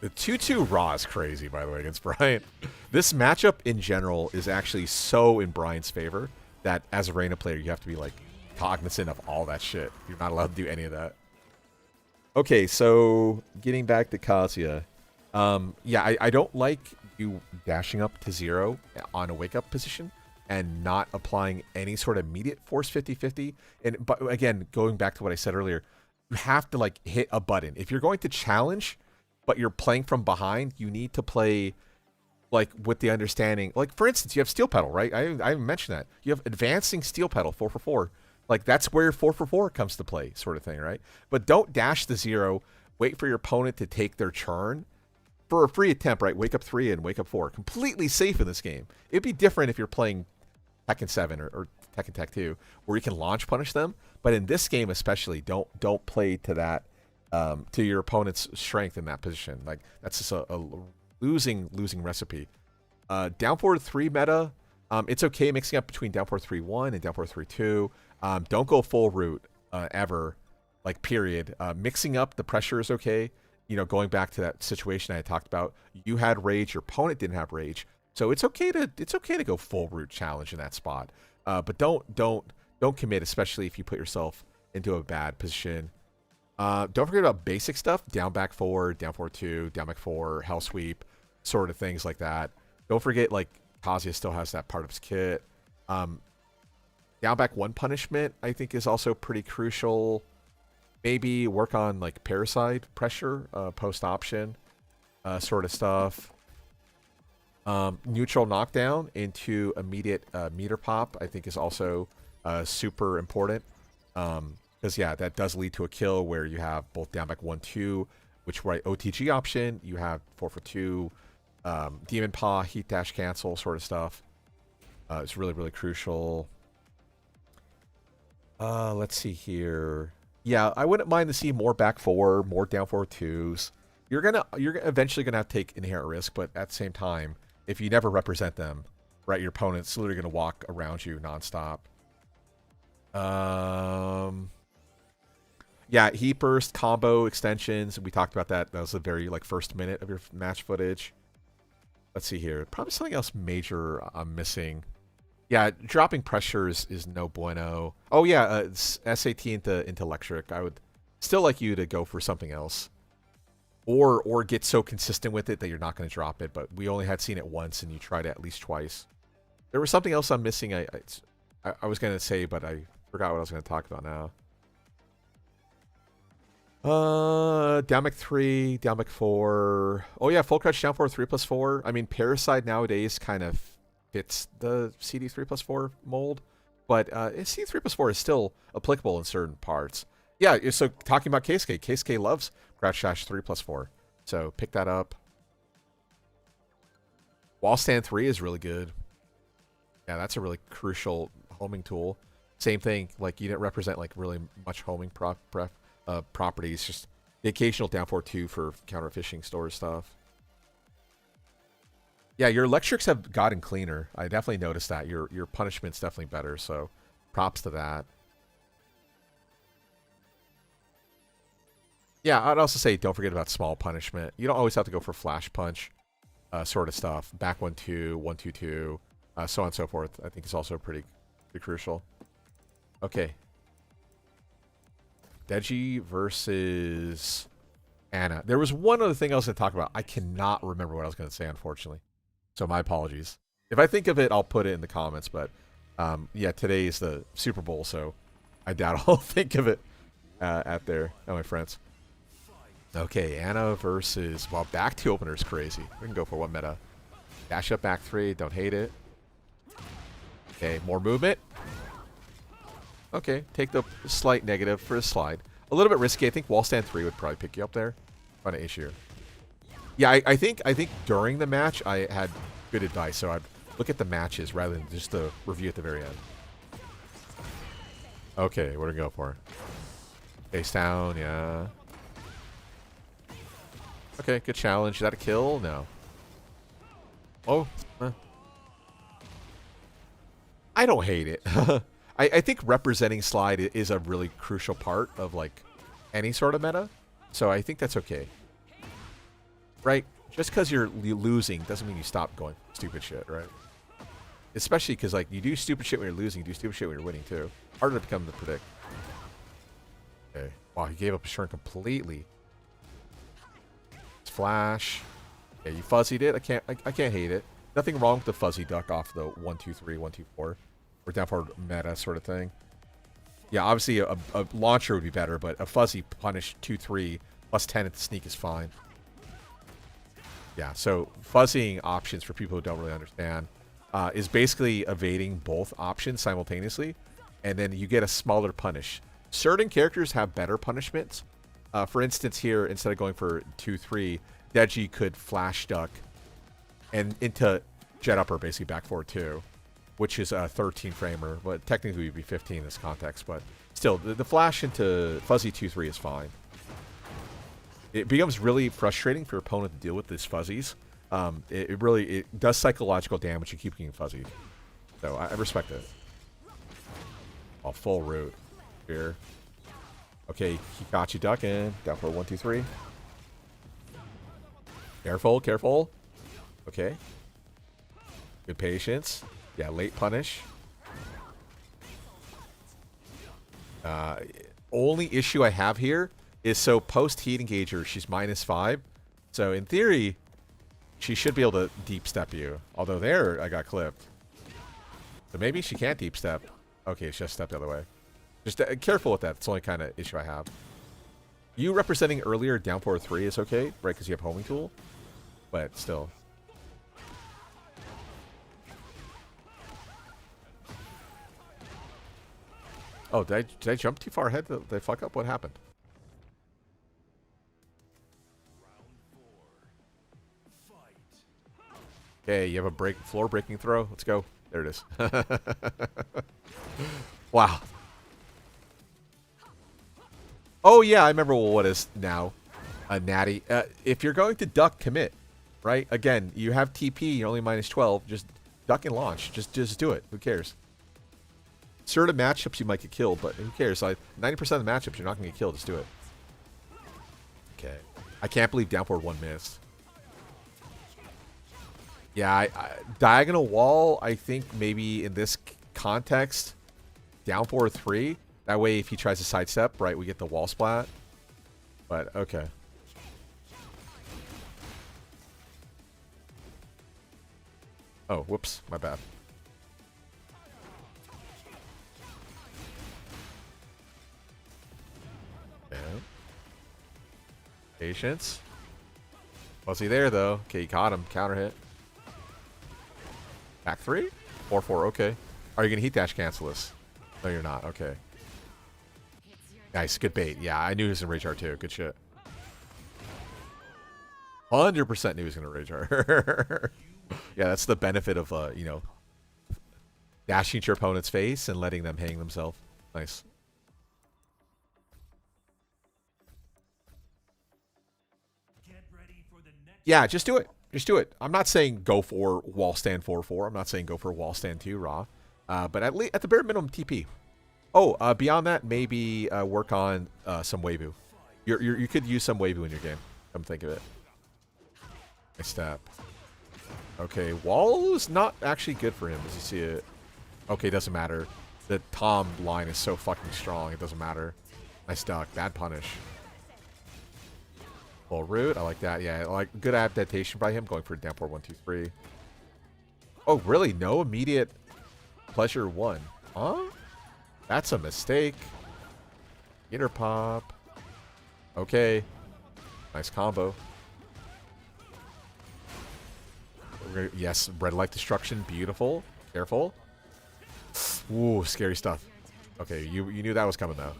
The 2-2 Raw is crazy, by the way, against Brian. This matchup in general is actually so in Brian's favor that as a Reina player, you have to be like cognizant of all that shit. You're not allowed to do any of that. Okay, so getting back to Kazuya. Yeah, I don't like you dashing up to 0 on a wake-up position and not applying any sort of immediate force 50-50. But again, going back to what I said earlier, you have to like hit a button. If you're going to challenge, but you're playing from behind, you need to play like with the understanding. Like for instance, you have steel pedal, right? I mentioned that. You have advancing steel pedal 4-4. Like that's where 4-4 comes to play, sort of thing, right? But don't dash the 0. Wait for your opponent to take their turn for a free attempt, right? Wake up 3 and wake up 4. Completely safe in this game. It'd be different if you're playing Tekken 7 or Tekken Tech 2, where you can launch punish them. But in this game especially, don't play to that, to your opponent's strength in that position. Like that's just a losing recipe. Down forward 3 meta, it's okay mixing up between down forward 3-1 and down forward 3-2. Don't go full route ever, like period. Mixing up the pressure is okay. You know, going back to that situation I had talked about, you had rage, your opponent didn't have rage, so it's okay to go full route challenge in that spot. But don't commit, especially if you put yourself into a bad position. Don't forget about basic stuff: down back forward, down forward 2, down back 4, hell sweep, sort of things like that. Don't forget, like Kazuya still has that part of his kit. Down back 1 punishment, I think, is also pretty crucial. Maybe work on like parasite pressure, post option, sort of stuff. Neutral knockdown into immediate meter pop, I think, is also super important. Because yeah, that does lead to a kill where you have both down back 1-2, which right OTG option. You have 4-2, demon paw, heat dash cancel, sort of stuff. It's really crucial. Let's see here. Yeah, I wouldn't mind to see more back 4, more down forward 2s. You're eventually gonna have to take inherent risk, but at the same time, if you never represent them, right, your opponent's literally gonna walk around you nonstop. Yeah, heat burst combo extensions. We talked about that. That was the very like first minute of your match footage. Let's see here. Probably something else major I'm missing. Yeah, dropping pressure is no bueno. Oh yeah, SAT into electric. I would still like you to go for something else, or get so consistent with it that you're not going to drop it. But we only had seen it once, and you tried it at least twice. There was something else I'm missing. I was going to say, but I forgot what I was going to talk about now. Down back 3, down back 4. Oh yeah, full crouch down forward 3+4. I mean, Parasite nowadays kind of fits the CD 3+4 mold, but CD 3+4 is still applicable in certain parts. Yeah, so talking about Keisuke loves crouch dash 3+4, so pick that up. Wall stand 3 is really good. Yeah, that's a really crucial homing tool. Same thing, like you didn't represent like really much homing properties, just the occasional down forward 2 for counter fishing store stuff. Yeah, your electrics have gotten cleaner. I definitely noticed that. Your punishment's definitely better, so props to that. Yeah, I'd also say don't forget about small punishment. You don't always have to go for flash punch sort of stuff. Back 1-2, 1-2-2, so on and so forth. I think it's also pretty crucial. Okay. Deji versus Anna. There was one other thing I was going to talk about. I cannot remember what I was going to say, unfortunately. So my apologies. If I think of it, I'll put it in the comments. But yeah, today is the Super Bowl, so I doubt I'll think of it at there. Oh, my friends. Okay, Anna versus... Well, back 2 opener is crazy. We can go for 1 meta. Dash up back 3. Don't hate it. Okay, more movement. Okay, take the slight negative for a slide. A little bit risky. I think wall stand 3 would probably pick you up there. Find an issue. Yeah, I think during the match I had good advice, so I'd look at the matches rather than just the review at the very end. Okay, what do we go for? Face down, yeah. Okay, good challenge. Is that a kill? No. Oh. I don't hate it. I think representing slide is a really crucial part of like any sort of meta, so I think that's okay. right? Just because you're losing doesn't mean you stop going stupid shit, right? Especially because, like, you do stupid shit when you're losing, you do stupid shit when you're winning, too. Harder to become to predict. Okay. Wow, he gave up his turn completely. It's flash. Yeah, you fuzzied it. I can't hate it. Nothing wrong with the fuzzy duck off the 1-2-3, 1-2-4. Or down for meta sort of thing. Yeah, obviously a launcher would be better, but a fuzzy punish 2-3 plus 10 at the sneak is fine. Yeah, so fuzzying options for people who don't really understand is basically evading both options simultaneously, and then you get a smaller punish. Certain characters have better punishments. For instance, here, instead of going for 2-3, Deji could flash duck and into jet upper, basically back forward 2, which is a 13 framer, but technically it would be 15 in this context. But still, the flash into fuzzy 2-3 is fine. It becomes really frustrating for your opponent to deal with these fuzzies. It really does psychological damage to keep getting fuzzied. So I respect it. Oh, full root here. Okay, Hikachi duck in. Down for 1-2-3. Careful, careful. Okay. Good patience. Yeah, late punish. Only issue I have here is so post heat engager, she's -5. So in theory, she should be able to deep step you. Although there, I got clipped. So maybe she can't deep step. Okay, she just stepped the other way. Just careful with that. It's the only kind of issue I have. You representing earlier down forward 3 is okay, right? Because you have homing tool. But still. Oh, did I jump too far ahead? Did I fuck up? What happened? Okay, you have a floor breaking throw. Let's go. There it is. Wow. Oh yeah, I remember what is now a natty. If you're going to duck, commit. Right? Again, you have TP. You're only -12. Just duck and launch. Just do it. Who cares? Certain matchups you might get killed, but who cares? Like 90% of the matchups you're not gonna get killed. Just do it. Okay. I can't believe down forward 1 missed. Yeah, diagonal wall, I think maybe in this context, down forward 3. That way, if he tries to sidestep, right, we get the wall splat. But, okay. Oh, whoops, my bad. Yeah. Patience. Was he there, though? Okay, he caught him. Counter hit. Back 3? 4-4, okay. Are you going to heat dash cancel this? No, you're not. Okay. Nice, good bait. Yeah, I knew he was in Rage Art too. Good shit. 100% knew he was going to Rage Art. Yeah, that's the benefit of, you know, dashing to your opponent's face and letting them hang themselves. Nice. Yeah, just do it. Just do it. I'm not saying go for wall stand 4-4. I'm not saying go for wall stand 2 raw. But at the bare minimum, TP. Oh, beyond that, maybe work on some Weibu. You could use some Weibu in your game. Come think of it. Nice step. Okay, wall is not actually good for him. Does he see it? Okay, doesn't matter. The Tom line is so fucking strong. It doesn't matter. Nice duck. Bad punish. Full root. I like that. Yeah, like good adaptation by him going for down 4-1-2-3. Oh, really? No immediate pleasure 1. Huh? That's a mistake. Inner pop. Okay. Nice combo. Yes, red light destruction. Beautiful. Careful. Ooh, scary stuff. Okay, you knew that was coming though.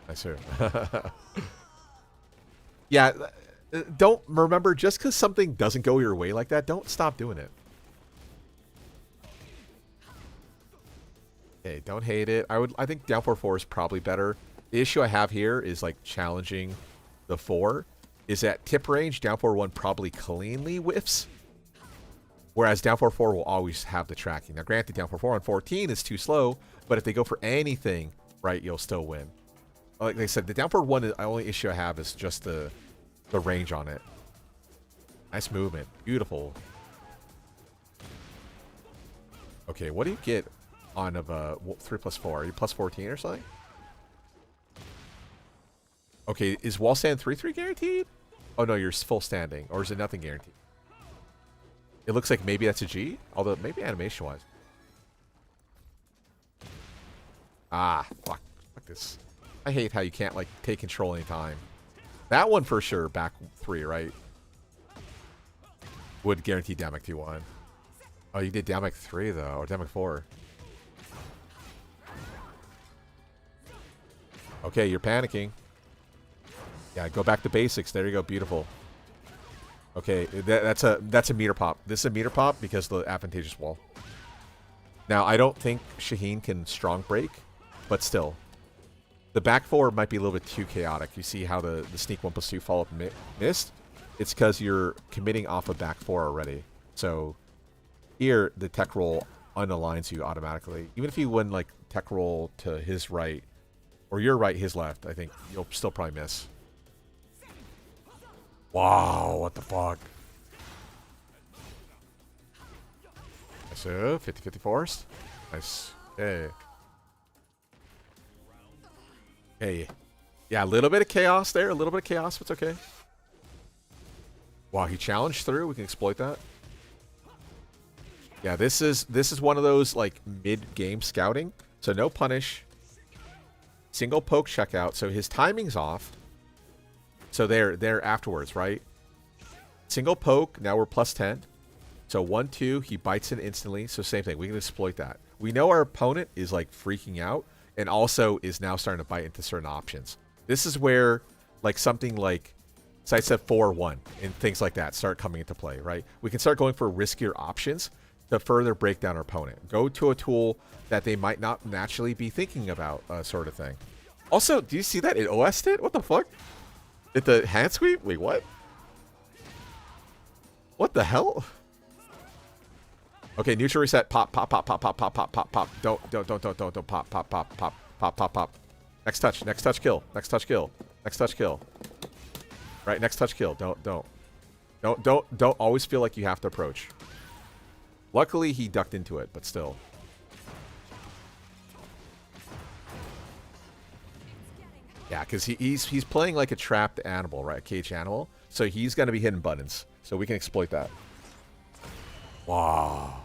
Nice here. Yeah, don't remember, just because something doesn't go your way like that, don't stop doing it. Okay, don't hate it. I think down 4-4 is probably better. The issue I have here is like challenging the 4 is that tip range down 4-1 probably cleanly whiffs. Whereas down 4-4 will always have the tracking. Now granted, down 4-4 on 14 is too slow, but if they go for anything, right, you'll still win. Like I said, the down 4-1, the only issue I have is just the the range on it. Nice movement. Beautiful. Okay, what do you get on of a 3+4? Are you plus 14 or something? Okay, is wall stand 3/3 guaranteed? Oh no, you're full standing. Or is it nothing guaranteed? It looks like maybe that's a G, although maybe animation wise. Ah, fuck. Fuck this. I hate how you can't like take control anytime. That one for sure, back 3, right? Would guarantee Damic T1. Oh, you did Damic 3 though, or Damic 4. Okay, you're panicking. Yeah, go back to basics. There you go. Beautiful. Okay, that's a meter pop. This is a meter pop because of the advantageous wall. Now, I don't think Shaheen can strong break, but still. The back 4 might be a little bit too chaotic. You see how the sneak 1+2 follow-up missed? It's because you're committing off of back 4 already. So here, the tech roll unaligns you automatically. Even if you win like tech roll to his right, or your right, his left, I think you'll still probably miss. Wow, what the fuck? So, 50-50 forced. Nice. Okay. Hey. Yeah, a little bit of chaos there. A little bit of chaos, but it's okay. Wow, he challenged through. We can exploit that. Yeah, this is one of those like mid-game scouting. So no punish. Single poke checkout. So his timing's off. So there afterwards, right? Single poke, now we're plus 10. So 1-2, he bites in instantly. So same thing, we can exploit that. We know our opponent is like freaking out and also is now starting to bite into certain options. This is where like something like sidestep 4-1 and things like that start coming into play, right? We can start going for riskier options to further break down our opponent. Go to a tool that they might not naturally be thinking about, sort of thing. Also, do you see that? It OS'd it? What the fuck? At the hand sweep? Wait, what? What the hell? Okay, neutral reset. Pop, pop, pop, pop, pop, pop, pop, pop, pop. Don't, pop, pop, pop, pop, pop, pop, pop. Next touch, kill. Next touch, kill. Next touch, kill. Right, next touch, kill. Don't always feel like you have to approach. Luckily, he ducked into it, but still. Yeah, because he's playing like a trapped animal, right? A caged animal. So he's going to be hitting buttons. So we can exploit that. Wow.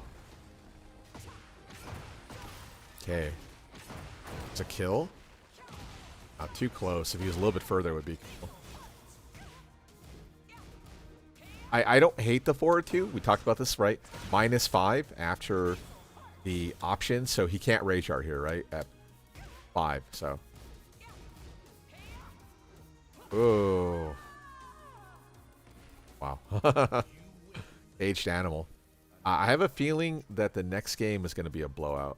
Okay. It's a kill. Not too close. If he was a little bit further, it would be cool. I don't hate the 4-2. We talked about this, right? -5 after the option. So he can't rage art here, right? At 5, so... Oh. Wow. Aged animal. I have a feeling that the next game is going to be a blowout.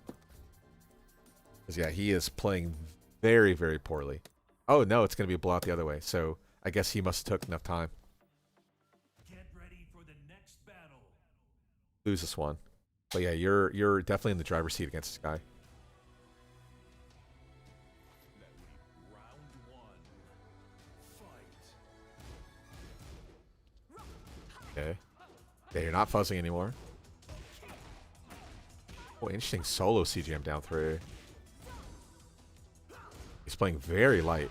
Because, yeah, he is playing very, very poorly. Oh, no, it's going to be a blowout the other way. So, I guess he must have took enough time. Get ready for the next battle. Lose this one. But, yeah, you're definitely in the driver's seat against this guy. Okay. Yeah, you're not fuzzing anymore. Oh, interesting solo CGM down 3. He's playing very light.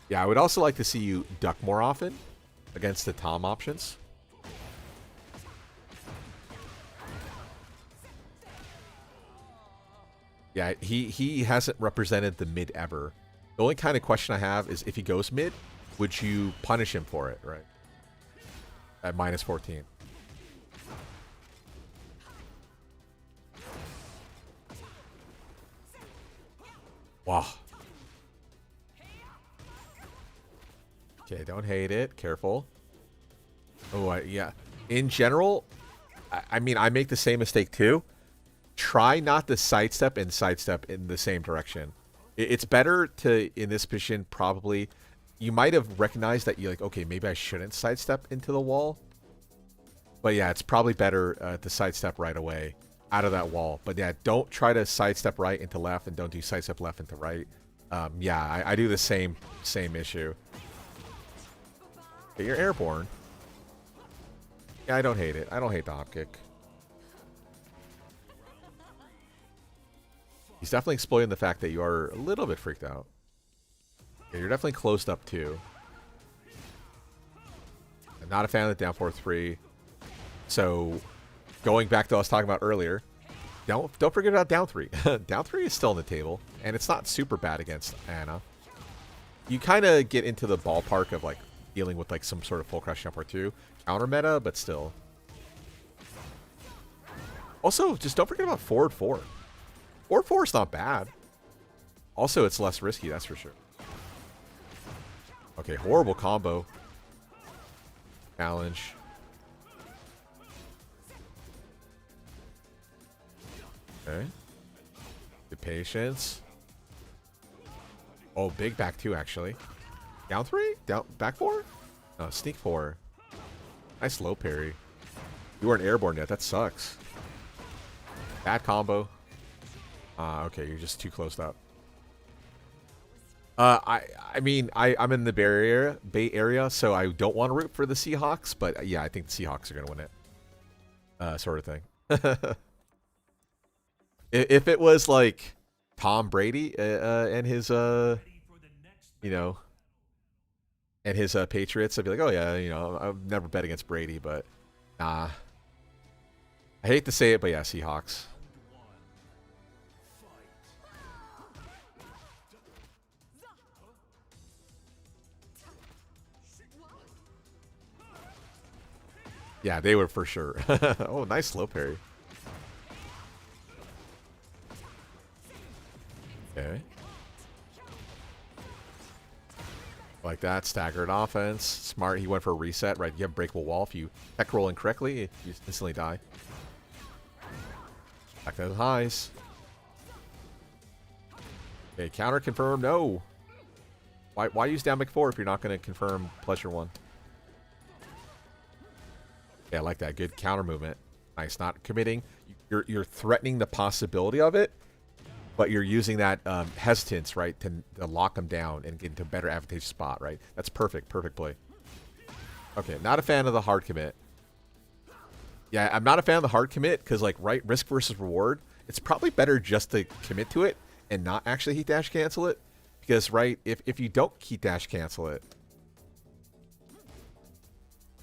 Yeah, I would also like to see you duck more often against the Tom options. Yeah, he hasn't represented the mid ever. The only kind of question I have is if he goes mid, would you punish him for it, right? At -14. Wow. Okay, don't hate it. Careful. Oh, yeah. In general, I mean, I make the same mistake too. Try not to sidestep and sidestep in the same direction. It's better to, in this position, probably, you might have recognized that you're like, okay, maybe I shouldn't sidestep into the wall. But yeah, it's probably better to sidestep right away out of that wall. But yeah, don't try to sidestep right into left, and don't do sidestep left into right. Yeah, I do the same issue. Okay, you're airborne. Yeah, I don't hate it. I don't hate the hop kick. He's definitely exploiting the fact that you are a little bit freaked out. Yeah, you're definitely closed up too. I'm not a fan of the down 4-3. So, going back to what I was talking about earlier, don't forget about down 3. Down 3 is still on the table, and it's not super bad against Anna. You kind of get into the ballpark of like dealing with like some sort of full crush jump or two. Counter meta, but still. Also, just don't forget about forward 4. Forward 4 is not bad. Also, it's less risky, that's for sure. Okay, horrible combo. Challenge. Okay. Good patience. Oh, big back 2, actually. Down 3? Down back 4? No, sneak 4. Nice low parry. You weren't airborne yet. That sucks. Bad combo. Okay, you're just too close up. I mean, I'm in the Bay Area, so I don't want to root for the Seahawks, but yeah, I think the Seahawks are going to win it. Sort of thing. If it was like Tom Brady and his, you know, and his Patriots, I'd be like, oh yeah, you know, I've never bet against Brady, but nah. I hate to say it, but yeah, Seahawks. Yeah, they were for sure. Oh, nice slow parry. Okay. Like that, staggered offense. Smart, he went for a reset, right? You have breakable wall. If you tech roll incorrectly, you instantly die. Back to the highs. Okay, counter confirm, no. Why use down back 4 if you're not going to confirm pleasure 1? Yeah, I like that. Good counter movement. Nice, not committing. You're threatening the possibility of it, but you're using that hesitance, right, to lock them down and get into a better advantageous spot, right? That's perfect. Perfect play. Okay, not a fan of the hard commit. Yeah, I'm not a fan of the hard commit because, like, right, risk versus reward, it's probably better just to commit to it and not actually heat dash cancel it. Because, right, if you don't heat dash cancel it,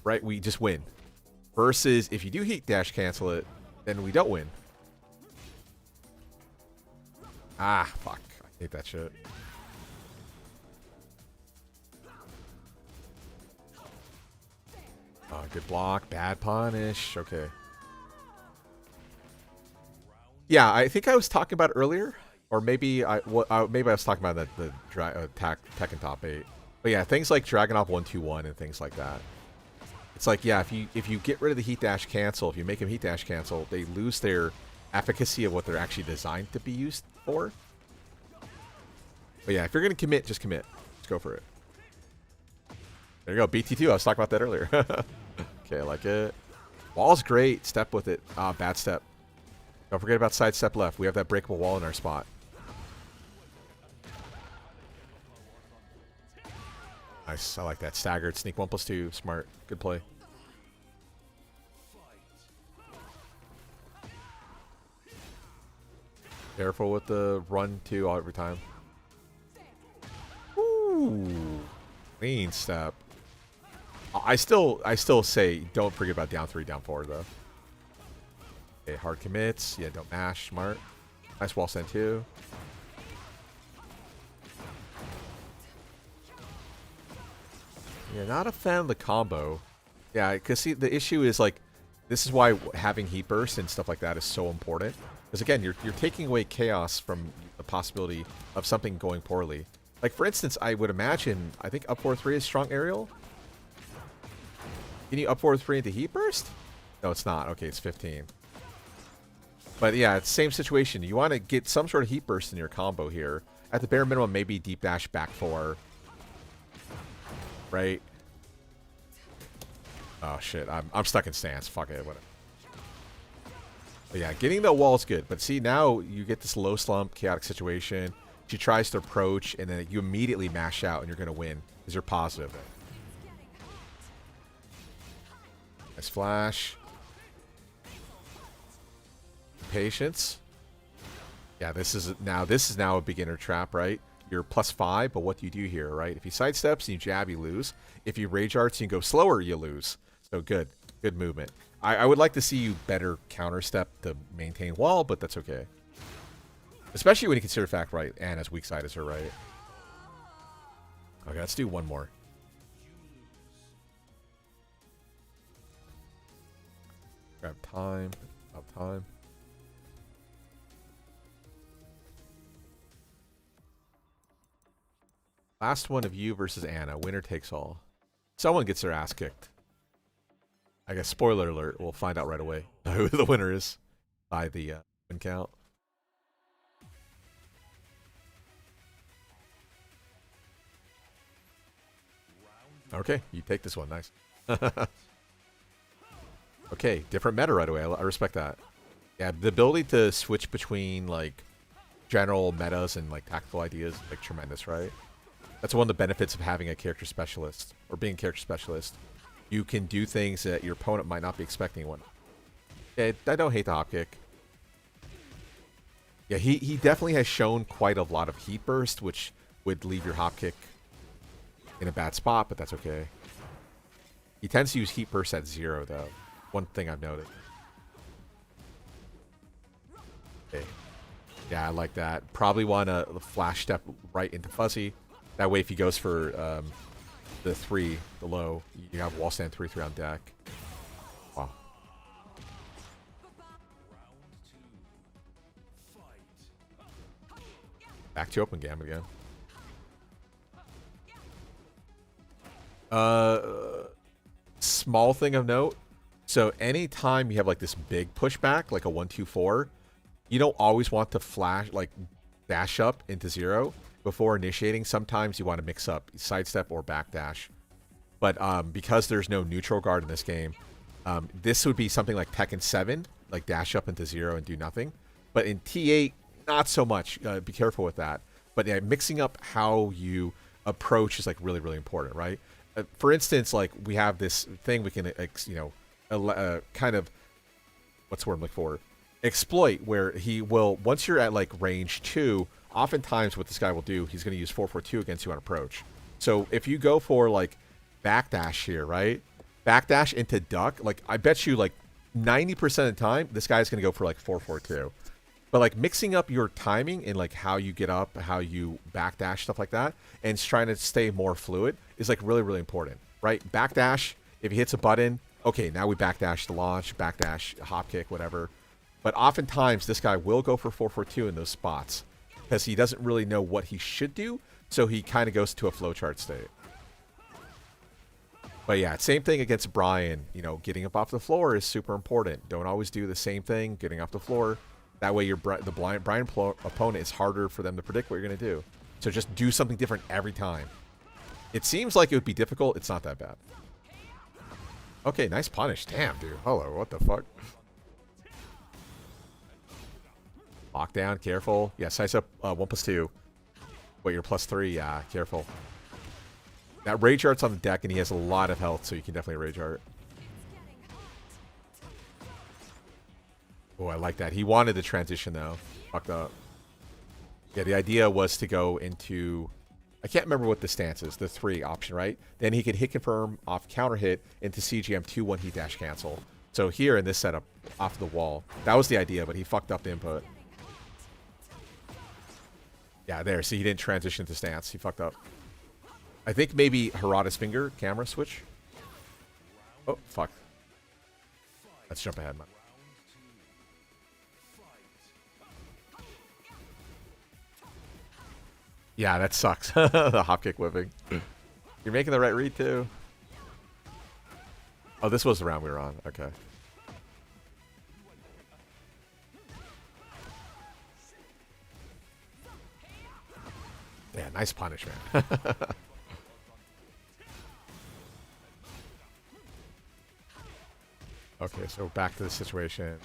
right, we just win. Versus if you do heat dash cancel it, then we don't win. Ah, fuck. I hate that shit. Good block. Bad punish. Okay. Yeah, I think I was talking about it earlier. Or maybe I was talking about the Tekken top 8. But yeah, things like Dragunov 1-2-1 and things like that. It's like, yeah, if you get rid of the heat dash cancel, if you make them heat dash cancel, they lose their efficacy of what they're actually designed to be used for. But yeah, if you're going to commit, just commit. Let's go for it. There you go, BT2. I was talking about that earlier. Okay, I like it. Wall's great. Step with it. Ah, bad step. Don't forget about side step left. We have that breakable wall in our spot. Nice. I like that. Staggered. Sneak 1+2. Smart. Good play. Careful with the run too every time. Ooh. Clean step. I still say don't forget about down 3, down 4 though. Okay, hard commits. Yeah, don't mash. Smart. Nice wall send too. Yeah, not a fan of the combo. Yeah, because see, the issue is like, this is why having heat burst and stuff like that is so important. Because again, you're taking away chaos from the possibility of something going poorly. Like for instance, I would imagine, I think up 4-3 is strong aerial. Can you up 4-3 into heat burst? No, it's not. Okay, it's 15. But yeah, it's the same situation. You want to get some sort of heat burst in your combo here. At the bare minimum, maybe deep dash back 4. Right? Oh shit, I'm stuck in stance. Fuck it, whatever. But yeah, getting the wall is good. But see, now you get this low slump, chaotic situation. She tries to approach, and then you immediately mash out, and you're going to win because you're positive. Nice flash. Patience. Yeah, this is now a beginner trap, right? You're +5, but what do you do here, right? If you sidesteps and you jab, you lose. If you rage arts and you go slower, you lose. So good movement. I would like to see you better counter step to maintain wall, but that's okay. Especially when you consider the fact, right, Anna's weak side is her right. Okay, let's do one more. Grab time. About time. Last one of you versus Anna. Winner takes all. Someone gets their ass kicked. I guess, spoiler alert, we'll find out right away who the winner is by the win count. Okay, you take this one. Nice. Okay, different meta right away. I respect that. Yeah, the ability to switch between, like, general metas and, like, tactical ideas is, like, tremendous, right? That's one of the benefits of having a character specialist, or being a character specialist. You can do things that your opponent might not be expecting one. Yeah, I don't hate the hop kick. Yeah, he definitely has shown quite a lot of heat burst, which would leave your hop kick in a bad spot, but that's okay. He tends to use heat burst at 0, though. One thing I've noted. Okay. Yeah, I like that. Probably want to flash step right into Fuzzy. That way, if he goes for the 3, the low, you have wall stand 3/3 on deck. Wow. Back to open gambit again. Small thing of note. So anytime you have like this big pushback, like a 1-2-4, you don't always want to flash, like dash up into 0 before initiating. Sometimes you want to mix up sidestep or backdash. But because there's no neutral guard in this game, this would be something like Tekken 7, like dash up into 0 and do nothing. But in T8, not so much. Be careful with that. But yeah, mixing up how you approach is like really, really important, right? For instance, like we have this thing we can, kind of, what's the word I'm looking for? Exploit, where he will, once you're at like range 2, oftentimes what this guy will do, he's going to use 4-4-2 against you on approach. So if you go for like backdash here, right? Backdash into duck, like I bet you like 90% of the time, this guy's going to go for like 4-4-2. But like mixing up your timing and like how you get up, how you backdash, stuff like that, and trying to stay more fluid is like really, really important, right? Backdash, if he hits a button, okay, now we backdash the launch, backdash, hop kick, whatever. But oftentimes this guy will go for 4-4-2 in those spots because he doesn't really know what he should do, so he kind of goes to a flowchart state. But yeah, same thing against Brian. You know, getting up off the floor is super important. Don't always do the same thing, getting off the floor. That way the Brian opponent is harder for them to predict what you're going to do. So just do something different every time. It seems like it would be difficult. It's not that bad. Okay, nice punish. Damn, dude. Hello, what the fuck? Lockdown, careful. Yeah, size up 1+2. Wait, you're +3. Yeah, careful. That rage art's on the deck, and he has a lot of health, so you can definitely rage art. Oh, I like that. He wanted the transition, though. Fucked up. Yeah, the idea was to go into... I can't remember what the stance is. The 3 option, right? Then he could hit confirm off counter hit into CGM 2-1 heat dash cancel. So here in this setup, off the wall. That was the idea, but he fucked up the input. Yeah, there. See, he didn't transition to stance. He fucked up. I think maybe Harada's finger camera switch. Oh, fuck. Let's jump ahead, man. Yeah, that sucks. The hop kick whipping. You're making the right read, too. Oh, this was the round we were on. Okay. Yeah, nice punish, man. Okay, so back to the situation.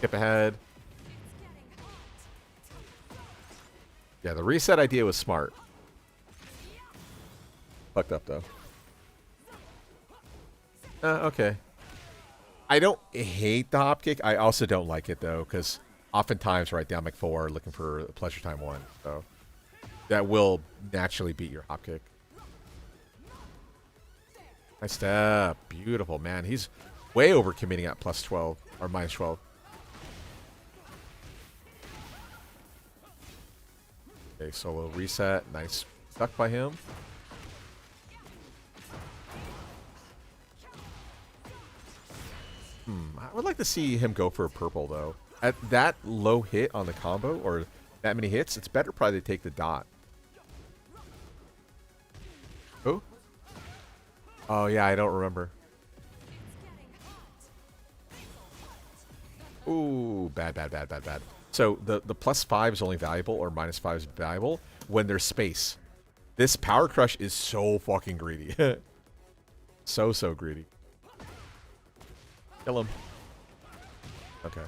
Skip ahead. Yeah, the reset idea was smart. Fucked up though. Okay. I don't hate the hop kick. I also don't like it though, because oftentimes right down McFour looking for a pleasure time one. So that will naturally beat your hop kick. Nice step. Beautiful, man. He's way overcommitting at plus 12 or minus 12. Okay, solo reset. Nice stuck by him. I would like to see him go for a purple, though. At that low hit on the combo, or that many hits, it's better probably to take the dot. Who? Oh, yeah, I don't remember. Ooh, bad. So the plus 5 is only valuable, or minus 5 is valuable, when there's space. This Power Crush is so fucking greedy. So greedy. Kill him. Okay.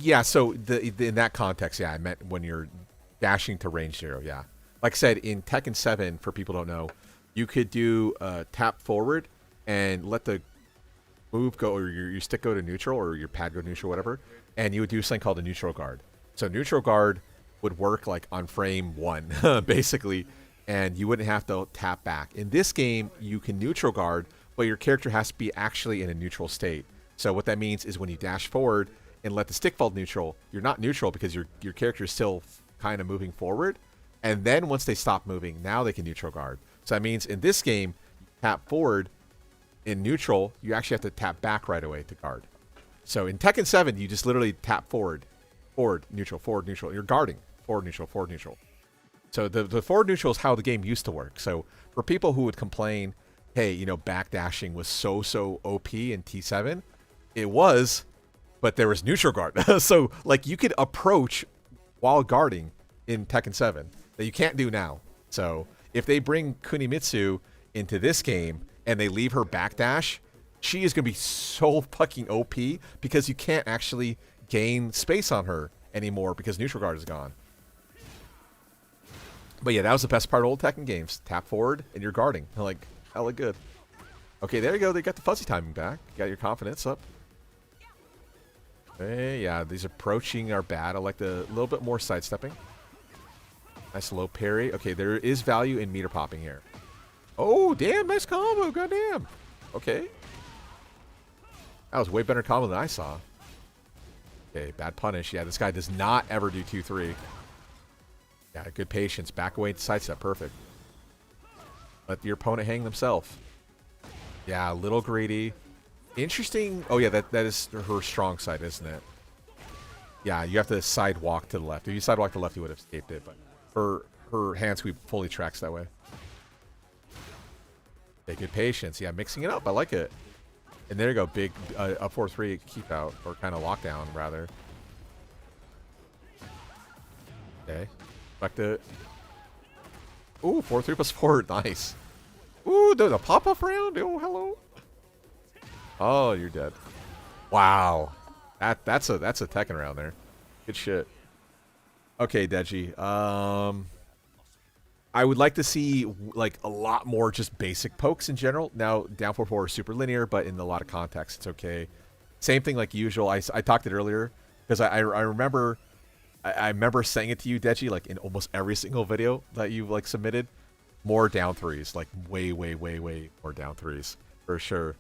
Yeah, so in that context, yeah, I meant when you're dashing to range 0, yeah. Like I said, in Tekken 7, for people who don't know, you could do tap forward and let the move go, or your stick go to neutral, or your pad go neutral, whatever, and you would do something called a neutral guard. So neutral guard would work like on frame 1, basically, and you wouldn't have to tap back. In this game, you can neutral guard, but your character has to be actually in a neutral state. So what that means is when you dash forward and let the stick fall neutral, you're not neutral because your character is still kind of moving forward. And then once they stop moving, now they can neutral guard. So that means in this game, tap forward in neutral, you actually have to tap back right away to guard. So in Tekken 7, you just literally tap forward, neutral, forward, neutral. You're guarding, forward, neutral. So the forward neutral is how the game used to work. So for people who would complain, hey, you know, backdashing was so OP in T7, it was, but there was neutral guard. So like you could approach while guarding in Tekken 7 that you can't do now. So if they bring Kunimitsu into this game and they leave her backdash, she is going to be so fucking OP because you can't actually gain space on her anymore because neutral guard is gone. But yeah, that was the best part of old Tekken games. Tap forward and you're guarding. Like, hella good. Okay, there you go. They got the fuzzy timing back. You got your confidence up. Hey, yeah, these approaching are bad. I like the little bit more sidestepping. Nice low parry. Okay, there is value in meter popping here. Oh, damn, nice combo. Goddamn. Okay. That was way better combo than I saw. Okay, bad punish. Yeah, this guy does not ever do 2-3. Yeah, good patience. Back away to sidestep. Perfect. Let your opponent hang themselves. Yeah, a little greedy. Interesting. Oh, yeah, that is her strong side, isn't it? Yeah, you have to sidewalk to the left. If you sidewalk to the left, you would have escaped it. But her hand sweep fully tracks that way. Okay, good patience. Yeah, mixing it up. I like it. And there you go. Big up 4-3 keep out. Or kind of lockdown, rather. Okay. Back to... Ooh, 4-3 plus 4. Nice. Ooh, there's a pop-off round. Oh, hello. Oh, you're dead. Wow. That's a Tekken round there. Good shit. Okay, Deji. I would like to see like a lot more just basic pokes in general. Now, down 4-4 is super linear, but in a lot of contexts, it's okay. Same thing like usual. I talked it earlier because I remember saying it to you, Deji, like in almost every single video that you've like submitted. More down threes, like way more down threes for sure.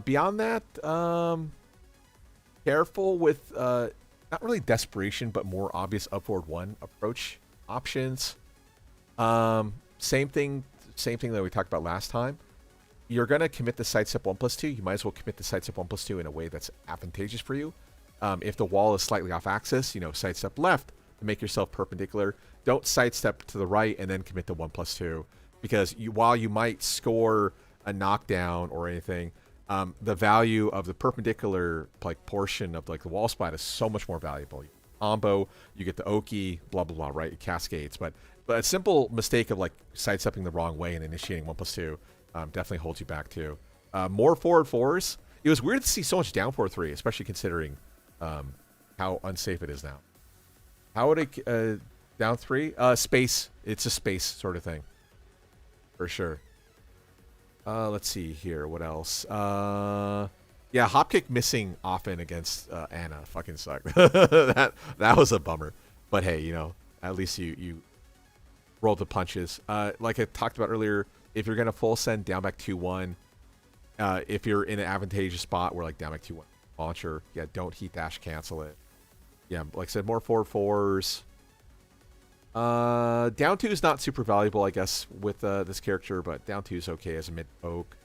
Beyond that, careful with not really desperation, but more obvious up forward 1 approach options. Same thing that we talked about last time. You're gonna commit the sidestep 1+2. You might as well commit the sidestep 1+2 in a way that's advantageous for you. If the wall is slightly off axis, you know, sidestep left to make yourself perpendicular. Don't sidestep to the right and then commit to 1+2, because while you might score a knockdown or anything, the value of the perpendicular like portion of like the wall splat is so much more valuable. combo, you get the Oki, blah blah blah, right? It cascades, but a simple mistake of like sidestepping the wrong way and initiating 1+2 definitely holds you back too. More forward fours. It was weird to see so much down 4-3, especially considering how unsafe it is now. How would it down 3? Space. It's a space sort of thing, for sure. Let's see here. What else? Yeah, hop kick missing often against Anna fucking sucked. that was a bummer. But hey, you know, at least you rolled the punches. Like I talked about earlier, if you're gonna full send down back 2-1, if you're in an advantageous spot where like down back 2-1 launcher, yeah, don't heat dash cancel it. Yeah, like I said, more 4-4s. Down 2 is not super valuable, I guess, with this character, but down 2 is okay as a mid poke.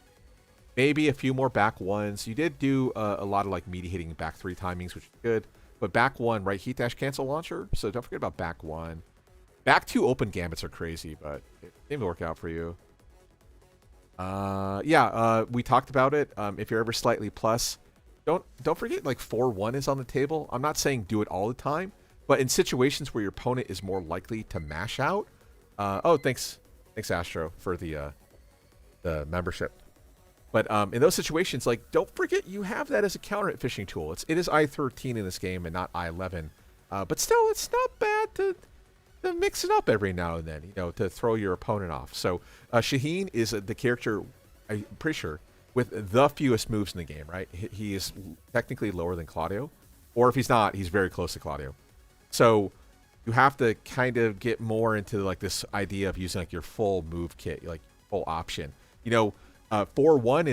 Maybe a few more back 1s. You did do a lot of like meaty hitting back 3 timings, which is good. But back 1, right, heat dash cancel launcher. So don't forget about back 1. Back 2 open gambits are crazy, but it seemed to work out for you. Yeah, we talked about it. If you're ever slightly plus, don't forget like 4-1 is on the table. I'm not saying do it all the time, but in situations where your opponent is more likely to mash out. Oh, thanks Astro for the membership. But in those situations, like, don't forget you have that as a counter hit fishing tool. It is I-13 in this game and not I-11, but still, it's not bad to mix it up every now and then, you know, to throw your opponent off. So Shaheen is the character, I'm pretty sure, with the fewest moves in the game, right? He is technically lower than Claudio, or if he's not, he's very close to Claudio. So you have to kind of get more into like this idea of using like your full move kit, like full option. You know, 4-1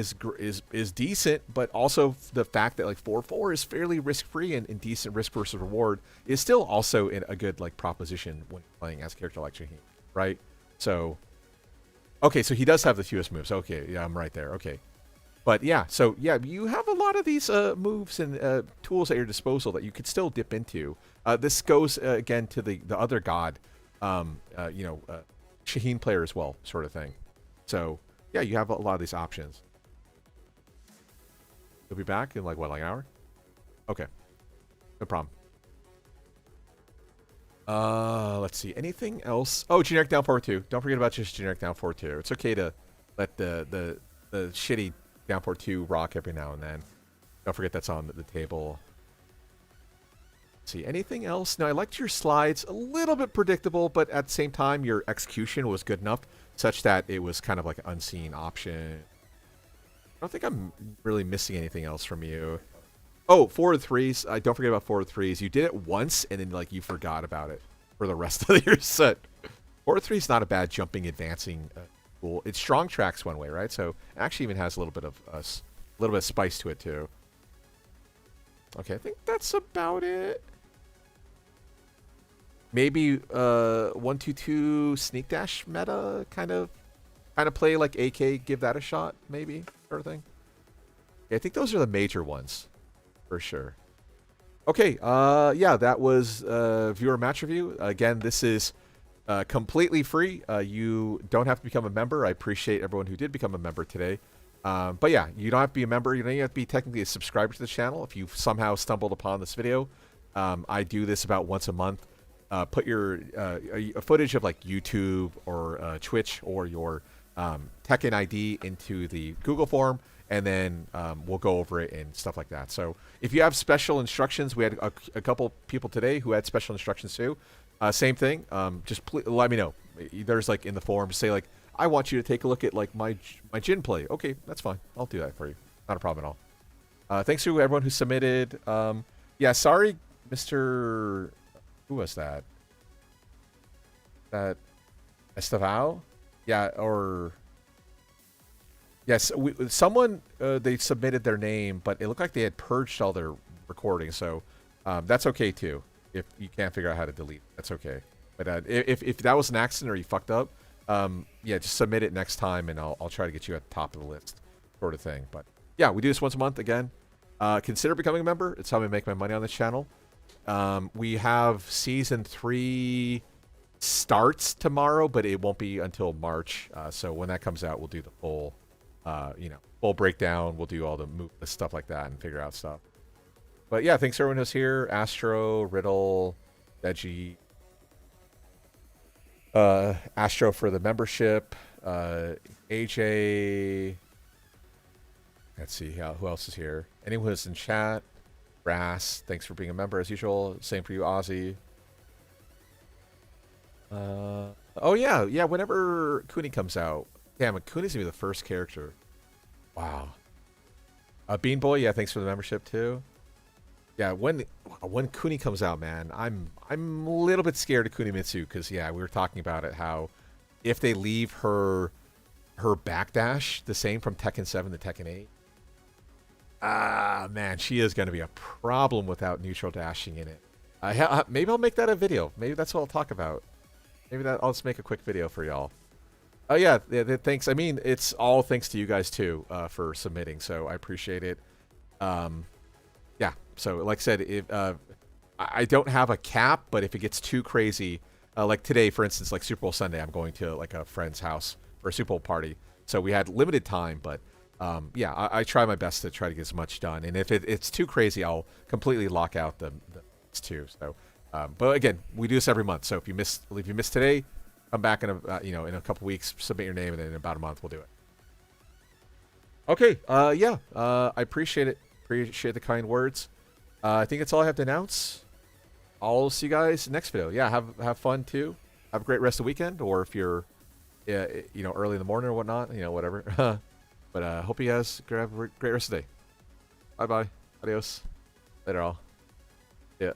is decent, but also the fact that like 4-4 is fairly risk-free and decent risk versus reward is still also in a good like proposition when playing as a character like Shaheen, right? So, okay, so he does have the fewest moves. Okay, yeah, I'm right there. Okay. But yeah, so yeah, you have a lot of these moves and tools at your disposal that you could still dip into. This goes again to the other god, you know, Shaheen player as well, sort of thing. So yeah, you have a lot of these options. You'll be back in like what, like an hour? Okay, no problem. Let's see, anything else? Oh, generic down 4-2. Don't forget about just generic down 4-2. It's okay to let the shitty down 4-2 rock every now and then. Don't forget that's on the table. Let's see, anything else? No, I liked your slides. A little bit predictable, but at the same time, your execution was good enough such that it was kind of like an unseen option. I don't think I'm really missing anything else from you. Oh, 4-3s. Don't forget about 4-3s. You did it once, and then like you forgot about it for the rest of your set. 4-3 is not a bad jumping, advancing tool. It strong tracks one way, right? So it actually even has a little bit of spice to it too. Okay, I think that's about it. Maybe 1-2-2 sneak dash meta kind of play like AK, give that a shot, maybe, sort of thing. Yeah, I think those are the major ones, for sure. Okay, yeah, that was viewer match review. Again, this is completely free. You don't have to become a member. I appreciate everyone who did become a member today. But yeah, you don't have to be a member. You don't even have to be technically a subscriber to the channel. If you've somehow stumbled upon this video, I do this about once a month. Put your footage of like YouTube or Twitch or your Tekken ID into the Google form, and then we'll go over it and stuff like that. So if you have special instructions, we had a couple people today who had special instructions too. Same thing. Just let me know. There's like in the forum, just say like, I want you to take a look at like my Jin play. Okay, that's fine. I'll do that for you. Not a problem at all. Thanks to everyone who submitted. Yeah, sorry, Mr. Who was that? That Estavao? Yeah, or yes, someone they submitted their name, but it looked like they had purged all their recordings. So that's okay too. If you can't figure out how to delete, that's okay. But if that was an accident or you fucked up, yeah, just submit it next time, and I'll try to get you at the top of the list, sort of thing. But yeah, we do this once a month again. Consider becoming a member. It's how I make my money on this channel. We have season 3 starts tomorrow, but it won't be until March. So when that comes out, we'll do the full, full breakdown. We'll do all the stuff like that and figure out stuff. But yeah, thanks everyone who's here. Astro, Riddle, Veggie, Astro for the membership, AJ. Let's see who else is here. Anyone who's in chat. Brass, thanks for being a member as usual. Same for you, Ozzy. Oh yeah, whenever Kuni comes out. Damn, Kuni's gonna be the first character. Wow. Bean Boy, yeah, thanks for the membership too. Yeah, when Kuni comes out, man, I'm a little bit scared of Kunimitsu because yeah, we were talking about it how if they leave her backdash the same from Tekken 7 to Tekken 8, man, she is going to be a problem without neutral dashing in it. Maybe I'll make that a video. Maybe that's what I'll talk about. Maybe I'll just make a quick video for y'all. Oh yeah, thanks. I mean, it's all thanks to you guys too for submitting, so I appreciate it. Yeah, so like I said, if I don't have a cap, but if it gets too crazy, like today, for instance, like Super Bowl Sunday, I'm going to like a friend's house for a Super Bowl party. So we had limited time, but yeah, I try my best to try to get as much done. And if it's too crazy, I'll completely lock out the two. So, but again, we do this every month. So if you miss today, come back in in a couple weeks, submit your name, and then in about a month we'll do it. Okay, yeah, I appreciate it. Appreciate the kind words. I think that's all I have to announce. I'll see you guys next video. Yeah, have fun too. Have a great rest of the weekend, or if you're, early in the morning or whatnot, whatever. But hope you guys have a great rest of the day. Bye bye. Adios. Later all. Yeah.